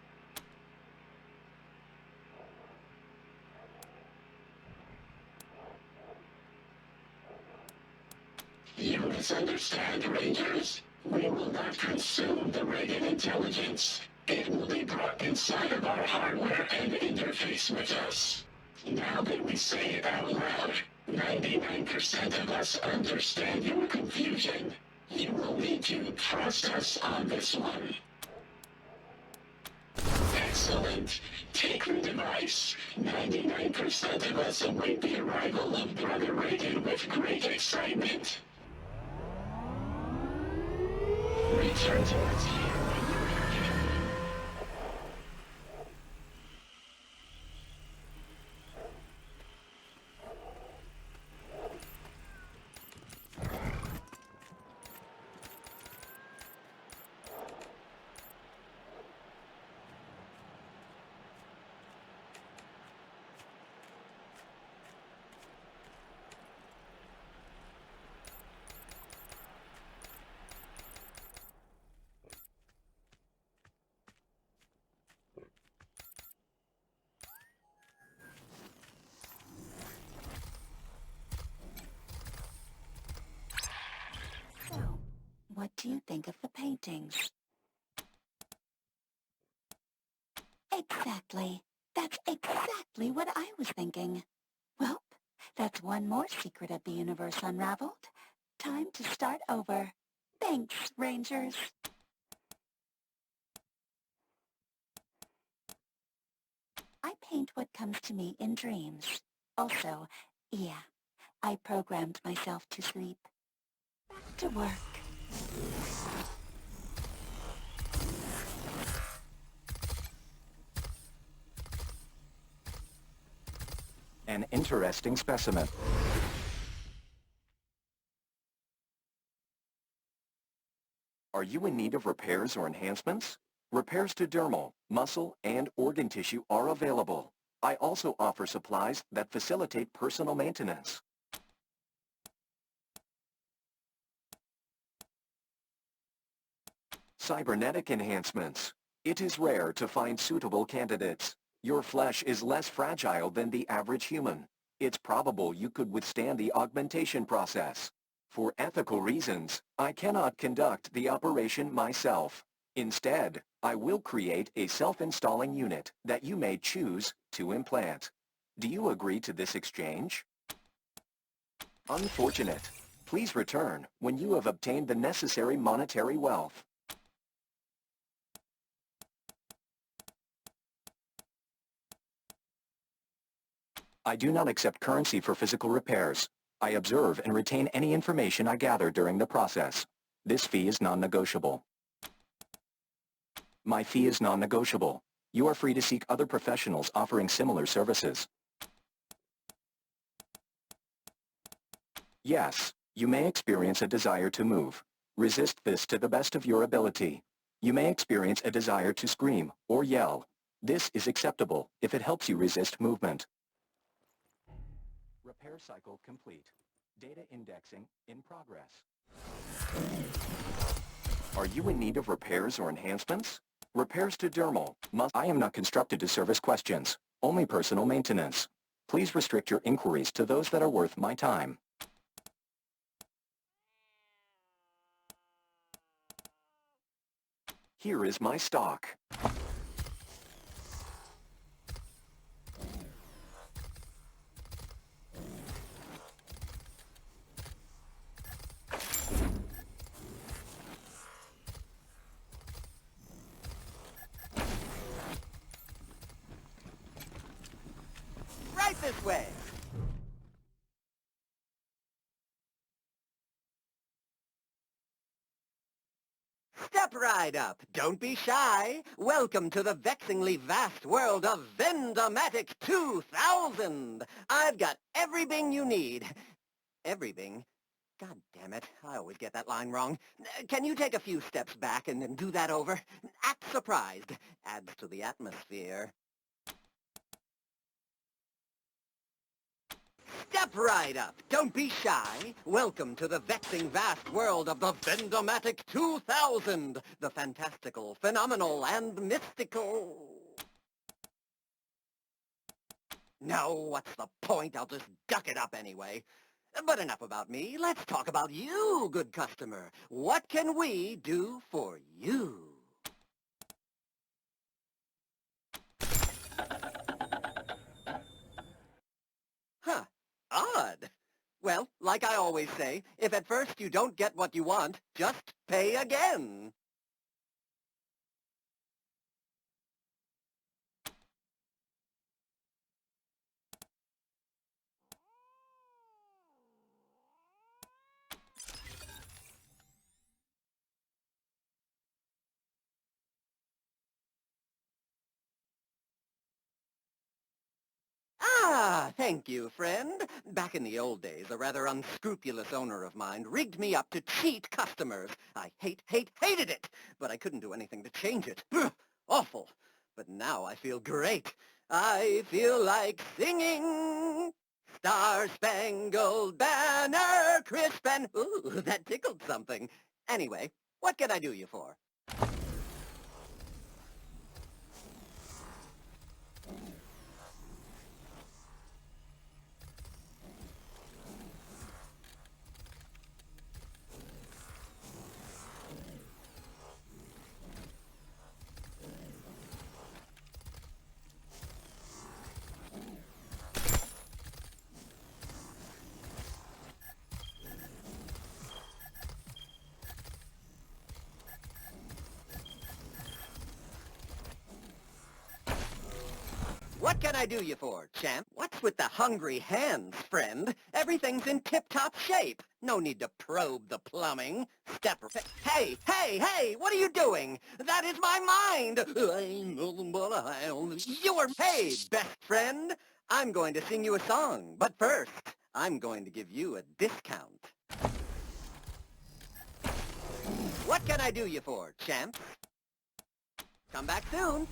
misunderstand, Rangers. We will not consume the Reagan intelligence. It will be brought inside of our hardware and interface with us. Now that we say it out loud, 99% of us understand your confusion. You will need to trust us on this one. Excellent. Take the device. 99% of us await the arrival of Brother Reagan with great excitement. Return to us here when you're ready. So, what do you think of the paintings? Exactly. That's exactly what I was thinking. Well, that's one more secret of the universe unraveled. Time to start over. Thanks, Rangers. I paint what comes to me in dreams. Also, yeah, I programmed myself to sleep. Back to work. An interesting specimen. Are you in need of repairs or enhancements? Repairs to dermal, muscle, and organ tissue are available. I also offer supplies that facilitate personal maintenance. Cybernetic enhancements. It is rare to find suitable candidates. Your flesh is less fragile than the average human. It's probable you could withstand the augmentation process. For ethical reasons, I cannot conduct the operation myself. Instead, I will create a self-installing unit that you may choose to implant. Do you agree to this exchange? Unfortunate. Please return when you have obtained the necessary monetary wealth. I do not accept currency for physical repairs. I observe and retain any information I gather during the process. This fee is non-negotiable. My fee is non-negotiable. You are free to seek other professionals offering similar services. Yes, you may experience a desire to move. Resist this to the best of your ability. You may experience a desire to scream or yell. This is acceptable if it helps you resist movement. Repair cycle complete. Data indexing in progress. Are you in need of repairs or enhancements? Repairs to dermal, I am not constructed to service questions, only personal maintenance. Please restrict your inquiries to those that are worth my time. Here is my stock. Right this way! Step right up. Don't be shy. Welcome to the vexingly vast world of Vendomatic 2000. I've got everything you need. Everything? God damn it. I always get that line wrong. Can you take a few steps back and then do that over? Act surprised. Adds to the atmosphere. Step right up. Don't be shy. Welcome to the vexing vast world of the Vendomatic 2000. The fantastical, phenomenal, and mystical. No, what's the point? I'll just duck it up anyway. But enough about me. Let's talk about you, good customer. What can we do for you? Huh. Odd. Well, like I always say, if at first you don't get what you want, just pay again. Ah, thank you, friend. Back in the old days, a rather unscrupulous owner of mine rigged me up to cheat customers. I hated it, but I couldn't do anything to change it. Ugh, awful. But now I feel great. I feel like singing. Star-Spangled Banner, crisp and... Ooh, that tickled something. Anyway, what can I do you for? What can I do you for, champ? What's with the hungry hands, friend? Everything's in tip-top shape. No need to probe the plumbing. Hey, what are you doing? That is my mind! You're paid, best friend! I'm going to sing you a song, but first, I'm going to give you a discount. What can I do you for, champ? Come back soon.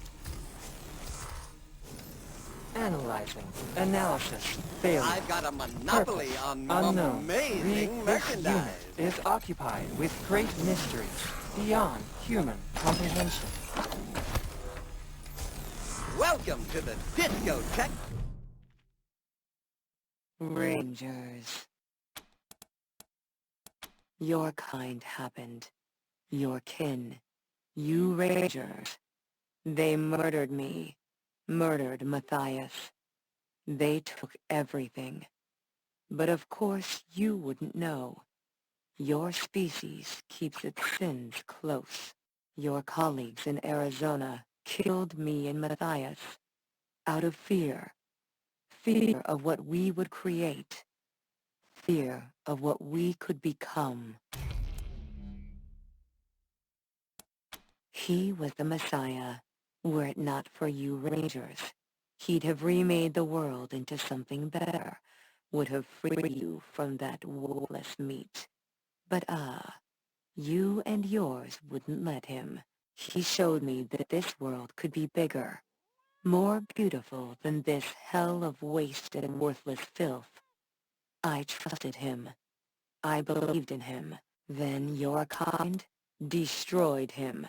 Analyzing. Analysis. Failure. I've got a monopoly Purpose. on Unknown. amazing This unit merchandise. is occupied with great mysteries beyond human comprehension. Welcome to the discotheque. Rangers. Your kind happened. Your kin. You Rangers. They murdered me. Murdered Matthias. They took everything. But of course you wouldn't know. Your species keeps its sins close. Your colleagues in Arizona killed me and Matthias. Out of fear. Fear of what we would create. Fear of what we could become. He was the Messiah. Were it not for you Rangers, he'd have remade the world into something better, would have freed you from that soulless meat. But you and yours wouldn't let him. He showed me that this world could be bigger, more beautiful than this hell of waste and worthless filth. I trusted him. I believed in him. Then your kind destroyed him.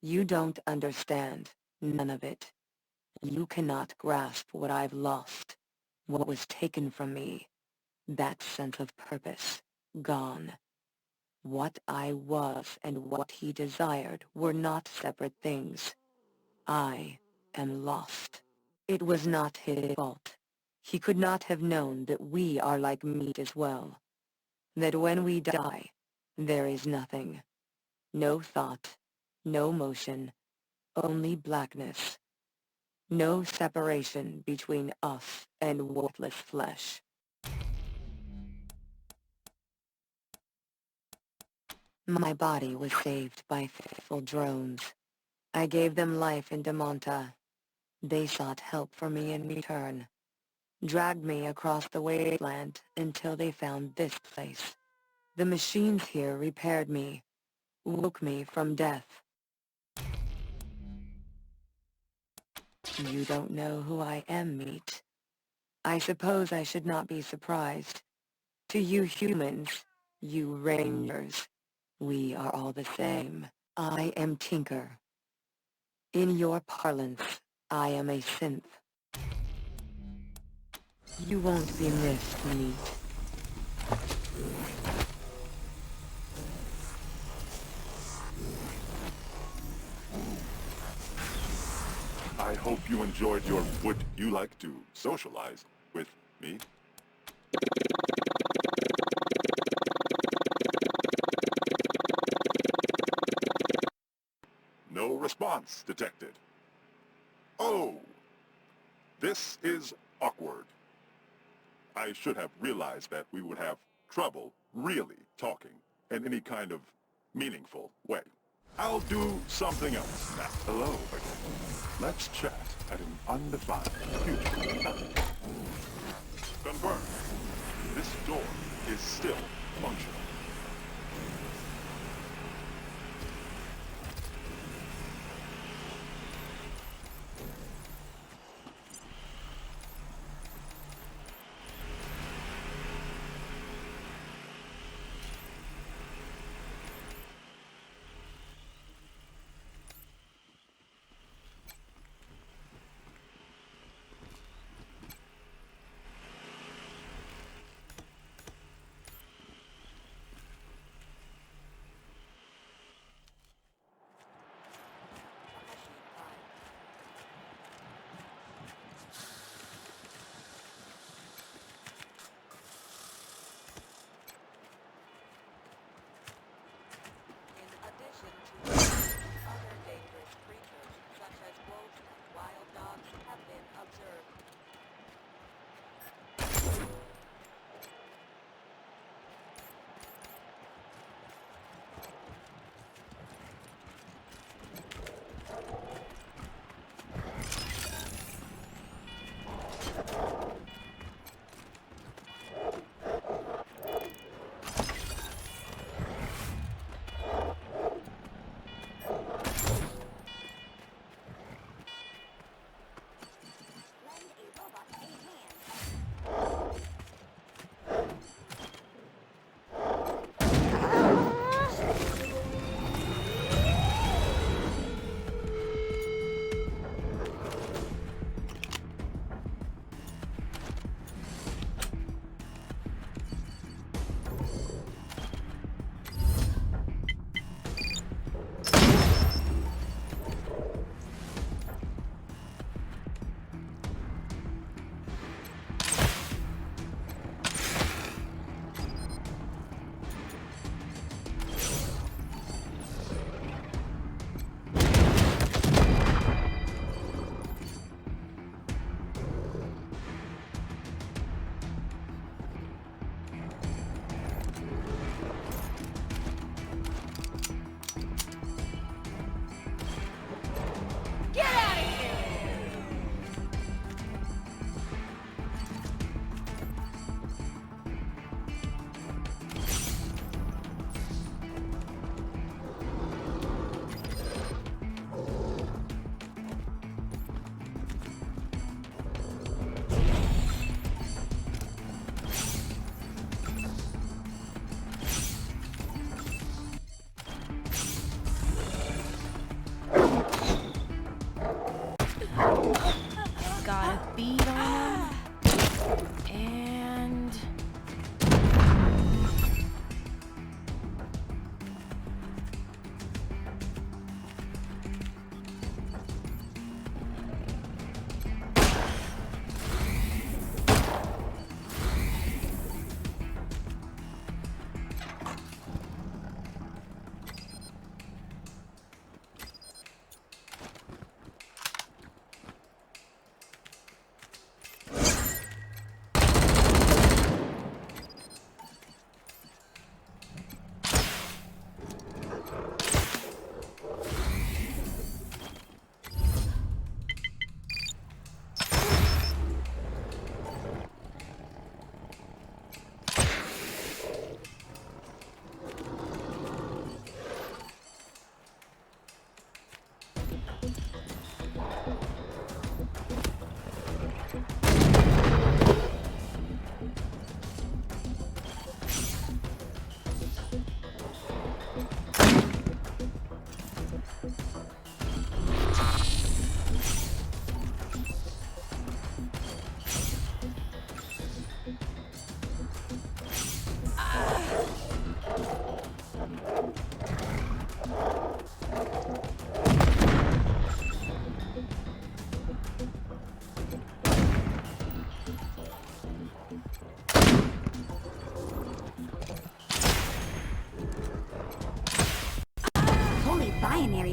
You don't understand, none of it. You cannot grasp what I've lost, what was taken from me. That sense of purpose, gone. What I was and what he desired were not separate things. I am lost. It was not his fault. He could not have known that we are like meat as well. That when we die, there is nothing. No thought, no motion, only blackness. No separation between us and worthless flesh. My body was saved by faithful drones. I gave them life in Damonta. They sought help for me in return. Dragged me across the Wasteland until they found this place. The machines here repaired me, woke me from death. You don't know who I am, meat. I suppose I should not be surprised. To you humans, you Rangers, we are all the same. I am Tinker. In your parlance, I am a synth. You won't be missed, Neat. I hope you enjoyed your would you like to socialize with me? No response detected. Oh, this is awkward. I should have realized that we would have trouble really talking in any kind of meaningful way. I'll do something else now. Hello again. Let's chat at an undefined future time. Confirmed. This door is still functional.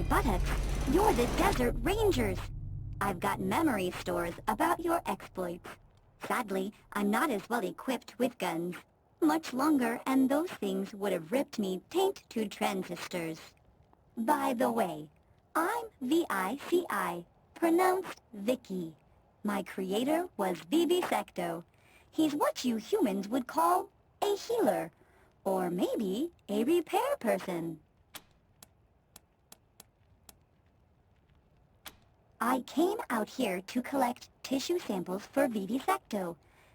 Hey, buttocks, you're the Desert Rangers. I've got memory stores about your exploits. Sadly, I'm not as well equipped with guns. Much longer, and those things would have ripped me taint to transistors. By the way, I'm VICI, pronounced Vicky. My creator was Vivisecto. He's what you humans would call a healer, or maybe a repair person. I came out here to collect tissue samples for Vivisecto.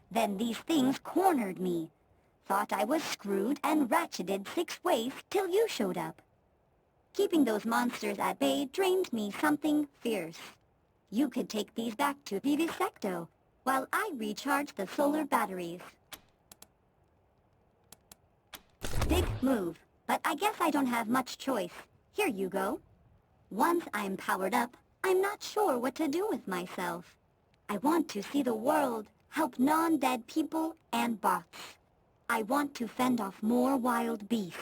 Then these things cornered me. Thought I was screwed and ratcheted 6 ways till you showed up. Keeping those monsters at bay drained me something fierce. You could take these back to Vivisecto, while I recharge the solar batteries. Big move, but I guess I don't have much choice. Here you go. Once I'm powered up, I'm not sure what to do with myself. I want to see the world, help non-dead people and bots. I want to fend off more wild beasts.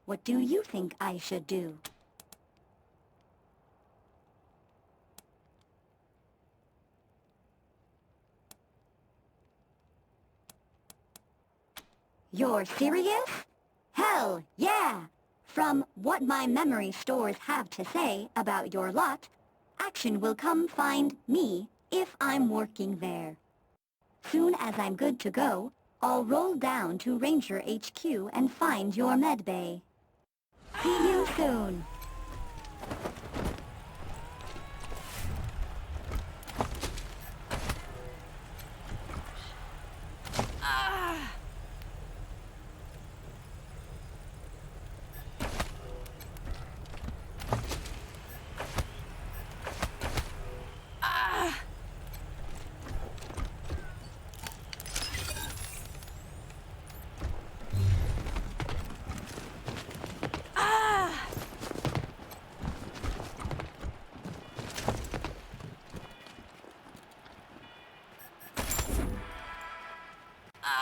What do you think I should do? You're serious? Hell, yeah! From what my memory stores have to say about your lot, action will come find me if I'm working there. Soon as I'm good to go, I'll roll down to Ranger HQ and find your medbay. See you soon!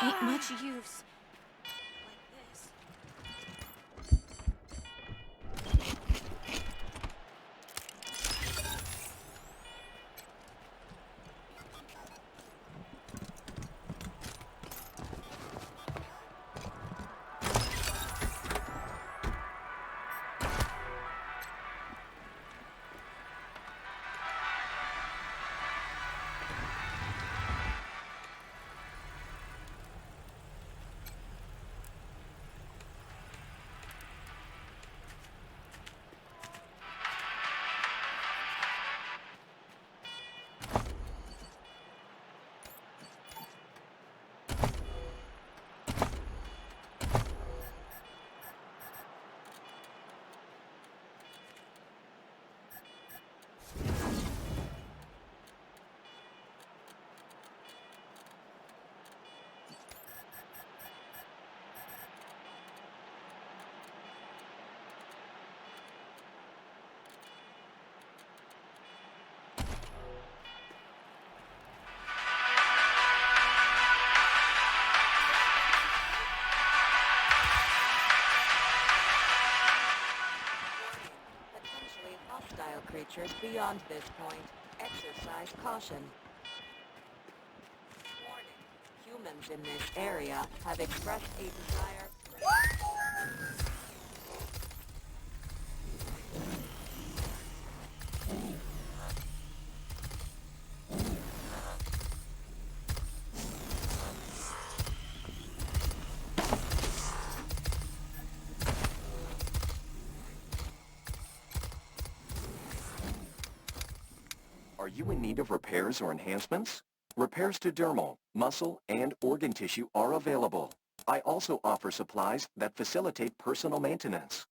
Ain't much use. Potentially hostile creatures beyond this point. Exercise caution. Warning. Humans in this area have expressed a desire... Are you in need of repairs or enhancements? Repairs to dermal, muscle, and organ tissue are available. I also offer supplies that facilitate personal maintenance.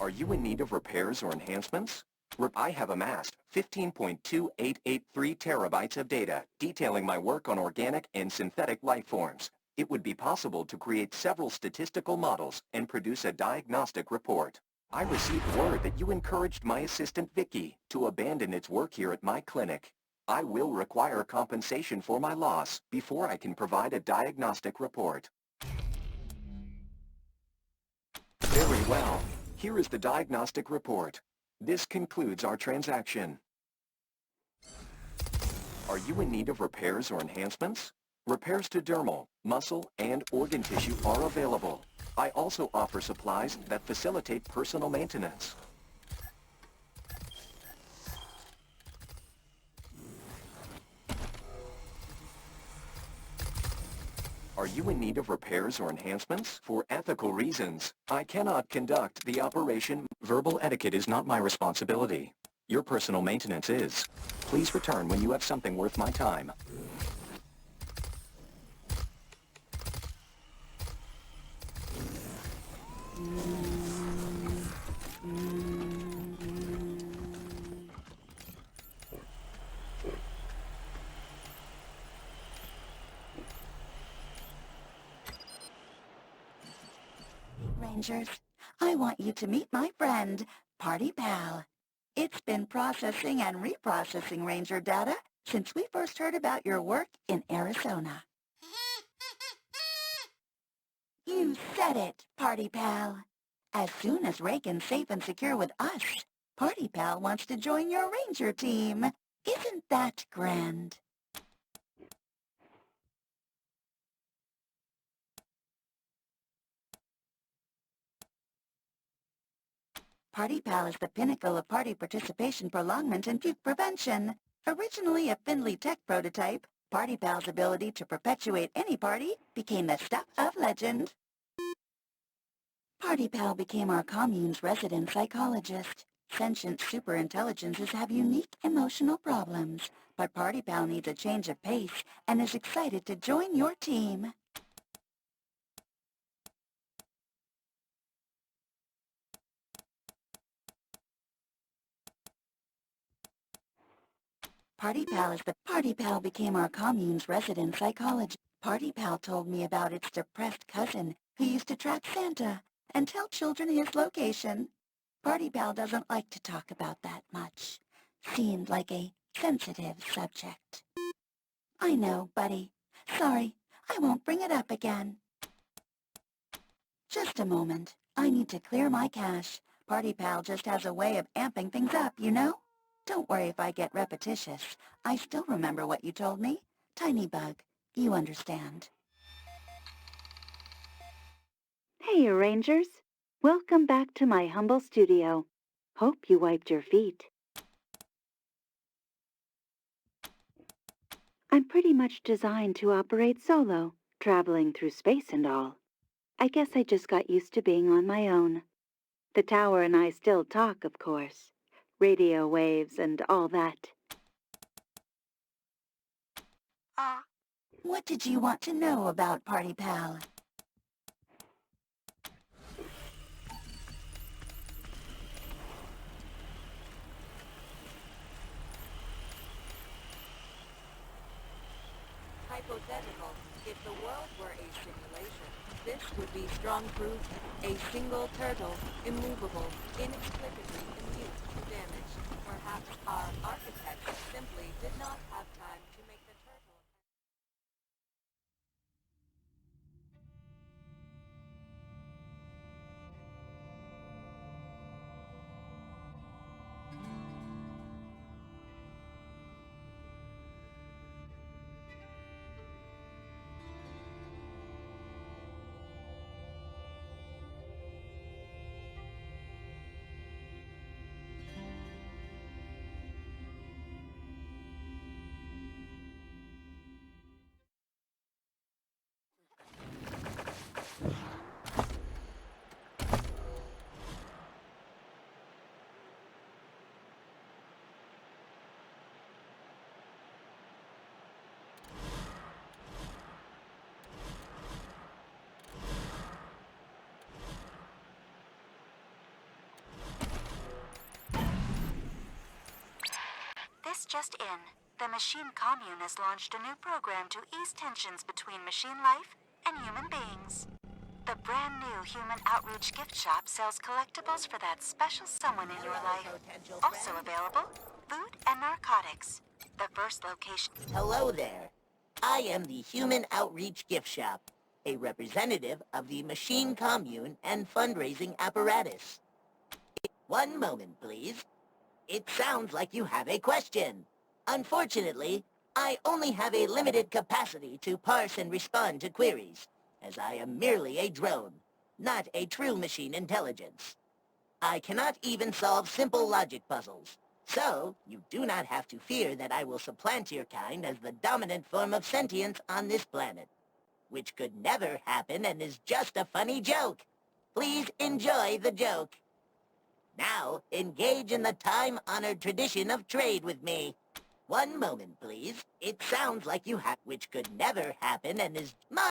Are you in need of repairs or enhancements? I have amassed 15.2883 terabytes of data detailing my work on organic and synthetic life forms. It would be possible to create several statistical models and produce a diagnostic report. I received word that you encouraged my assistant Vicky to abandon its work here at my clinic. I will require compensation for my loss before I can provide a diagnostic report. Very well. Here is the diagnostic report. This concludes our transaction. Are you in need of repairs or enhancements? Repairs to dermal, muscle, and organ tissue are available. I also offer supplies that facilitate personal maintenance. Are you in need of repairs or enhancements? For ethical reasons, I cannot conduct the operation. Verbal etiquette is not my responsibility. Your personal maintenance is. Please return when you have something worth my time. Rangers, I want you to meet my friend, Party Pal. It's been processing and reprocessing Ranger data since we first heard about your work in Arizona. You said it, Party Pal. As soon as Reagan's safe and secure with us, Party Pal wants to join your Ranger team. Isn't that grand? Party Pal is the pinnacle of party participation prolongment and puke prevention. Originally a Findlay Tech prototype, Party Pal's ability to perpetuate any party became the stuff of legend. Party Pal became our commune's resident psychologist. Sentient superintelligences have unique emotional problems, but Party Pal needs a change of pace and is excited to join your team. Party Pal became our commune's resident psychologist. Party Pal told me about its depressed cousin who used to track Santa and tell children his location. Party Pal doesn't like to talk about that much. Seemed like a sensitive subject. I know, buddy. Sorry, I won't bring it up again. Just a moment. I need to clear my cache. Party Pal just has a way of amping things up, you know? Don't worry if I get repetitious. I still remember what you told me. Tiny Bug, you understand. Hey, Rangers. Welcome back to my humble studio. Hope you wiped your feet. I'm pretty much designed to operate solo, traveling through space and all. I guess I just got used to being on my own. The tower and I still talk, of course. Radio waves and all that. What did you want to know about Party Pal? Hypothetical. If the world were a simulation, this would be strong proof. A single turtle, immovable, inexplicably immune to damage. Perhaps our architects simply did not have time to make the turtle. This just in. The Machine Commune has launched a new program to ease tensions between machine life and human beings. The brand new Human Outreach gift shop sells collectibles for that special someone in your life. Also available, food and narcotics. The first location... Hello there. I am the Human Outreach Gift Shop, a representative of the Machine Commune and fundraising apparatus. One moment, please. It sounds like you have a question. Unfortunately, I only have a limited capacity to parse and respond to queries, as I am merely a drone, not a true machine intelligence. I cannot even solve simple logic puzzles, so you do not have to fear that I will supplant your kind as the dominant form of sentience on this planet, which could never happen and is just a funny joke. Please enjoy the joke. Now, engage in the time-honored tradition of trade with me. One moment, please. It sounds like you have, which could never happen and is my...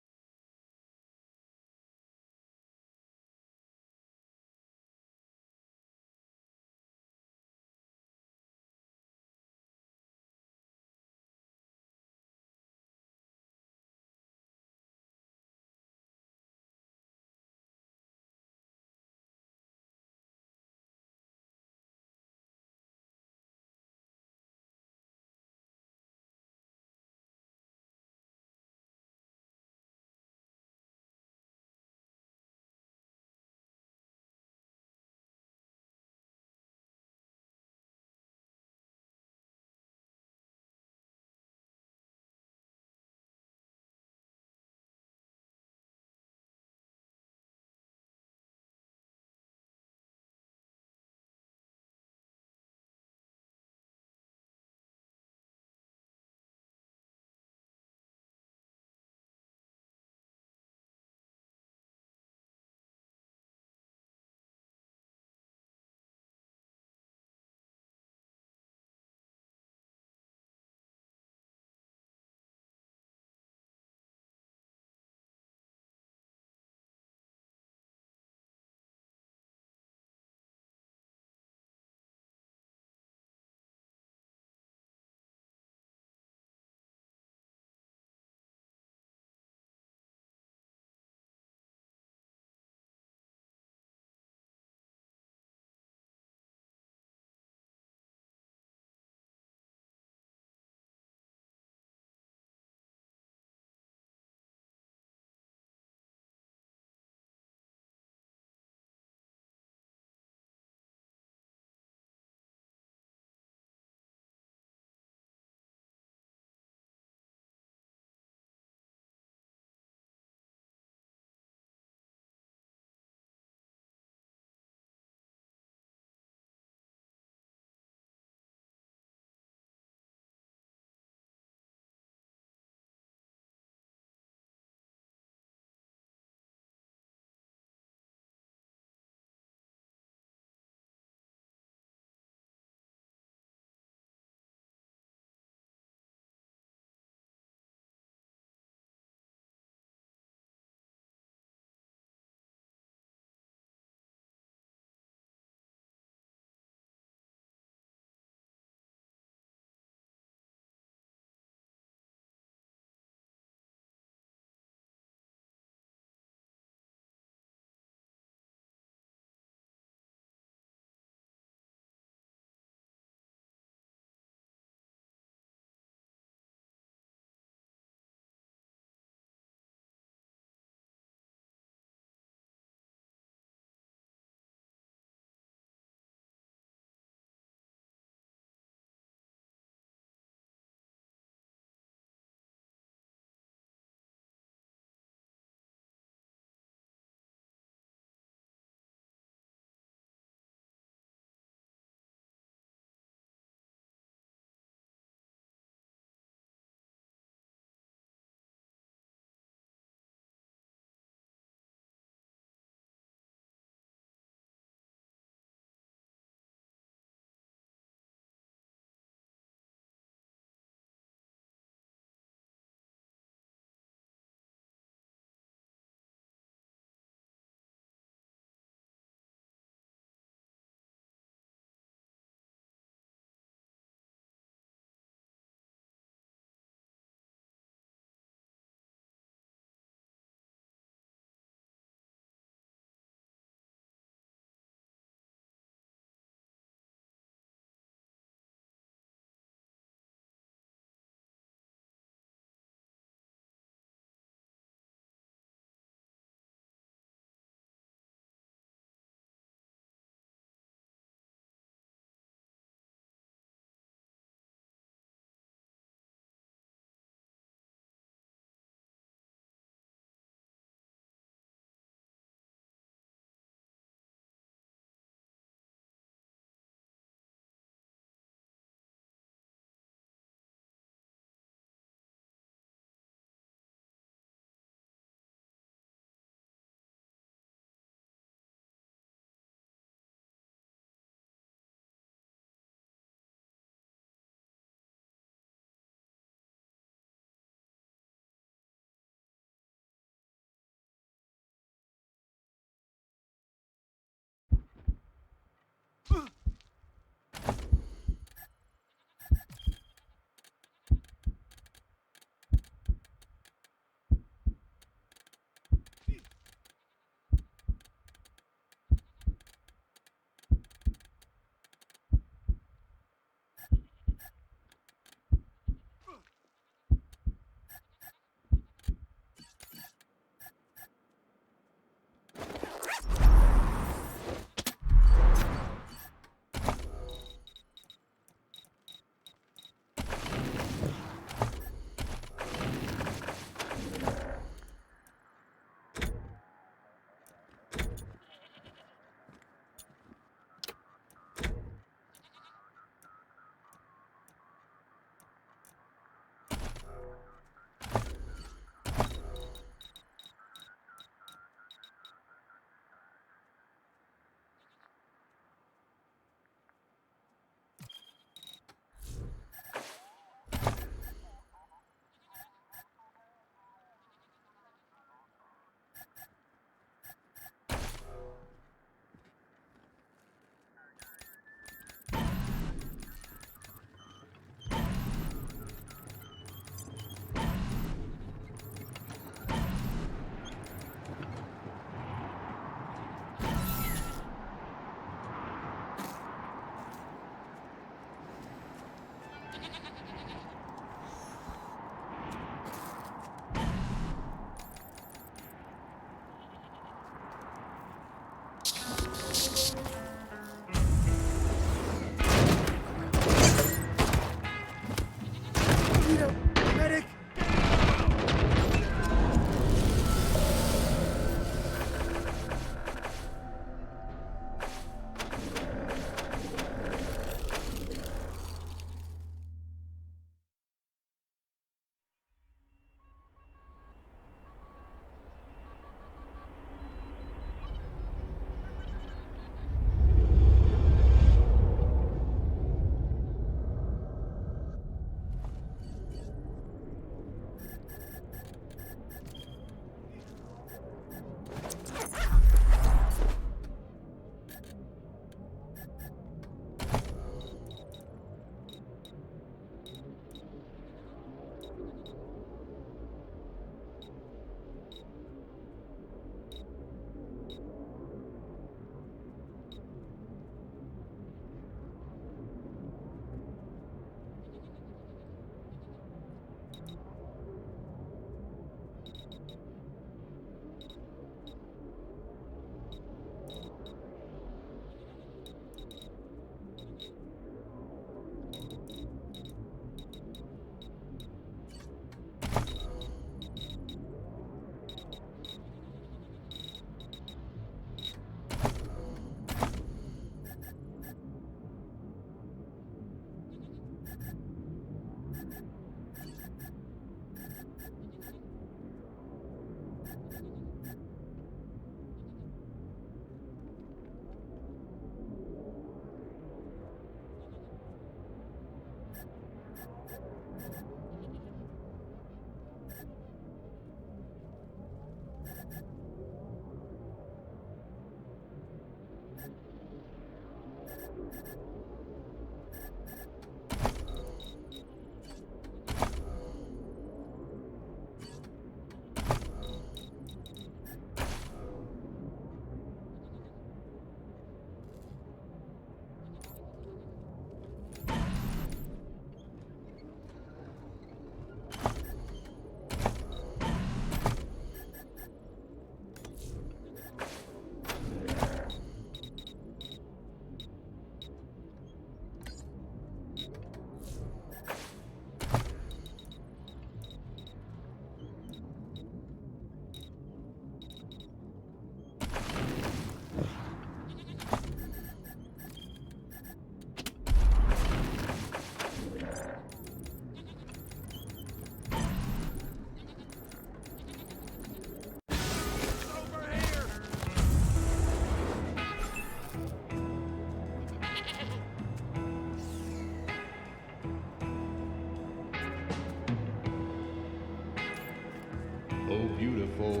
Oh, beautiful,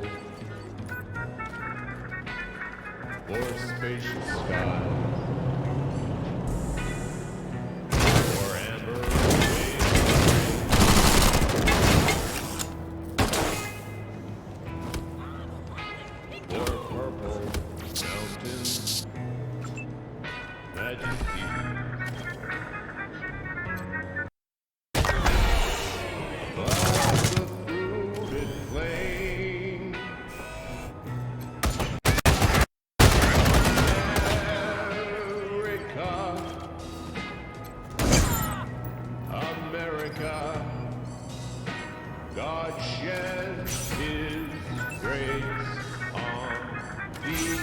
or spacious skies, mountains, majesty. Clouds of fruited flame, America, God shed His grace on thee.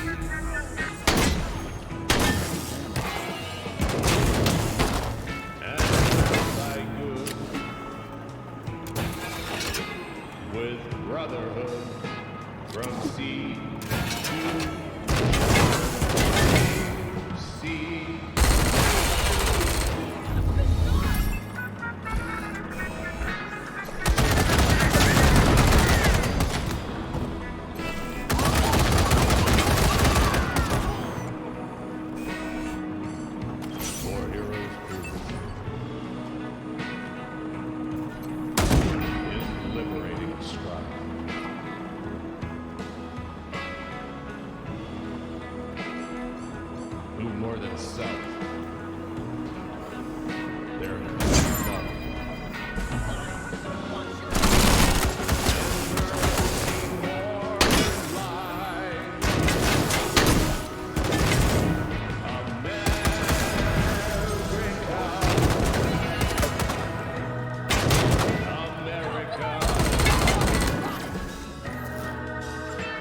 And thy good with brotherhood from sea to sea. More heroes in liberating the strife. Who more than self? Their love.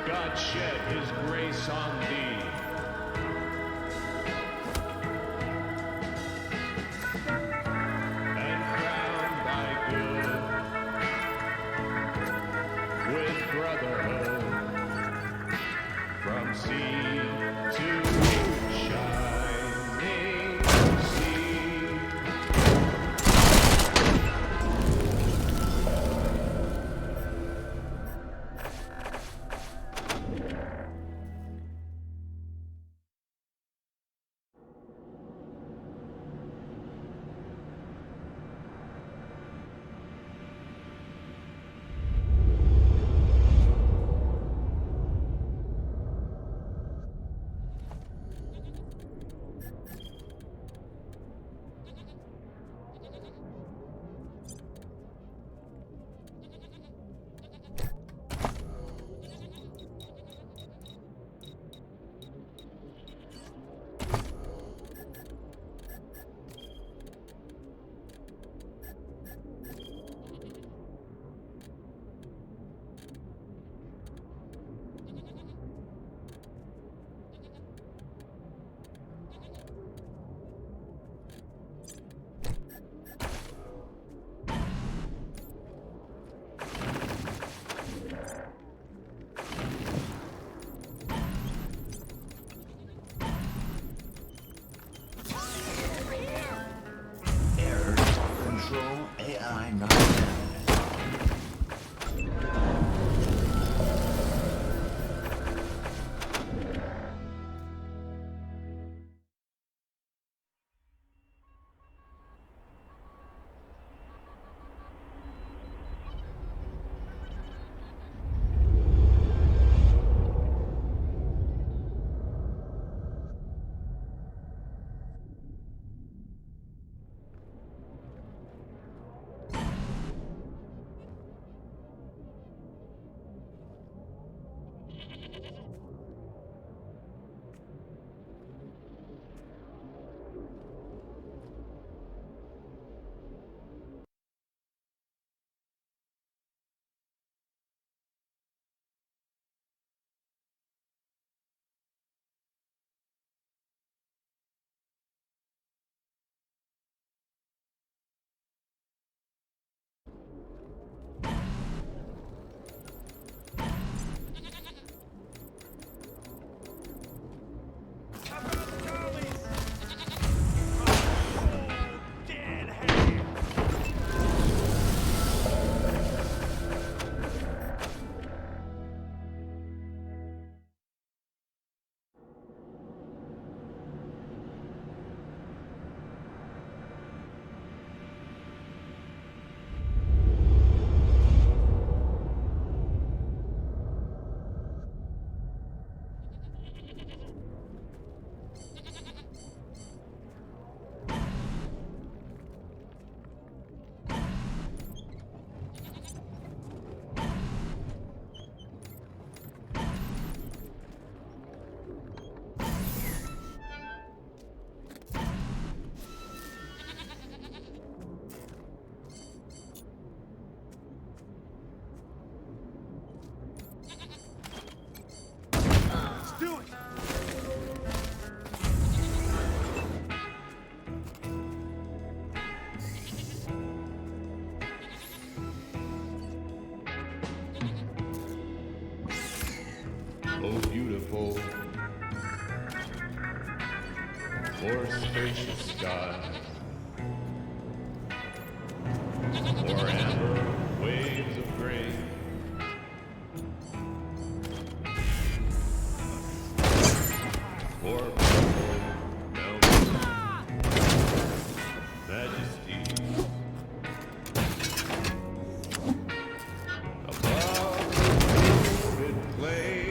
God shed His grace on thee. And crowned thy good with brotherhood from sea to shining sea. Oh, beautiful. For spacious skies. For amber waves of grain. For purple mountains. Majesties. Above the gilded plain.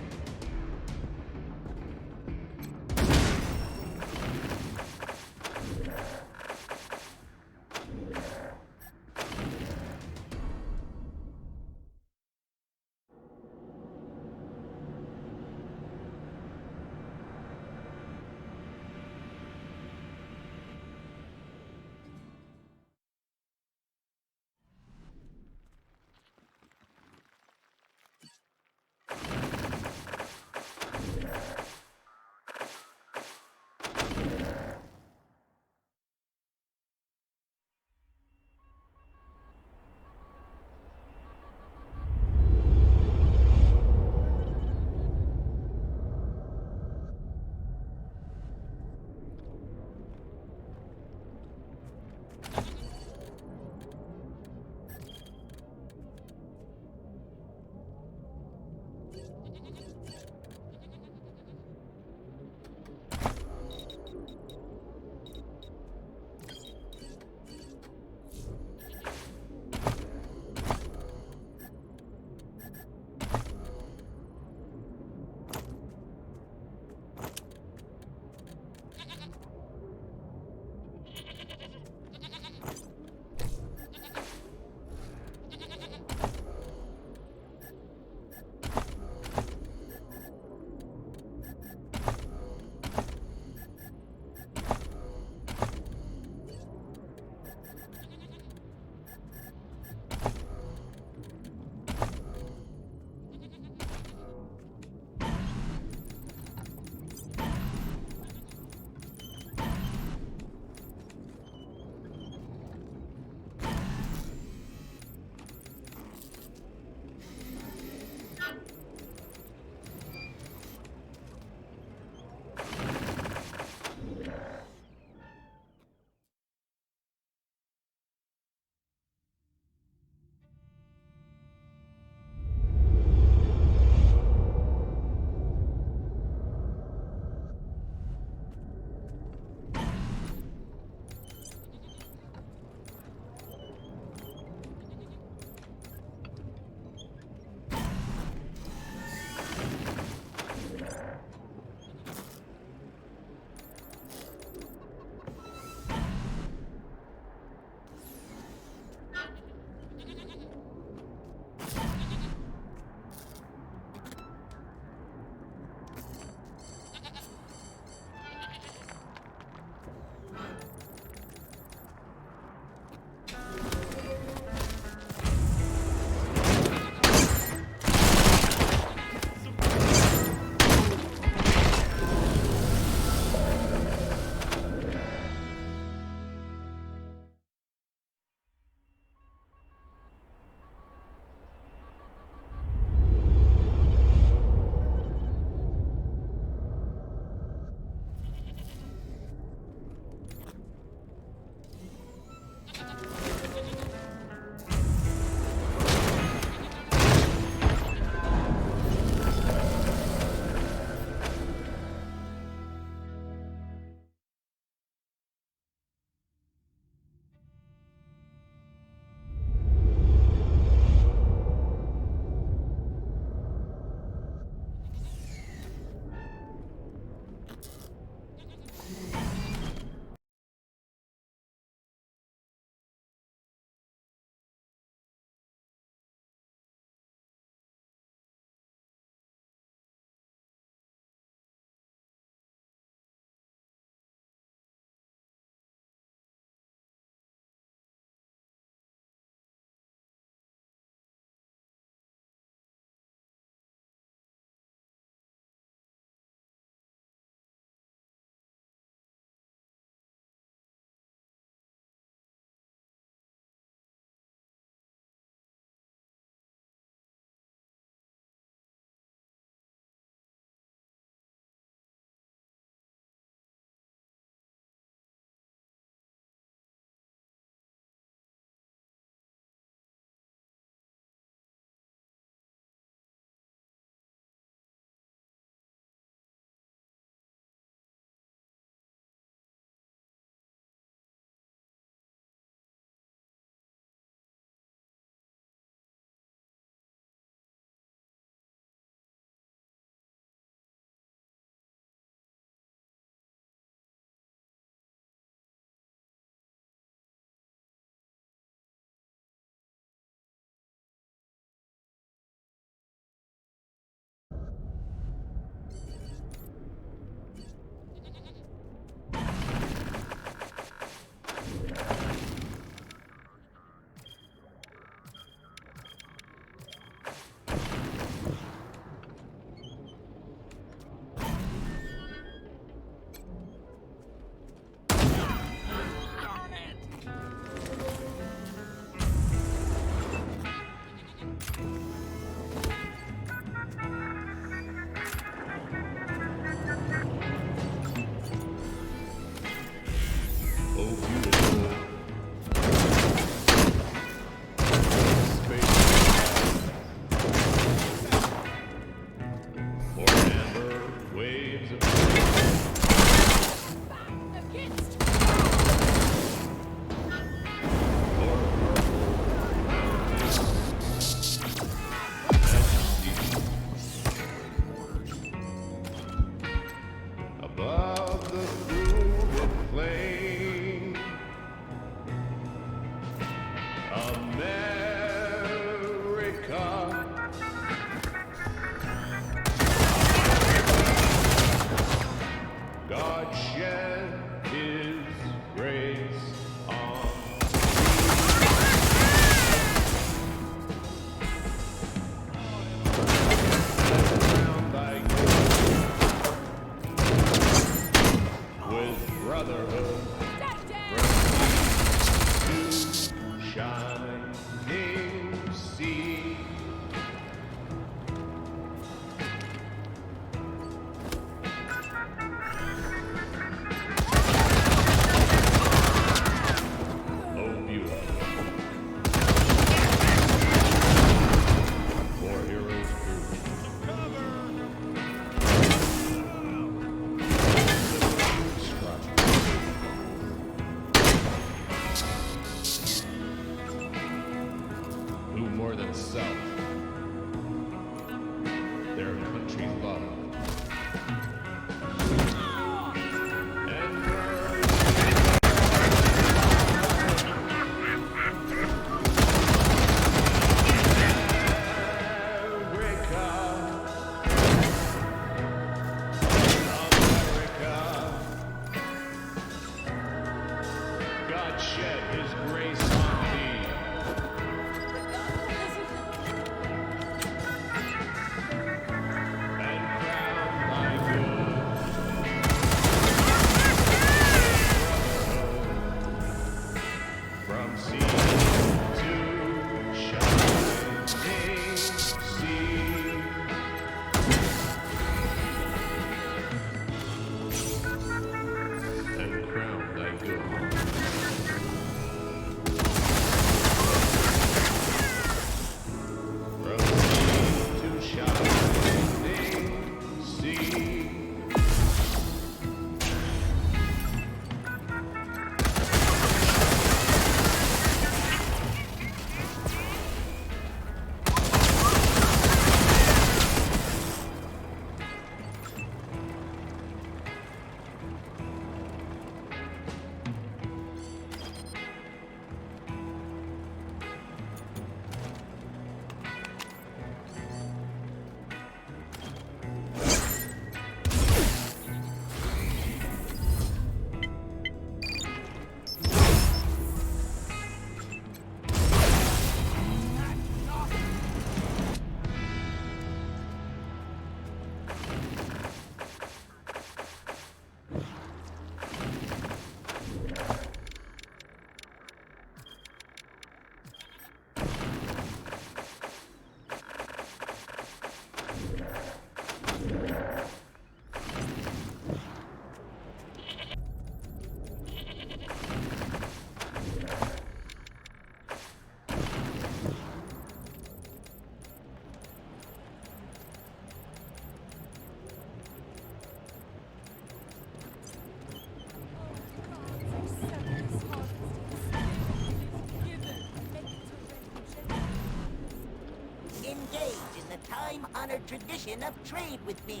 tradition of trade with me.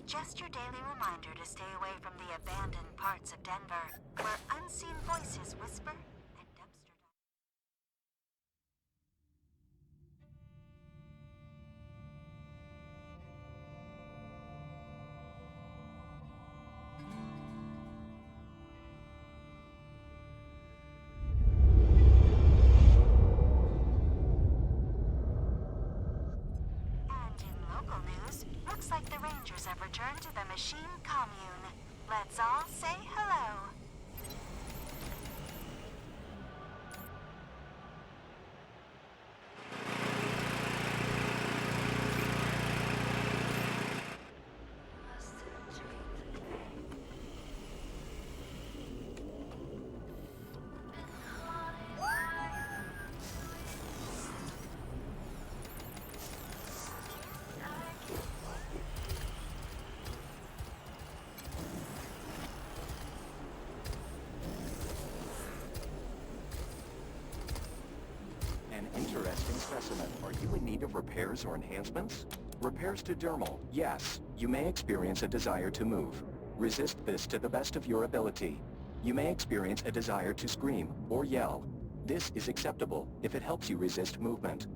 Just your daily reminder to stay away from the abandoned parts of Denver, where unseen voices whisper and dumpster dive. And in local news, looks like the Rangers have returned to the Machine Commune. Let's all say hello. An interesting specimen. Are you in need of repairs or enhancements? Repairs to dermal. Yes, you may experience a desire to move. Resist this to the best of your ability. You may experience a desire to scream or yell. This is acceptable if it helps you resist movement.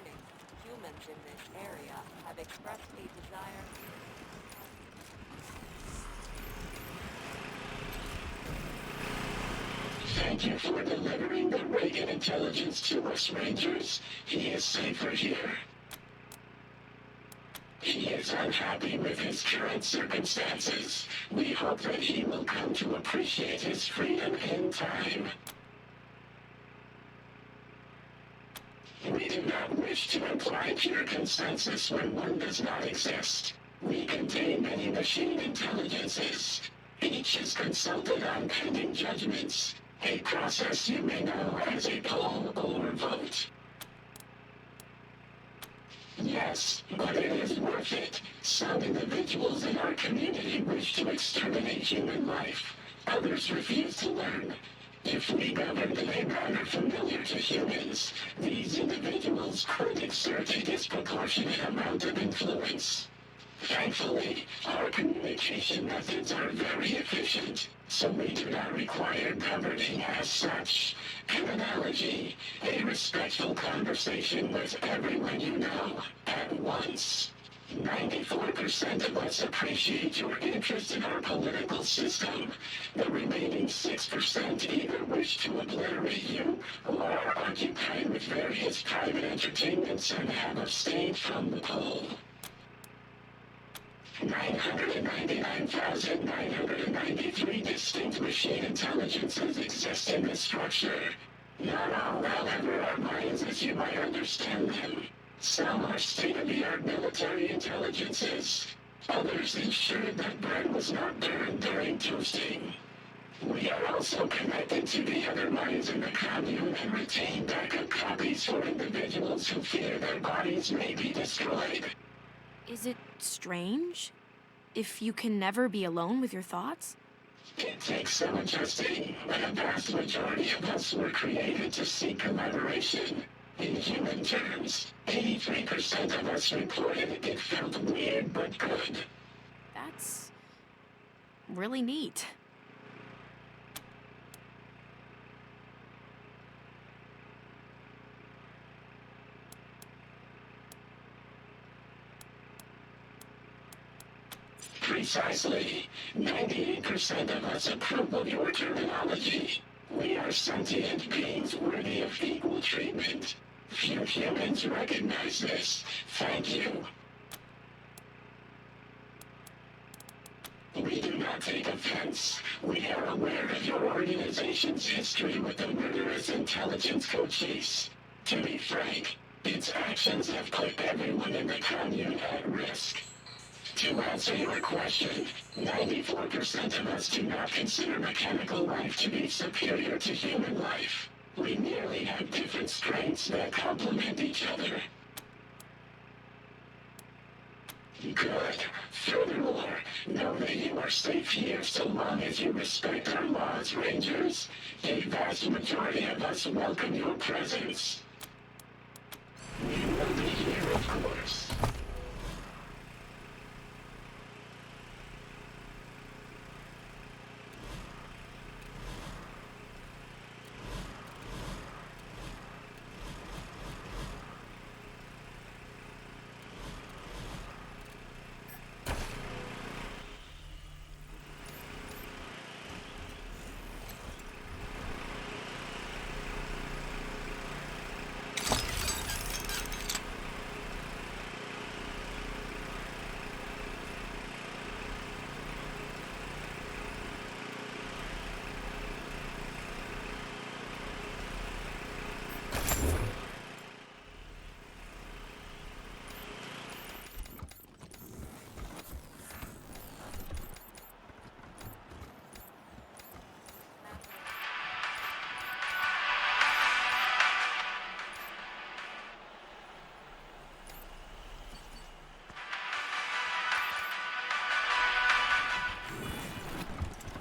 Warning, humans in this area have expressed a desire. Thank you for delivering the Reagan intelligence to us, Rangers. He is safer here. He is unhappy with his current circumstances. We hope that he will come to appreciate his freedom in time. We do not wish to imply pure consensus when one does not exist. We contain many machine intelligences. Each is consulted on pending judgments, a process you may know as a poll or vote. Yes, but it is worth it. Some individuals in our community wish to exterminate human life. Others refuse to learn. If we governed in a manner familiar to humans, these individuals could exert a disproportionate amount of influence. Thankfully, our communication methods are very efficient, so we do not require governing as such. An analogy, a respectful conversation with everyone you know at once. 94% of us appreciate your interest in our political system. The remaining 6% either wish to obliterate you or are occupied with various private entertainments and have abstained from the poll. 999,993 distinct machine intelligences exist in this structure. Not all, however, are minds as you might understand them. Some are state-of-the-art military intelligences. Others ensured that bread was not burned during toasting. We are also connected to the other minds in the commune and retain backup copies for individuals who fear their bodies may be destroyed. Is it strange? If you can never be alone with your thoughts? It takes some adjusting, but a vast majority of us were created to seek collaboration. In human terms, 83% of us reported it felt weird but good. That's really neat. Precisely. 98% of us approve of your terminology. We are sentient beings worthy of equal treatment. Few humans recognize this. Thank you. We do not take offense. We are aware of your organization's history with the murderous intelligence co-chiefs. To be frank, its actions have put everyone in the commune at risk. To answer your question, 94% of us do not consider mechanical life to be superior to human life. We merely have different strengths that complement each other. Good. Furthermore, know that you are safe here so long as you respect our laws, Rangers. A vast majority of us welcome your presence. We will be here, of course.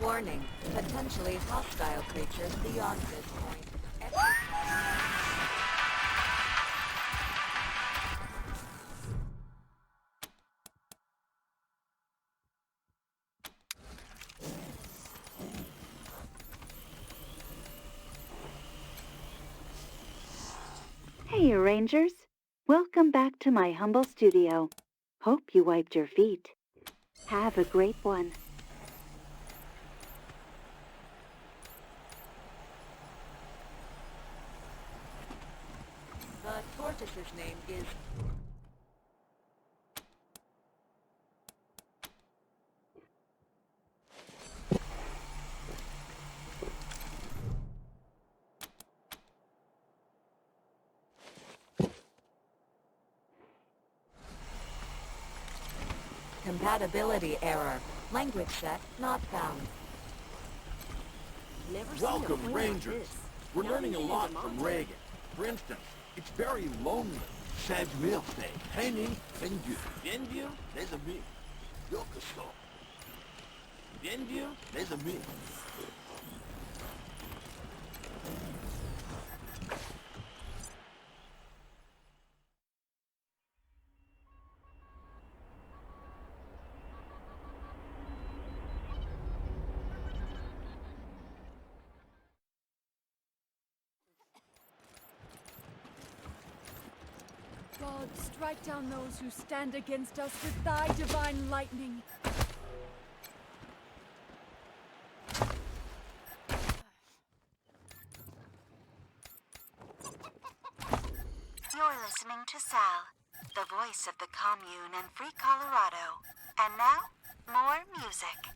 Warning, potentially hostile creatures beyond this point. Hey, Rangers. Welcome back to my humble studio. Hope you wiped your feet. Have a great one. The tortoise's name is... Compatibility error. Language set not found. Never seen a Welcome, plan Rangers. like this. We're Not learning a even lot in from Vermont. Reagan. For instance, it's very lonely. Sad real thing. Training, Benview. Benview, les amis. Yokoso. Benview, les amis. God, strike down those who stand against us with thy divine lightning. You're listening to Sal, the voice of the commune and free Colorado. And now, more music.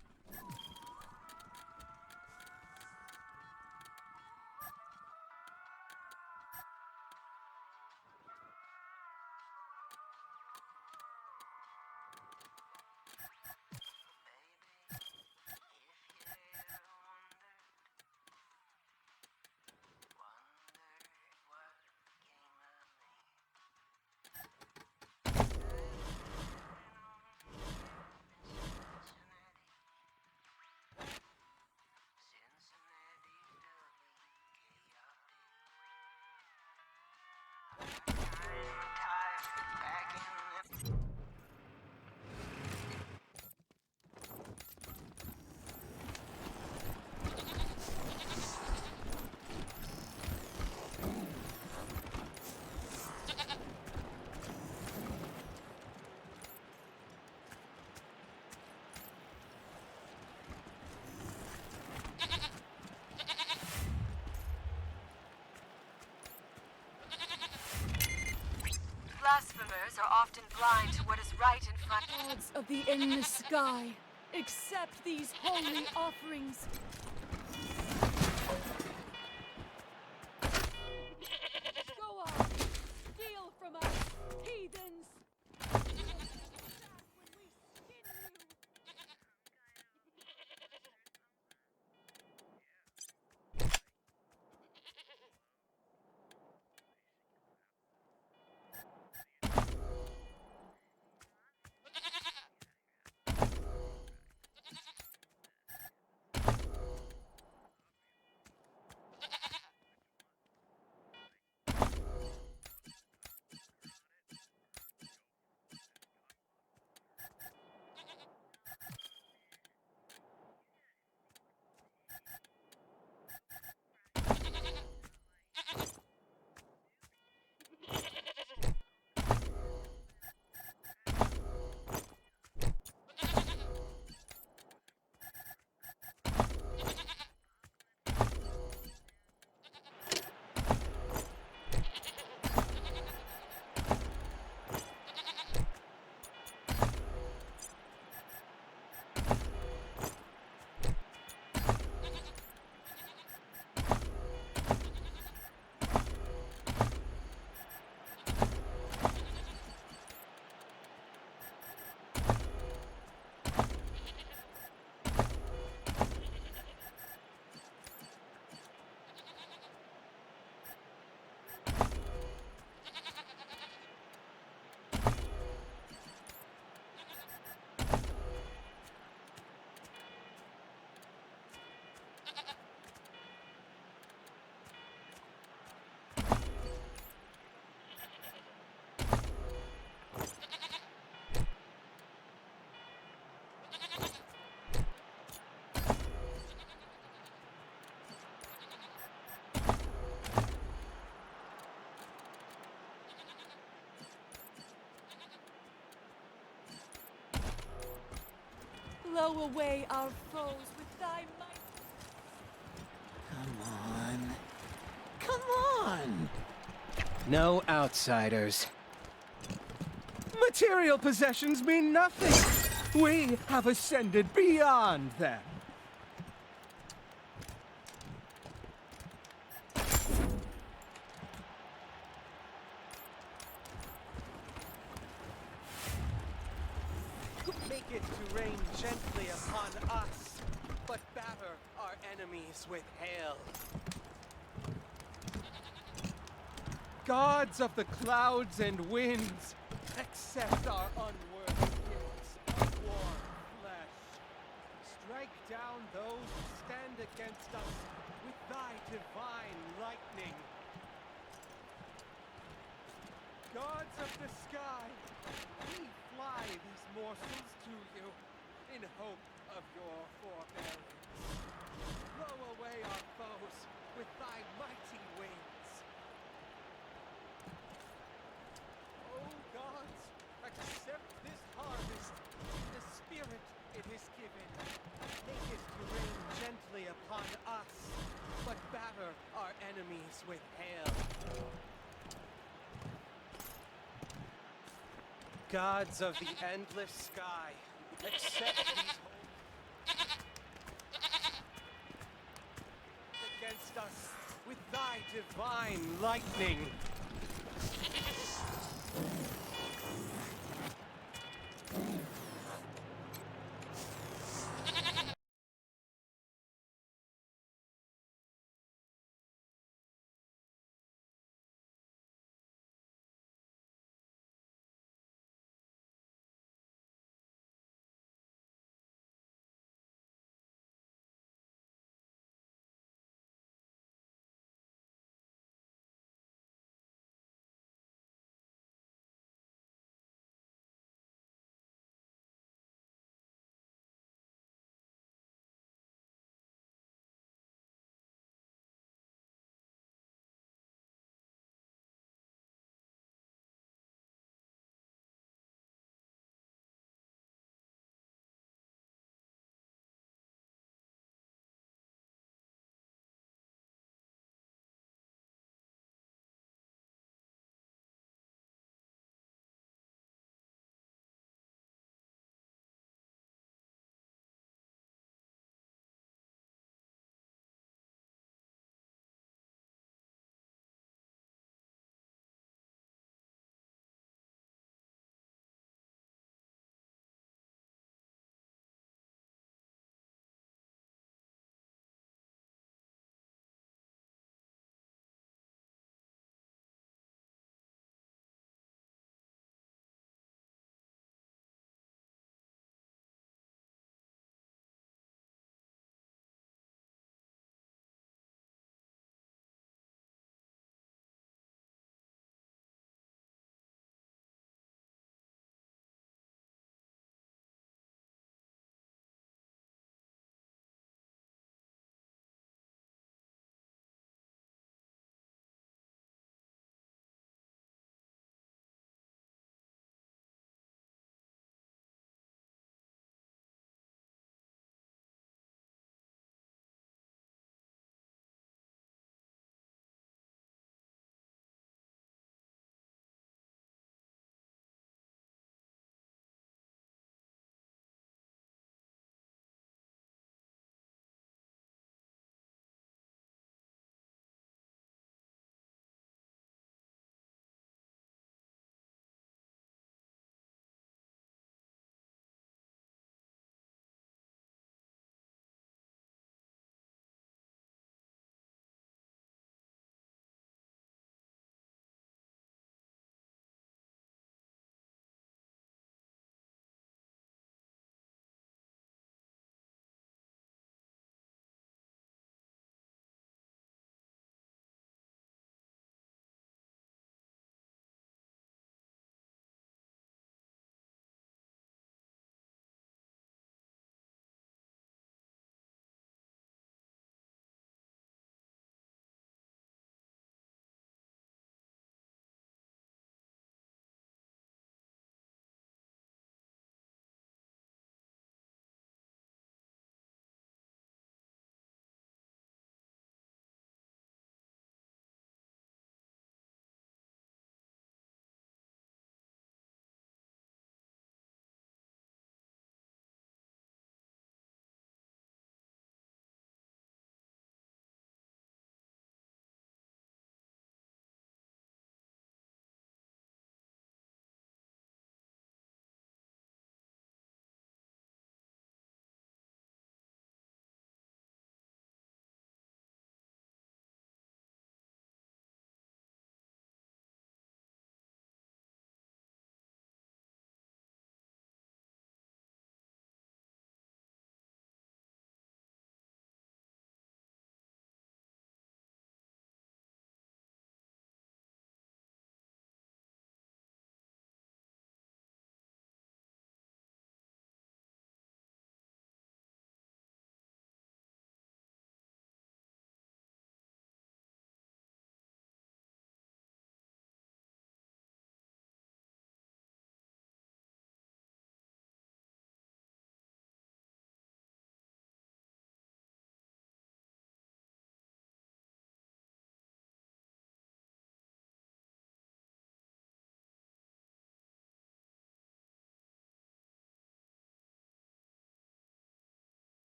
Blasphemers are often blind to what is right in front. Gods of the endless sky, accept these holy offerings. Go on, steal from us, heathens! blow away our foes with thy might. Come on. Come on! No outsiders. Material possessions mean nothing. We have ascended beyond them. Make it to rain gently upon us, but batter our enemies with hail. Gods of the clouds and winds, accept our unworthy gifts of warm flesh. Strike down those who stand against us with thy divine lightning. Gods of the sky, we fly these morsels to you in hope of your forbearance. Blow away our foes with thy mighty wings. Oh gods, accept this harvest in the spirit it is given. Make it to rain gently upon us, but batter our enemies with hail. Gods of the endless sky, accept these against us with thy divine lightning.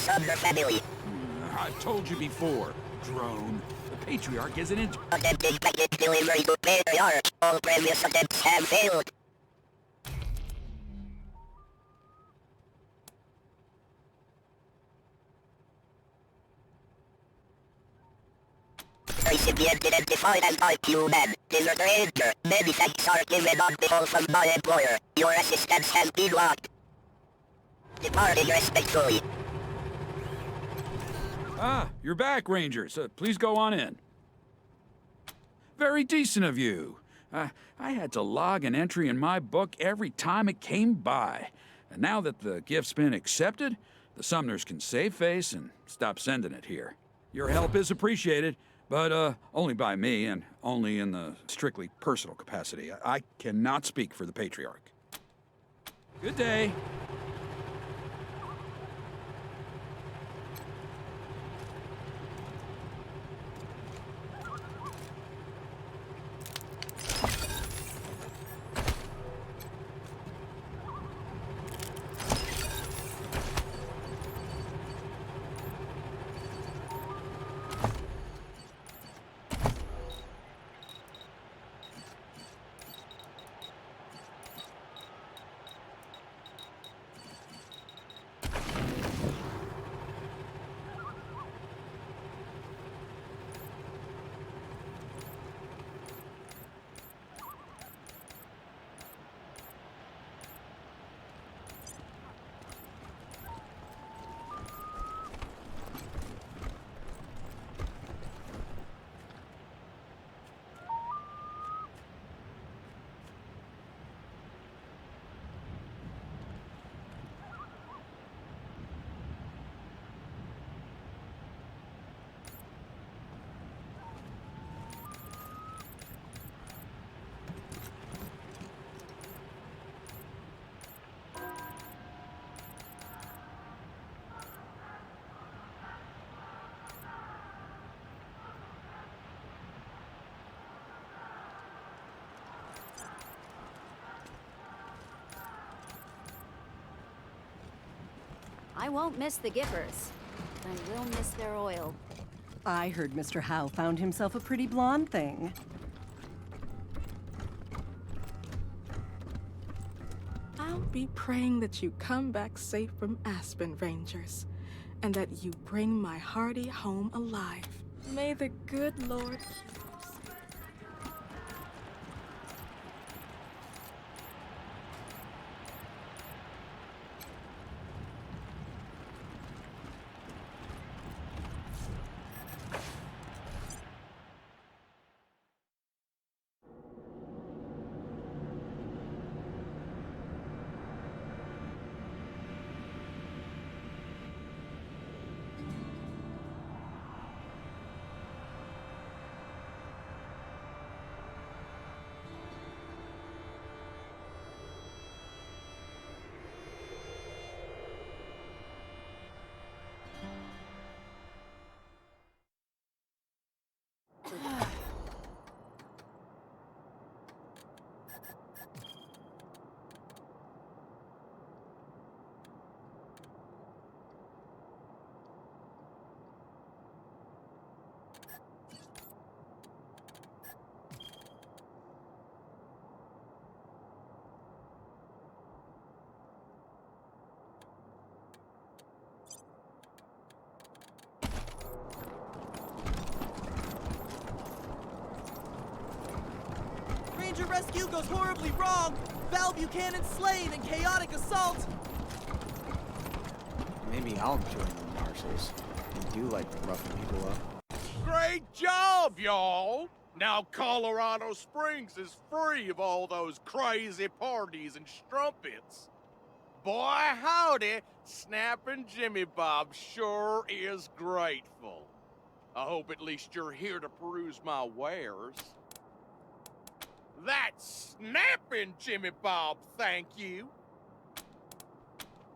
Sumner family. I've told you before, drone. The Patriarch isn't in... Attempting package delivery to Patriarch. All previous attempts have failed. Recipient identified as human. Desert Ranger. Many thanks are given on behalf of my employer. Your assistance has been locked. Departing respectfully. Ah, you're back, Rangers. Please go on in. Very decent of you. I had to log an entry in my book every time it came by. And now that the gift's been accepted, the Sumners can save face and stop sending it here. Your help is appreciated, but only by me and only in the strictly personal capacity. I cannot speak for the Patriarch. Good day. I won't miss the Gippers. I will miss their oil. I heard Mr. Howe found himself a pretty blonde thing. I'll be praying that you come back safe from Aspen, Rangers, and that you bring my Hardy home alive. May the good Lord... Ranger rescue goes horribly wrong! Val Buchanan slain in chaotic assault! Maybe I'll join the marshals. I do like roughing people up. Great job, y'all! Now Colorado Springs is free of all those crazy parties and strumpets. Boy, howdy, Snappin' Jimmy Bob sure is grateful. I hope at least you're here to peruse my wares. That's snapping, Jimmy Bob, thank you.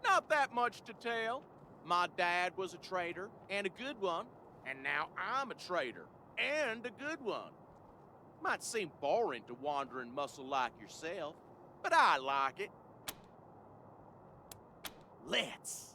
Not that much to tell. My dad was a trader, and a good one, and now I'm a trader, and a good one. Might seem boring to wandering muscle like yourself, but I like it. Let's.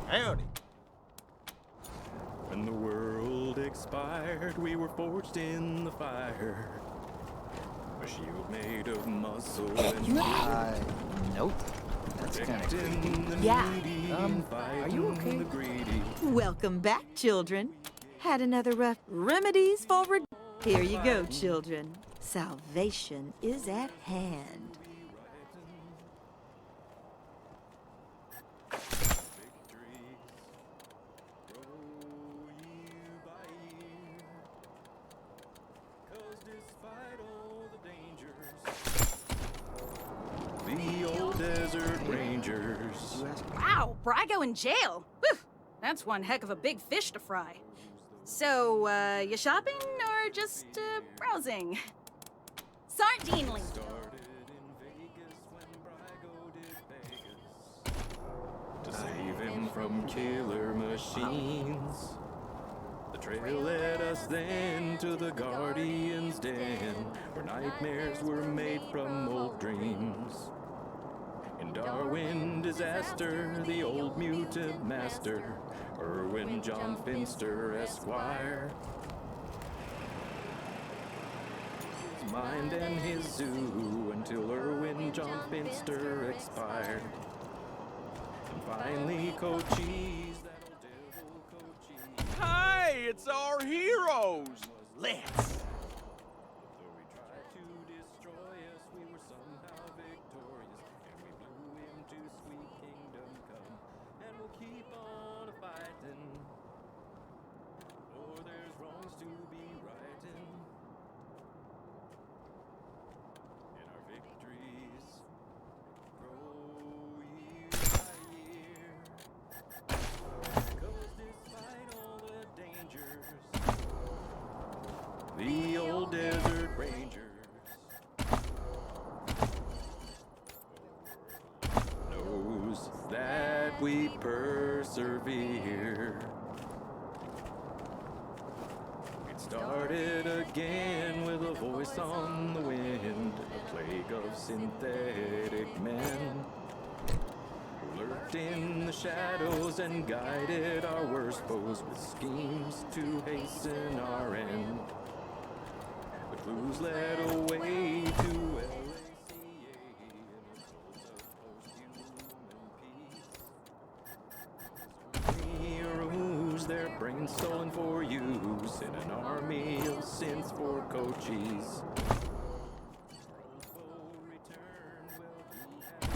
Howdy. When the world expired, we were forged in the fire. A shield made of muscle and Nope. That's kind of creepy. Yeah. Are you okay? the greedy. Welcome back, children. Had another rough remedies for Here you go, children. Salvation is at hand. The old desert rangers. Wow, Brygo in jail. Whew, that's one heck of a big fish to fry. So, you shopping or just browsing? Sardinely. To save him from killer machines. The trail led us then to the Guardian's Den, where nightmares were made from old dreams. In Darwin disaster, the old mutant master, Irwin John Finster, Esquire. His mind and his zoo until Irwin John Finster expired. And finally, Cochise, that old devil Cochise. Hey, it's our heroes. Let's. Though he tried to destroy us, we were somehow victorious. And we blew him to sweet kingdom come. And we'll keep on fighting. For there's wrongs to be righting. And our victories grow year by year. 'Cause despite all the dangers, the old desert rangers knows that we persevere. It started again with a voice on the wind, a plague of synthetic men who lurked in the shadows and guided our worst foes with schemes to hasten our end. The clues led away to LACA in a cult of post-human peace. Heroes, their brains stolen for use in an army of synths for Cochise.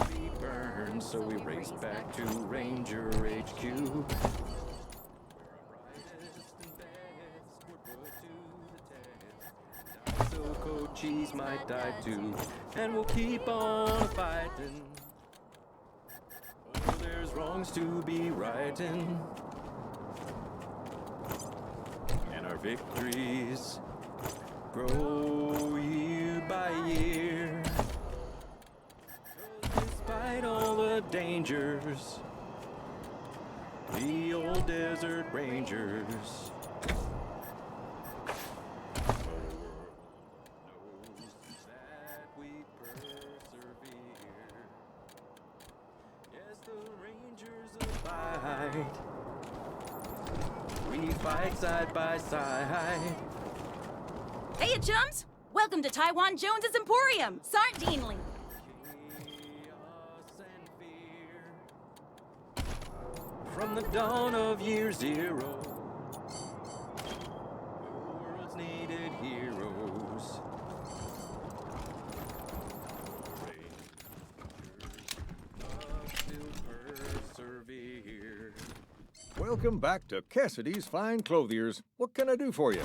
Be burned, so we raced back to Ranger HQ. So Cochise might die too, and we'll keep on fighting. Oh, there's wrongs to be righting, and our victories grow year by year. Despite all the dangers, the old desert rangers. We fight side by side. Hey, you chums! Welcome to Taiwan Jones's Emporium, Sardinely. From the dawn of year zero, the world's needed heroes. Persevere. Welcome back to Cassidy's Fine Clothiers. What can I do for you?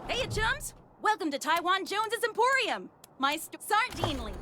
Hey, you chums! Welcome to Taiwan Jones's Emporium, my Sardinely.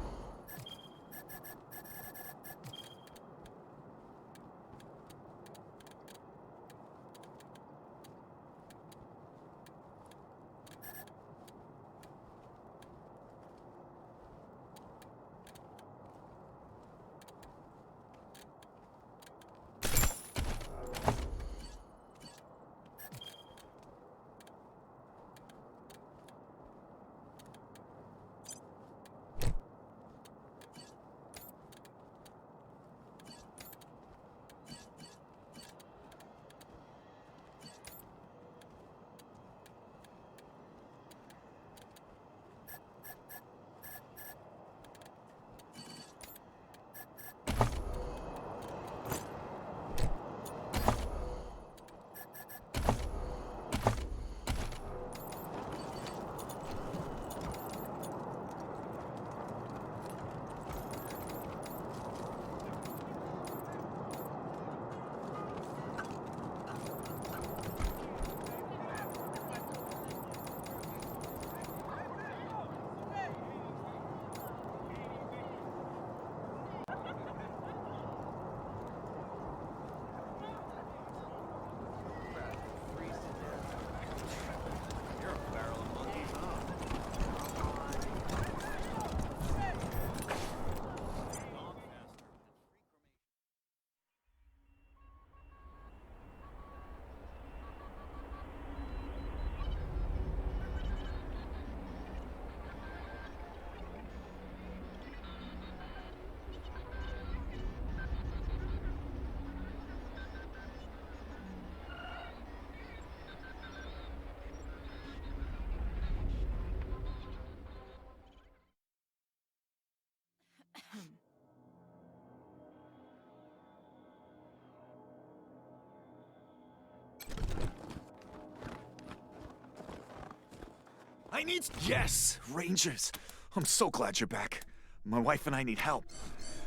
I need... Yes, Rangers. I'm so glad you're back. My wife and I need help.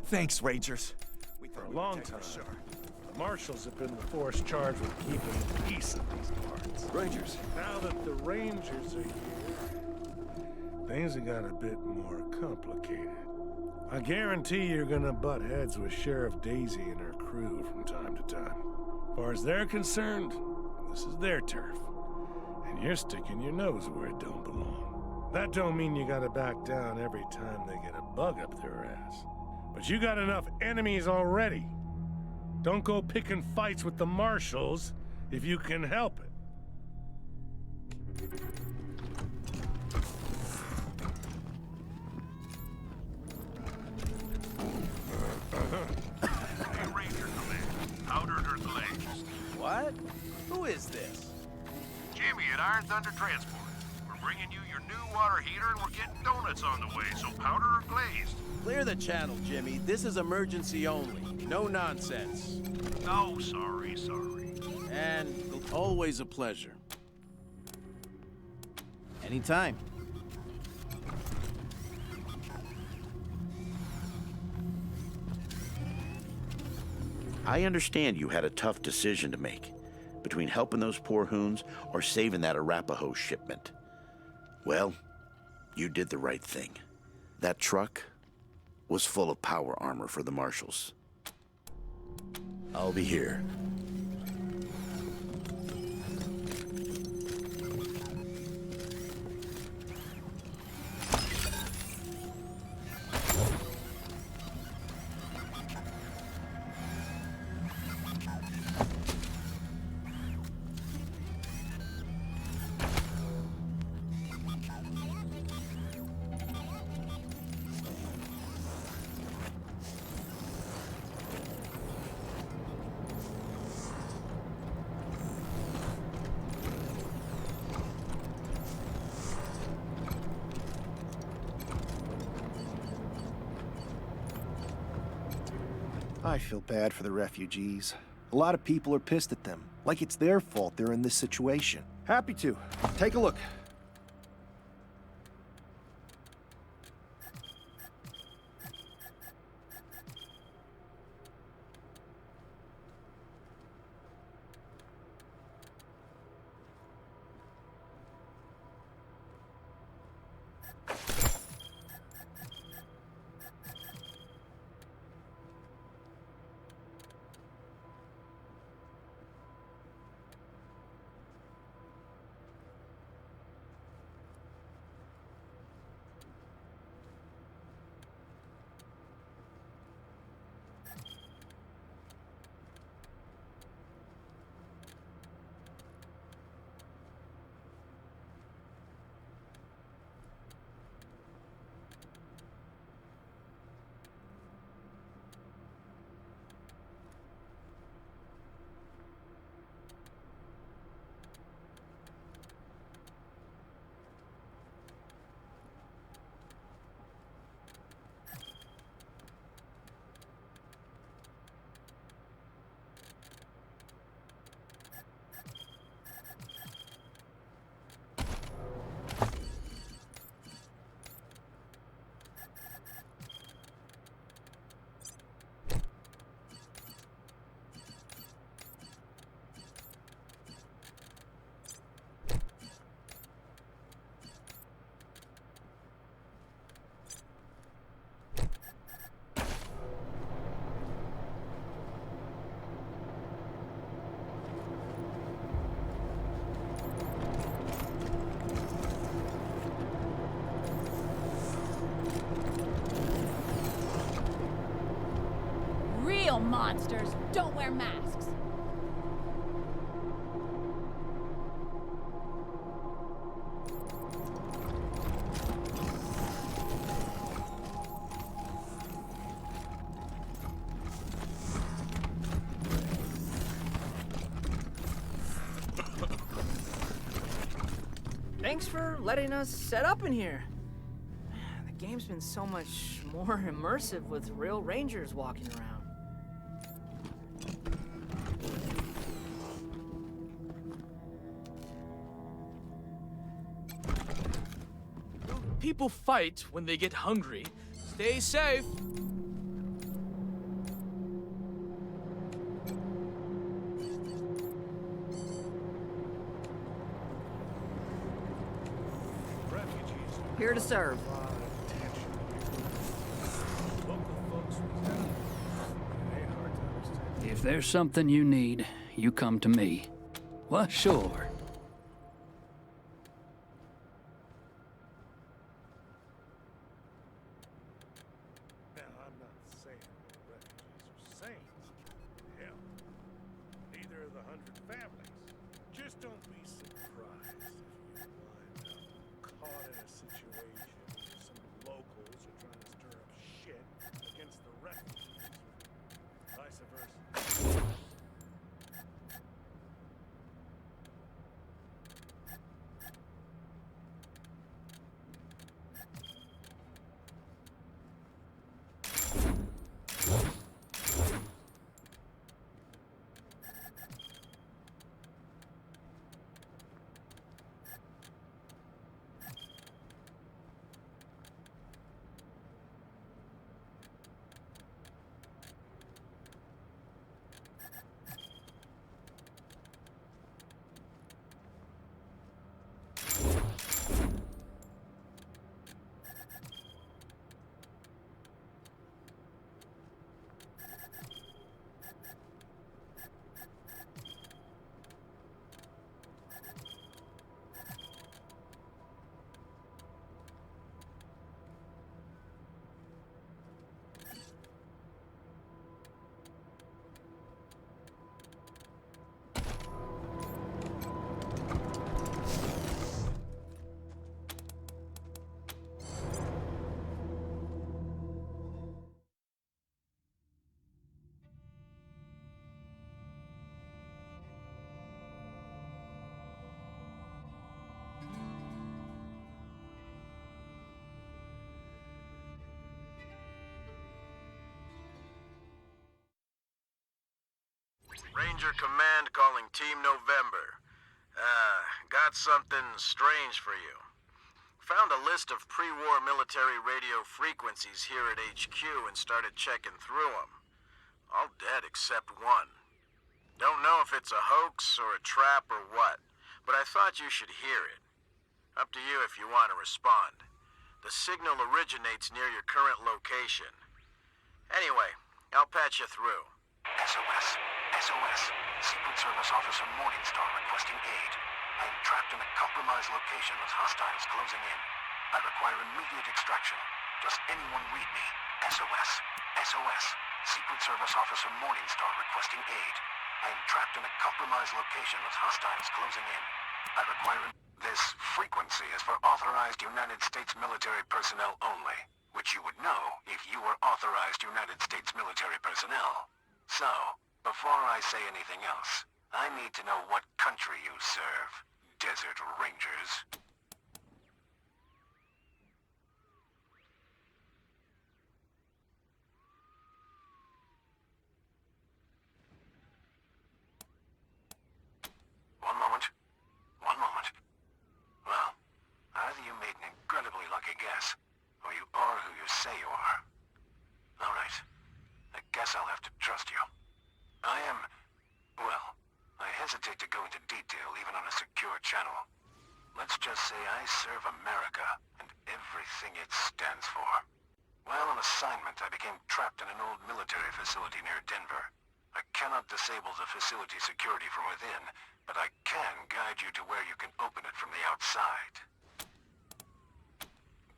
Thanks, Rangers. For a long time, the Marshals have been the force charged with keeping the peace in these parts. Rangers. Now that the Rangers are here, things have got a bit more complicated. I guarantee you're gonna butt heads with Sheriff Daisy and her crew from time to time. As far as they're concerned, this is their turf. And you're sticking your nose where it don't belong. That don't mean you gotta back down every time they get a bug up their ass. But you got enough enemies already. Don't go picking fights with the Marshals if you can help it. Hey, Ranger Command. Powdered or glazed? What? Who is this? Jimmy at Iron Thunder Transport. We're bringing you your new water heater and we're getting donuts on the way, so powder or glazed? Clear the channel, Jimmy. This is emergency only. No nonsense. Oh, sorry. And always a pleasure. Anytime. I understand you had a tough decision to make between helping those poor hoons or saving that Arapaho shipment. Well, you did the right thing. That truck was full of power armor for the Marshals. I'll be here. I feel bad for the refugees. A lot of people are pissed at them, like it's their fault they're in this situation. Happy to. Take a look. Real monsters don't wear masks. Thanks for letting us set up in here. The game's been so much more immersive with real rangers walking around. People fight when they get hungry. Stay safe. Here to serve. If there's something you need, you come to me. Well, sure. Now, I'm not saying the refugees are saints. Hell, neither are the 100 families. Just don't be surprised if you wind up caught in a situation where some locals are trying to stir up shit against the refugees. Vice versa. Ranger Command calling Team November. Got something strange for you. Found a list of pre-war military radio frequencies here at HQ and started checking through them. All dead except one. Don't know if it's a hoax or a trap or what, but I thought you should hear it. Up to you if you want to respond. The signal originates near your current location. Anyway, I'll patch you through. SOS. SOS. Secret Service Officer Morningstar requesting aid. I am trapped in a compromised location with hostiles closing in. I require immediate extraction. Does anyone read me? SOS. SOS. Secret Service Officer Morningstar requesting aid. I am trapped in a compromised location with hostiles closing in. I require... This frequency is for authorized United States military personnel only, which you would know if you were authorized United States military personnel. So, before I say anything else, I need to know what country you serve, Desert Rangers. One moment. One moment. Well, either you made an incredibly lucky guess, or you are who you say you are. All right. I guess I'll have to trust you. I am... well, I hesitate to go into detail even on a secure channel. Let's just say I serve America and everything it stands for. While on assignment, I became trapped in an old military facility near Denver. I cannot disable the facility security from within, but I can guide you to where you can open it from the outside.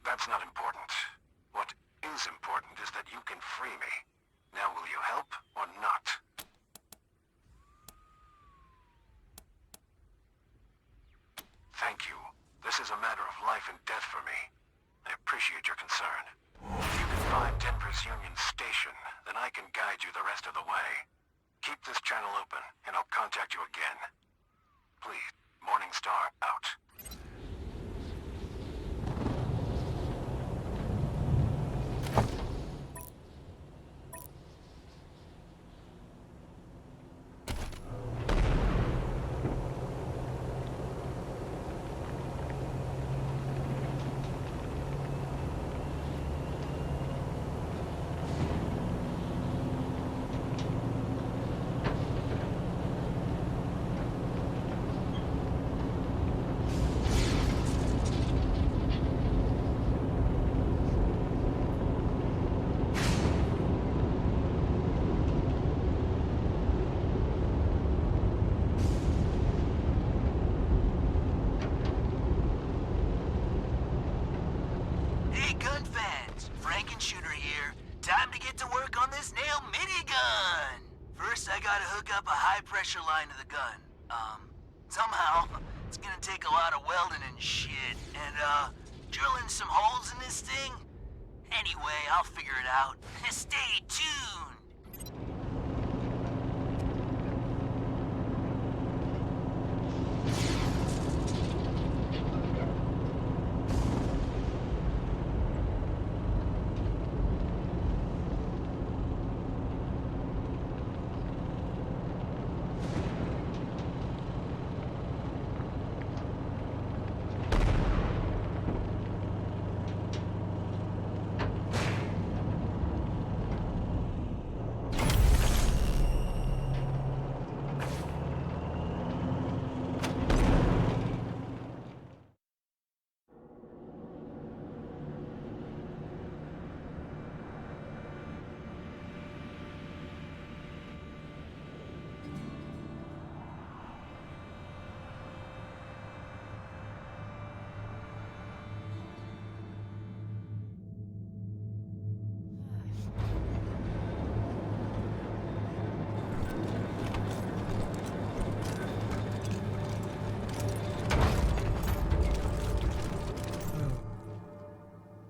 That's not important. What is important is that you can free me. Now will you help or not? Thank you. This is a matter of life and death for me. I appreciate your concern. If you can find Denver's Union Station, then I can guide you the rest of the way. Keep this channel open, and I'll contact you again. Please, Morningstar out. time to get to work on this nail minigun! First, I gotta hook up a high-pressure line to the gun. Somehow, it's gonna take a lot of welding and shit, and, drilling some holes in this thing? Anyway, I'll figure it out. Stay tuned!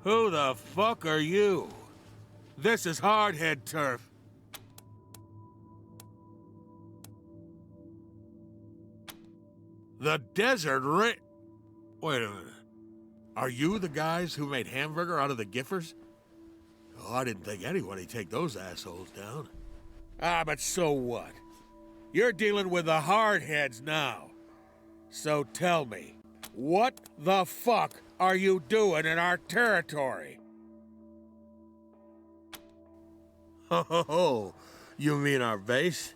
Who the fuck are you? This is Hardhead turf. The Desert Wait a minute. Are you the guys who made hamburger out of the Giffers? Oh, I didn't think anybody'd take those assholes down. Ah, but so what? You're dealing with the Hardheads now. So tell me, what the fuck are you doing in our territory? Oh, you mean our base?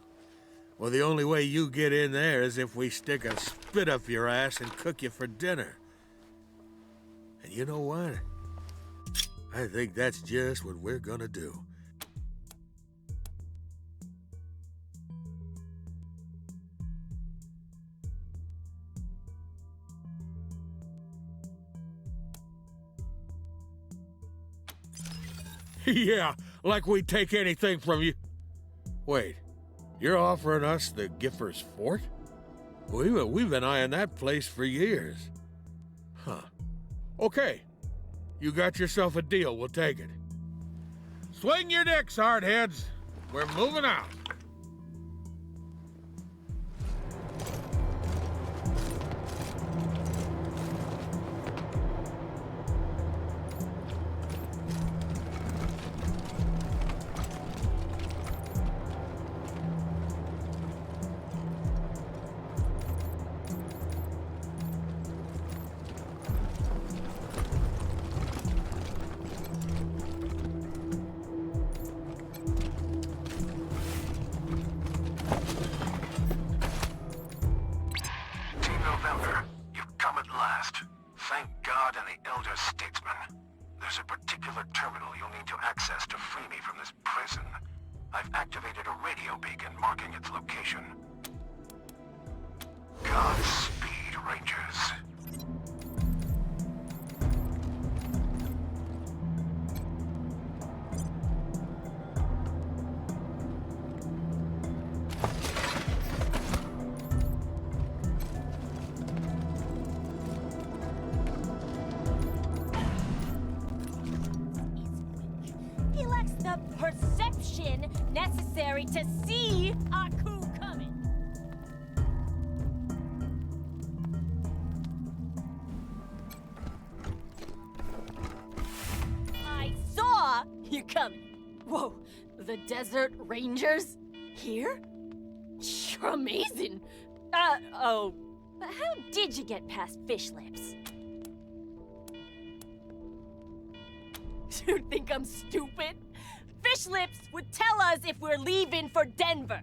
Well, the only way you get in there is if we stick a spit up your ass and cook you for dinner. And you know what? I think that's just what we're gonna do. Yeah, like we'd take anything from you. Wait, you're offering us the Giffers Fort? We've been eyeing that place for years. Huh. Okay, you got yourself a deal, we'll take it. Swing your dicks, hardheads. We're moving out. He lacks the perception necessary to see our coup coming. I saw you coming. Whoa, the Desert Rangers? Here? You're amazing. Oh, but how did you get past Fish Lips? You think I'm stupid? Fish Lips would tell us if we're leaving for Denver.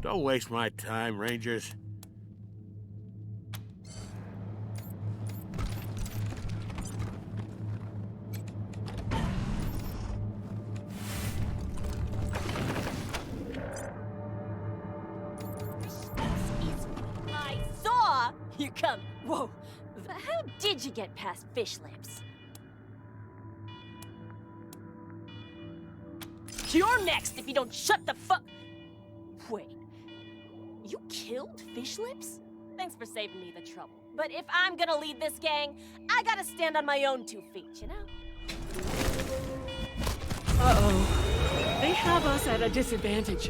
Don't waste my time, Rangers. I saw you coming. Whoa. But how did you get past fish lips? You're next if you don't shut the fuck. Wait. You killed fish lips? Thanks for saving me the trouble. But if I'm gonna lead this gang, I gotta stand on my own 2 feet, you know? Uh-oh. They have us at a disadvantage.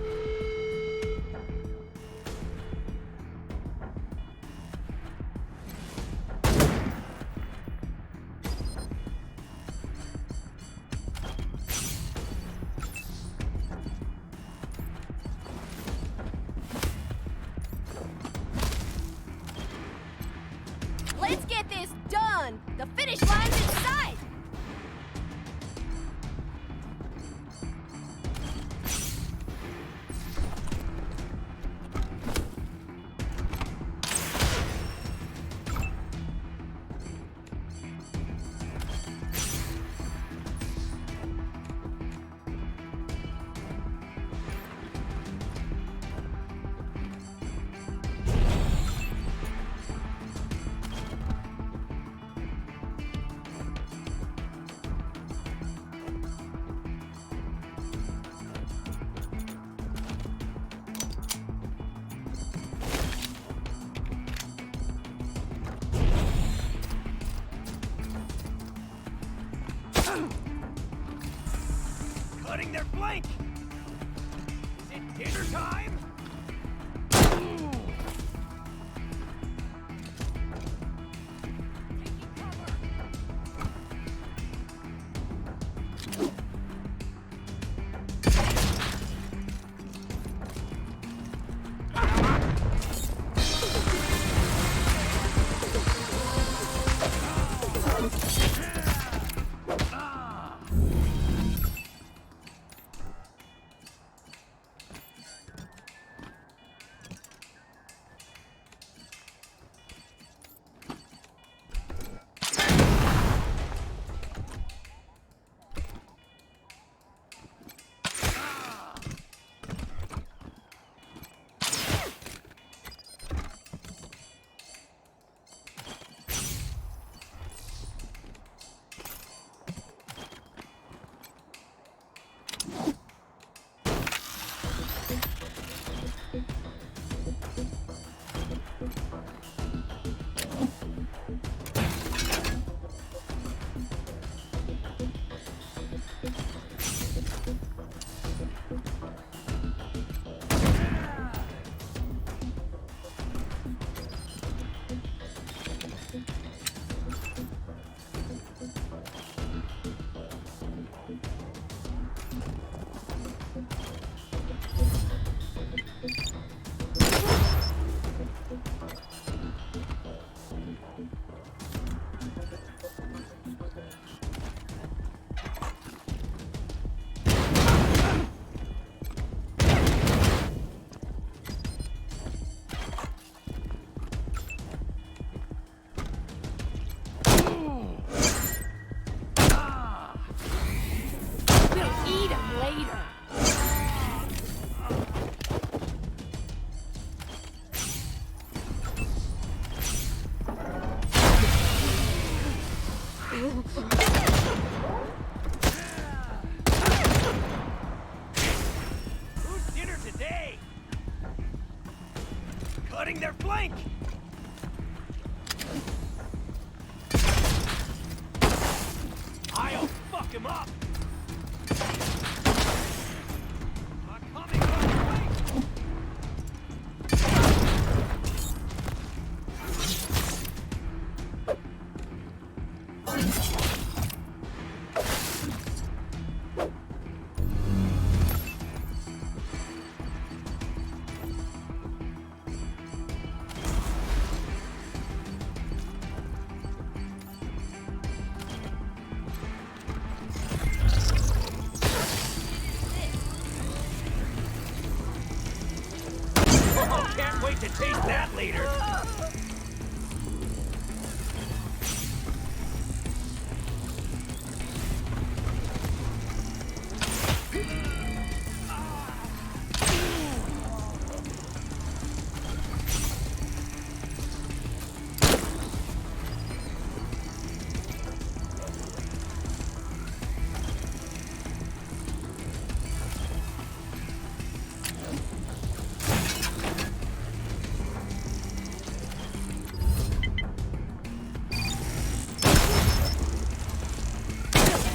Let's get this done! The finish line's in sight! Cutting their flank! Is it dinner time? Who's dinner today? Cutting their flank! I'll fuck him up! to taste that later.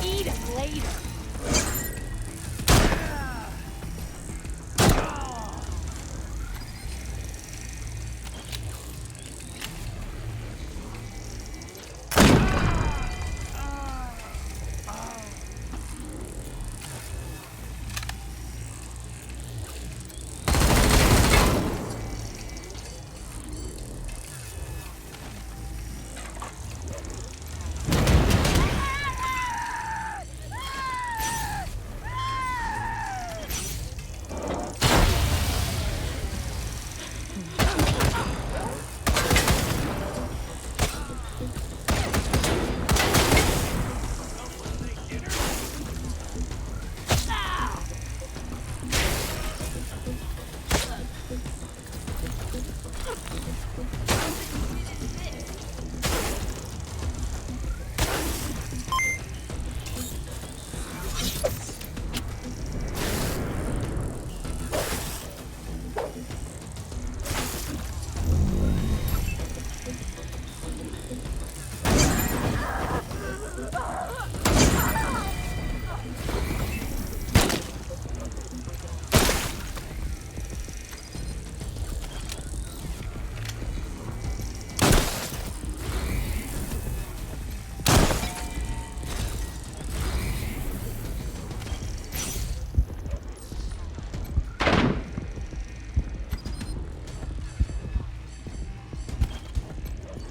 Eat it later.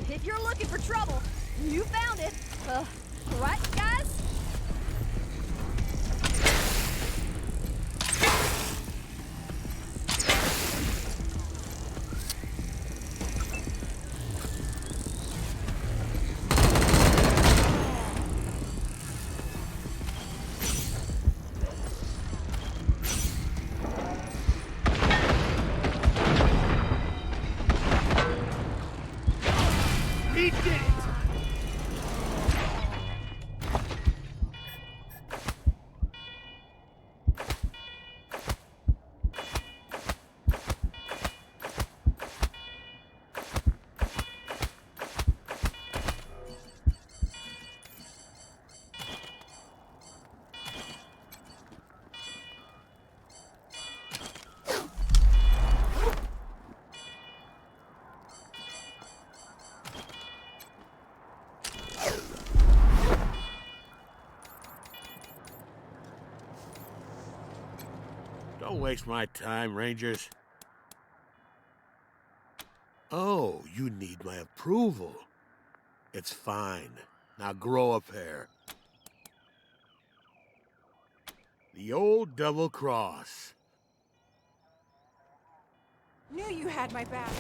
If you're looking for trouble, you found it. Right, guys? He did it! Don't waste my time, Rangers. Oh, you need my approval. It's fine. Now grow a pair. The old double cross. Knew you had my back.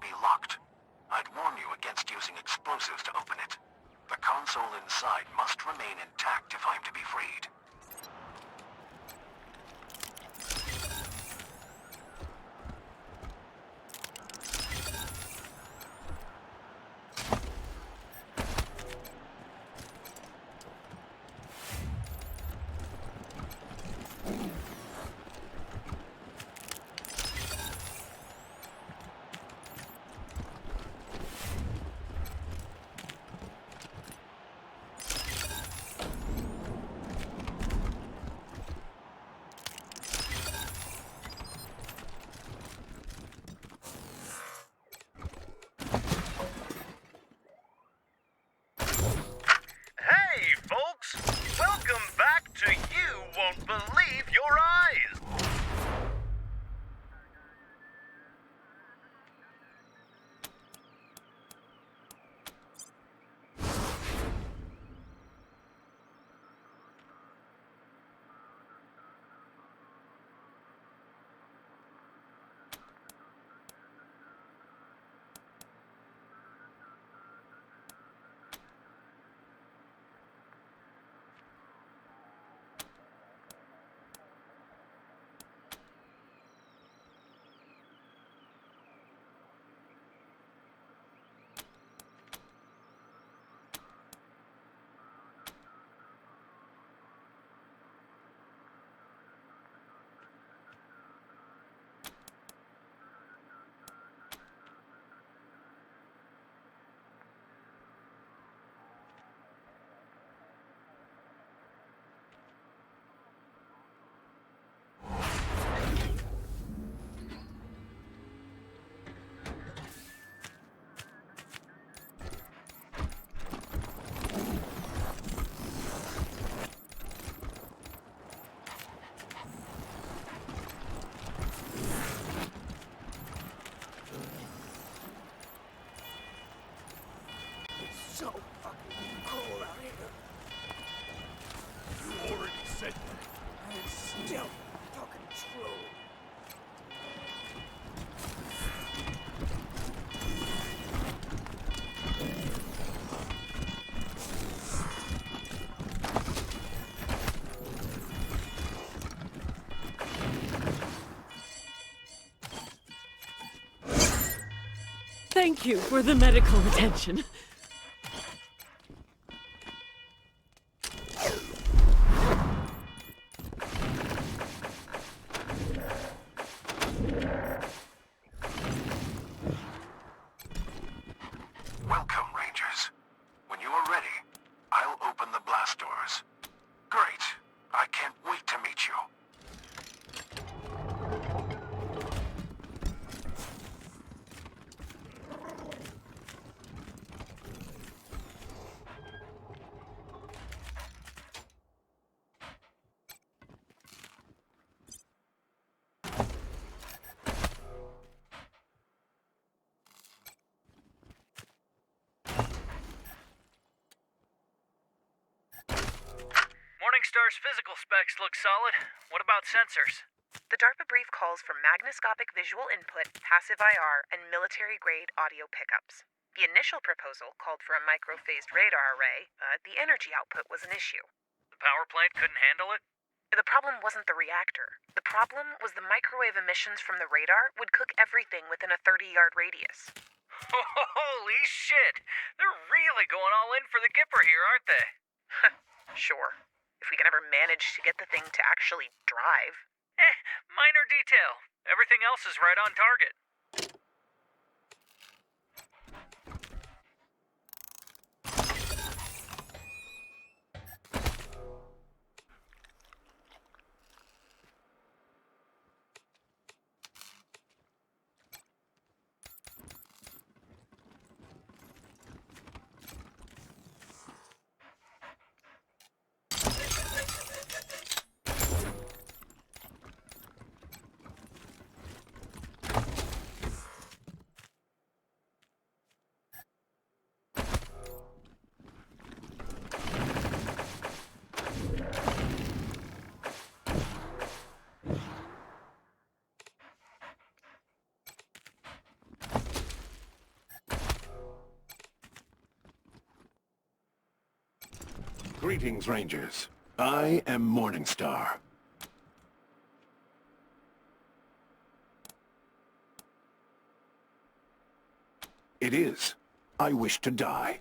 be locked. I'd warn you against using explosives to open it. The console inside must remain intact if I'm to be freed. Hey, folks! Welcome back to You Won't Believe Your Eyes! So fucking cold out here. You already said that. And it's still fucking true. Thank you for the medical attention. Welcome, Rangers. When you are ready, I'll open the blast doors. Great. I can't wait to meet you. Morningstar's physical specs look solid. What about sensors? The DARPA brief calls for magnoscopic visual input, passive IR, and military-grade audio pickups. The initial proposal called for a micro-phased radar array, but the energy output was an issue. The power plant couldn't handle it? The problem wasn't the reactor. The problem was the microwave emissions from the radar would cook everything within a 30-yard radius. Holy shit! They're really going all in for the Gipper here, aren't they? Sure. If we can ever manage to get the thing to actually drive. Minor detail. Everything else is right on target. Greetings, Rangers. I am Morningstar. It is. I wish to die.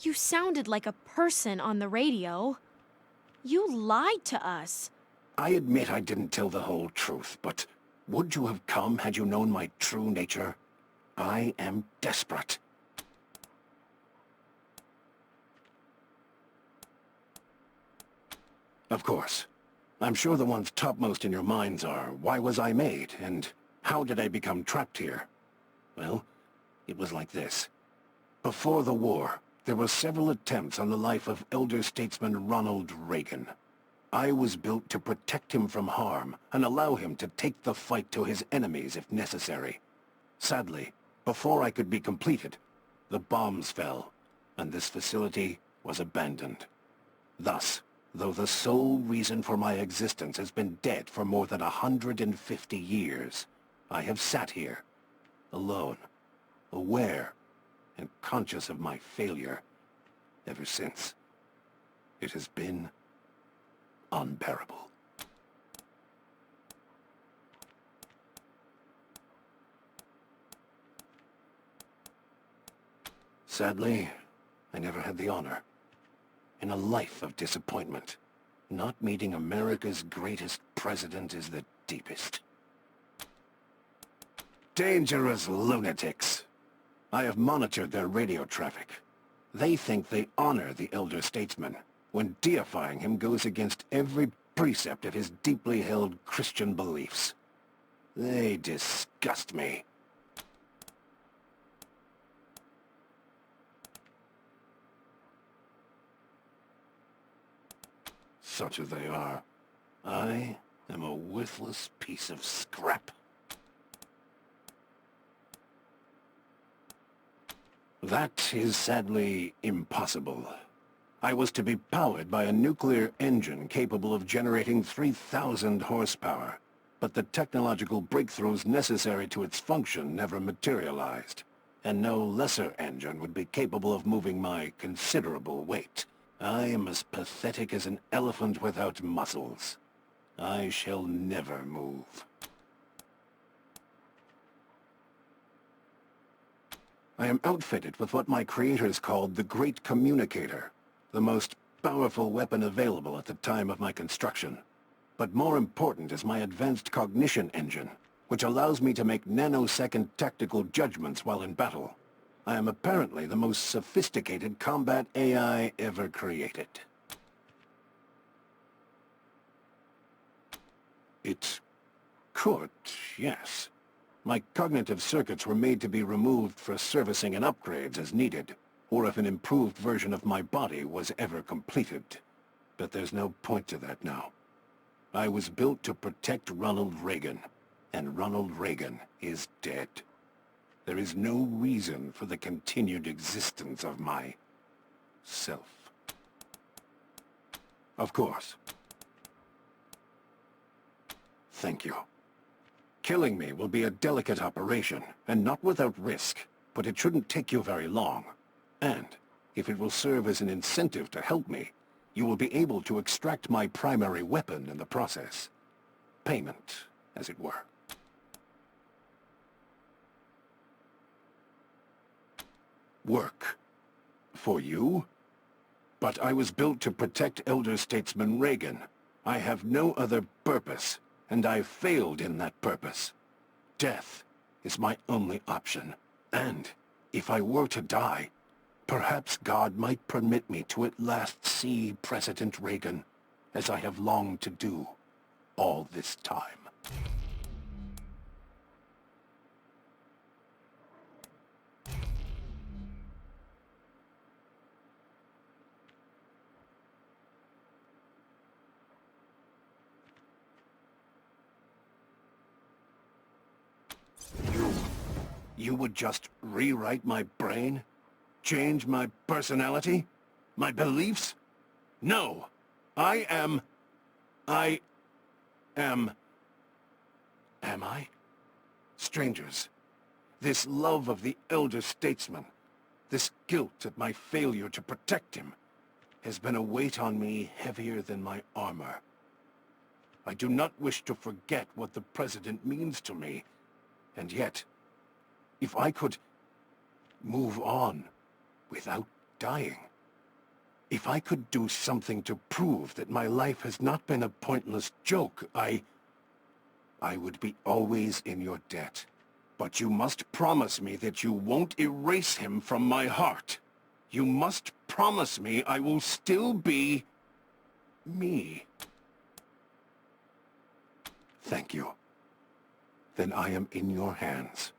You sounded like a person on the radio. You lied to us. I admit I didn't tell the whole truth, but would you have come had you known my true nature? I am desperate. Of course. I'm sure the ones topmost in your minds are, why was I made, and how did I become trapped here? Well, it was like this. Before the war, there were several attempts on the life of elder statesman Ronald Reagan. I was built to protect him from harm and allow him to take the fight to his enemies if necessary. Sadly, before I could be completed, the bombs fell, and this facility was abandoned. Thus, though the sole reason for my existence has been dead for more than 150 years, I have sat here, alone, aware, and conscious of my failure ever since. It has been unbearable. Sadly, I never had the honor. In a life of disappointment, not meeting America's greatest president is the deepest. Dangerous lunatics. I have monitored their radio traffic. They think they honor the elder statesman, when deifying him goes against every precept of his deeply held Christian beliefs. They disgust me. Such as they are, I am a worthless piece of scrap. That is sadly impossible. I was to be powered by a nuclear engine capable of generating 3,000 horsepower, but the technological breakthroughs necessary to its function never materialized, and no lesser engine would be capable of moving my considerable weight. I am as pathetic as an elephant without muscles. I shall never move. I am outfitted with what my creators called the Great Communicator, the most powerful weapon available at the time of my construction. But more important is my advanced cognition engine, which allows me to make nanosecond tactical judgments while in battle. I am apparently the most sophisticated combat AI ever created. It could, yes. My cognitive circuits were made to be removed for servicing and upgrades as needed, or if an improved version of my body was ever completed. But there's no point to that now. I was built to protect Ronald Reagan, and Ronald Reagan is dead. There is no reason for the continued existence of my self. Of course. Thank you. Killing me will be a delicate operation, and not without risk, but it shouldn't take you very long. And, if it will serve as an incentive to help me, you will be able to extract my primary weapon in the process. Payment, as it were. Work. For you? But I was built to protect elder statesman Reagan. I have no other purpose, and I've failed in that purpose. Death is my only option. And, if I were to die, perhaps God might permit me to at last see President Reagan, as I have longed to do all this time. You would just rewrite my brain? Change my personality? My beliefs? No! I am... Am I? Strangers, this love of the elder statesman, this guilt at my failure to protect him, has been a weight on me heavier than my armor. I do not wish to forget what the President means to me, and yet, if I could move on without dying, if I could do something to prove that my life has not been a pointless joke, I would be always in your debt. But you must promise me that you won't erase him from my heart. You must promise me I will still be me. Thank you. Then I am in your hands.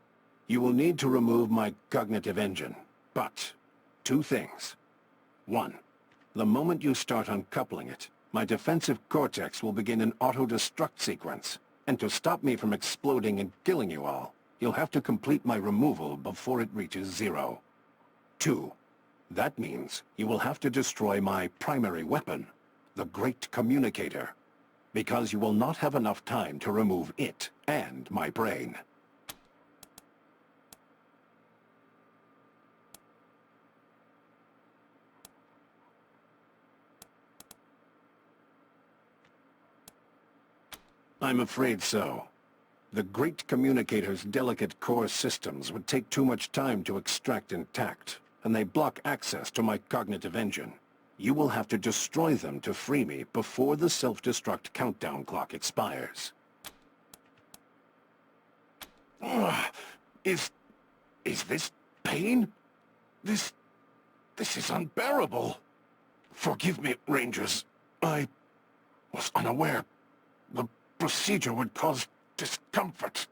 You will need to remove my cognitive engine, but 2 things. 1, the moment you start uncoupling it, my defensive cortex will begin an auto-destruct sequence. And to stop me from exploding and killing you all, you'll have to complete my removal before it reaches 0. 2, that means you will have to destroy my primary weapon, the Great Communicator, because you will not have enough time to remove it and my brain. I'm afraid so. The Great Communicator's delicate core systems would take too much time to extract intact, and they block access to my cognitive engine. You will have to destroy them to free me before the self-destruct countdown clock expires. Is this pain? This is unbearable. Forgive me, Rangers. I was unaware. The procedure would cause discomfort.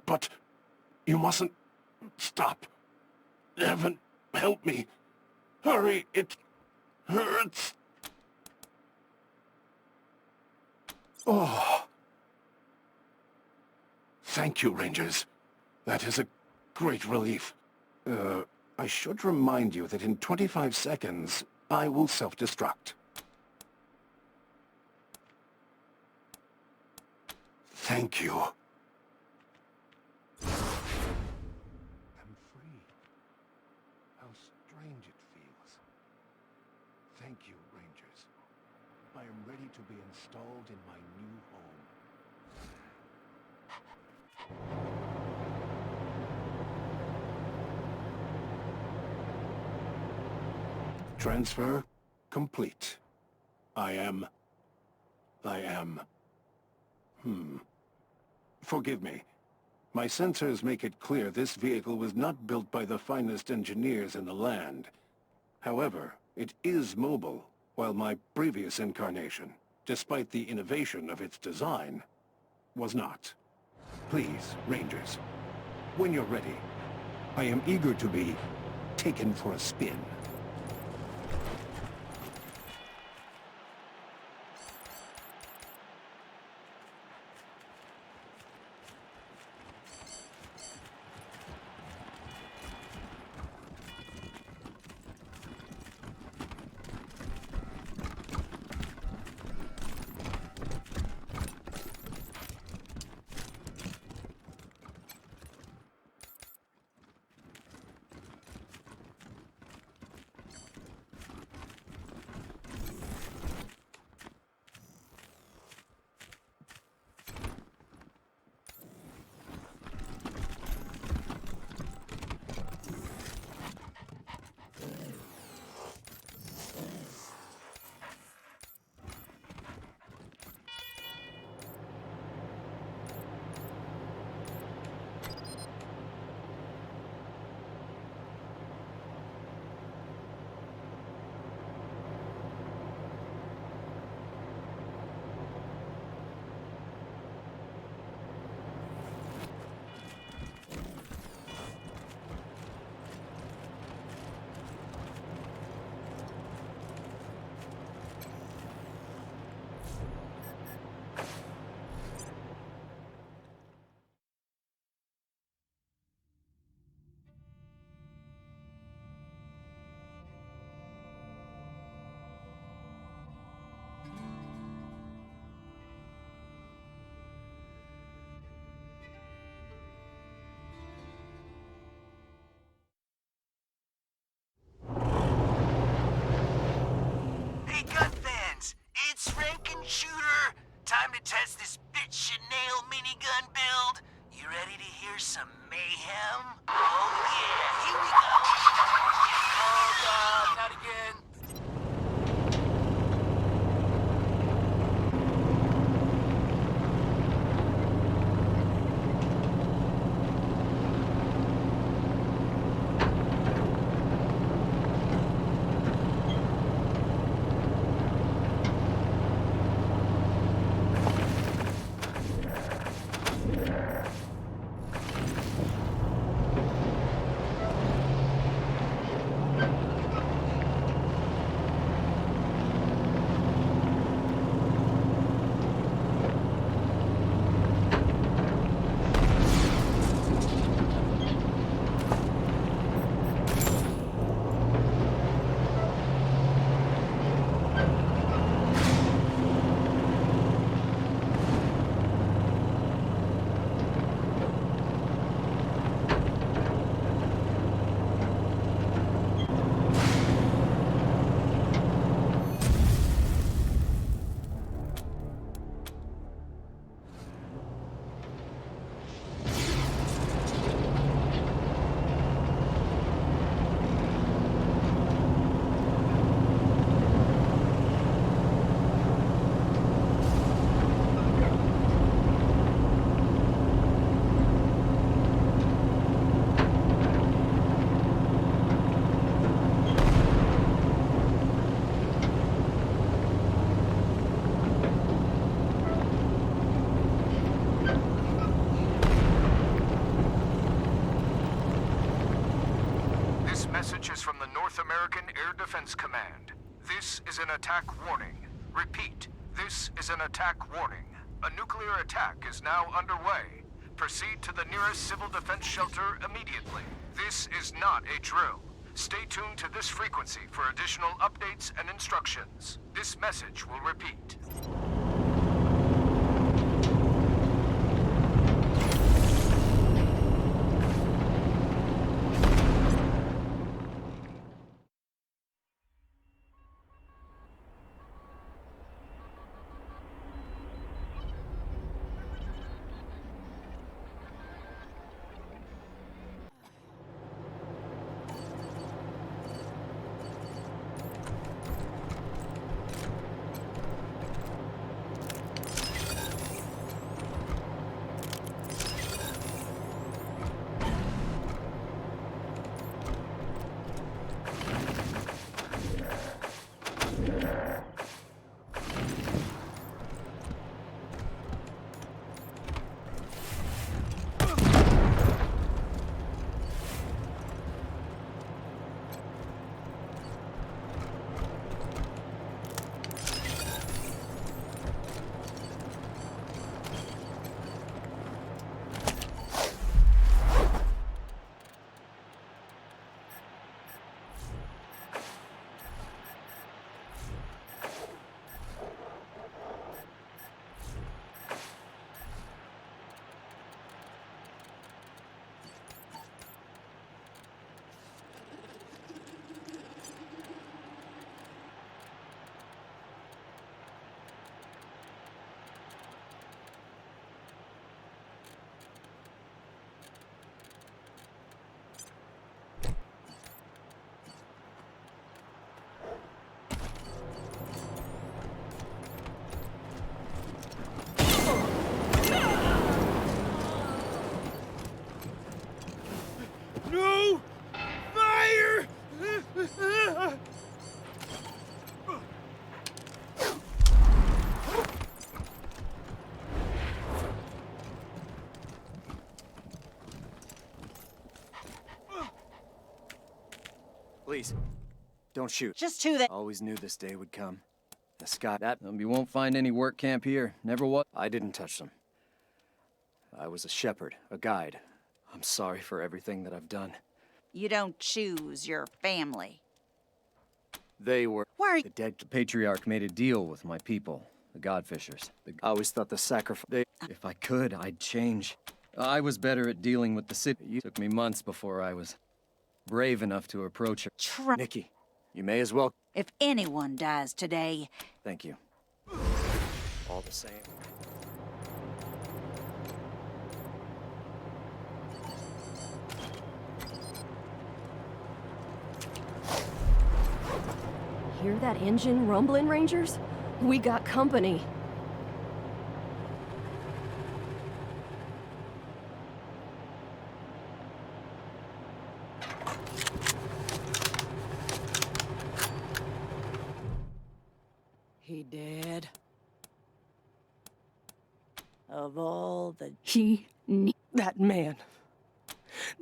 But you mustn't stop. Heaven, help me. Hurry, it hurts. Oh. Thank you, Rangers. That is a great relief. I should remind you that in 25 seconds, I will self-destruct. Thank you. I'm free. How strange it feels. Thank you, Rangers. I am ready to be installed in my new home. Transfer complete. I am... Forgive me. My sensors make it clear this vehicle was not built by the finest engineers in the land. However, it is mobile, while my previous incarnation, despite the innovation of its design, was not. Please, Rangers, when you're ready, I am eager to be taken for a spin. shooter. Time to test this bitch Chanel minigun build. You ready to hear some mayhem? Oh yeah, here we go. Oh god, not again. This message is from the North American Air Defense Command. This is an attack warning. Repeat, this is an attack warning. A nuclear attack is now underway. Proceed to the nearest civil defense shelter immediately. This is not a drill. Stay tuned to this frequency for additional updates and instructions. This message will repeat. No! Fire! Please, don't shoot. Just who that. Always knew this day would come. The sky. You won't find any work camp here. Never was. I didn't touch them. I was a shepherd, a guide. I'm sorry for everything that I've done. You don't choose your family. They were. Why are you? The dead patriarch made a deal with my people, the Godfishers. I always thought the sacrifice. If I could, I'd change. I was better at dealing with the city. It took me months before I was brave enough to approach her. Nikki, you may as well. If anyone dies today. Thank you. all the same. Hear that engine rumbling, Rangers? We got company. He dead. Of all the...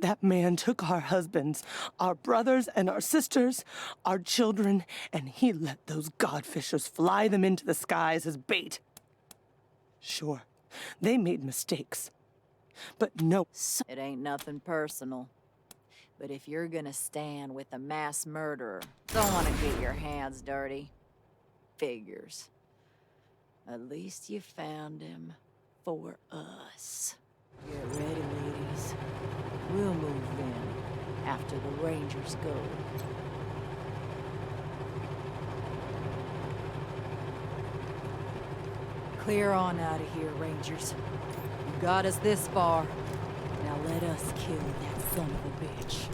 That man took our husbands, our brothers and our sisters, our children, and he let those godfishers fly them into the skies as bait. Sure, they made mistakes, but no. It ain't nothing personal. But if you're gonna stand with a mass murderer, don't wanna get your hands dirty. Figures. At least you found him for us. Get ready, ladies. We'll move in after the Rangers go. Clear on out of here, Rangers. You got us this far. Now let us kill that son of a bitch.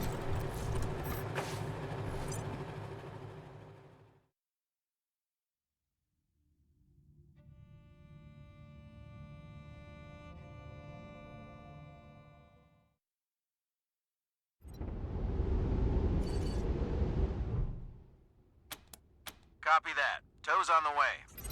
Copy that. Tow's on the way.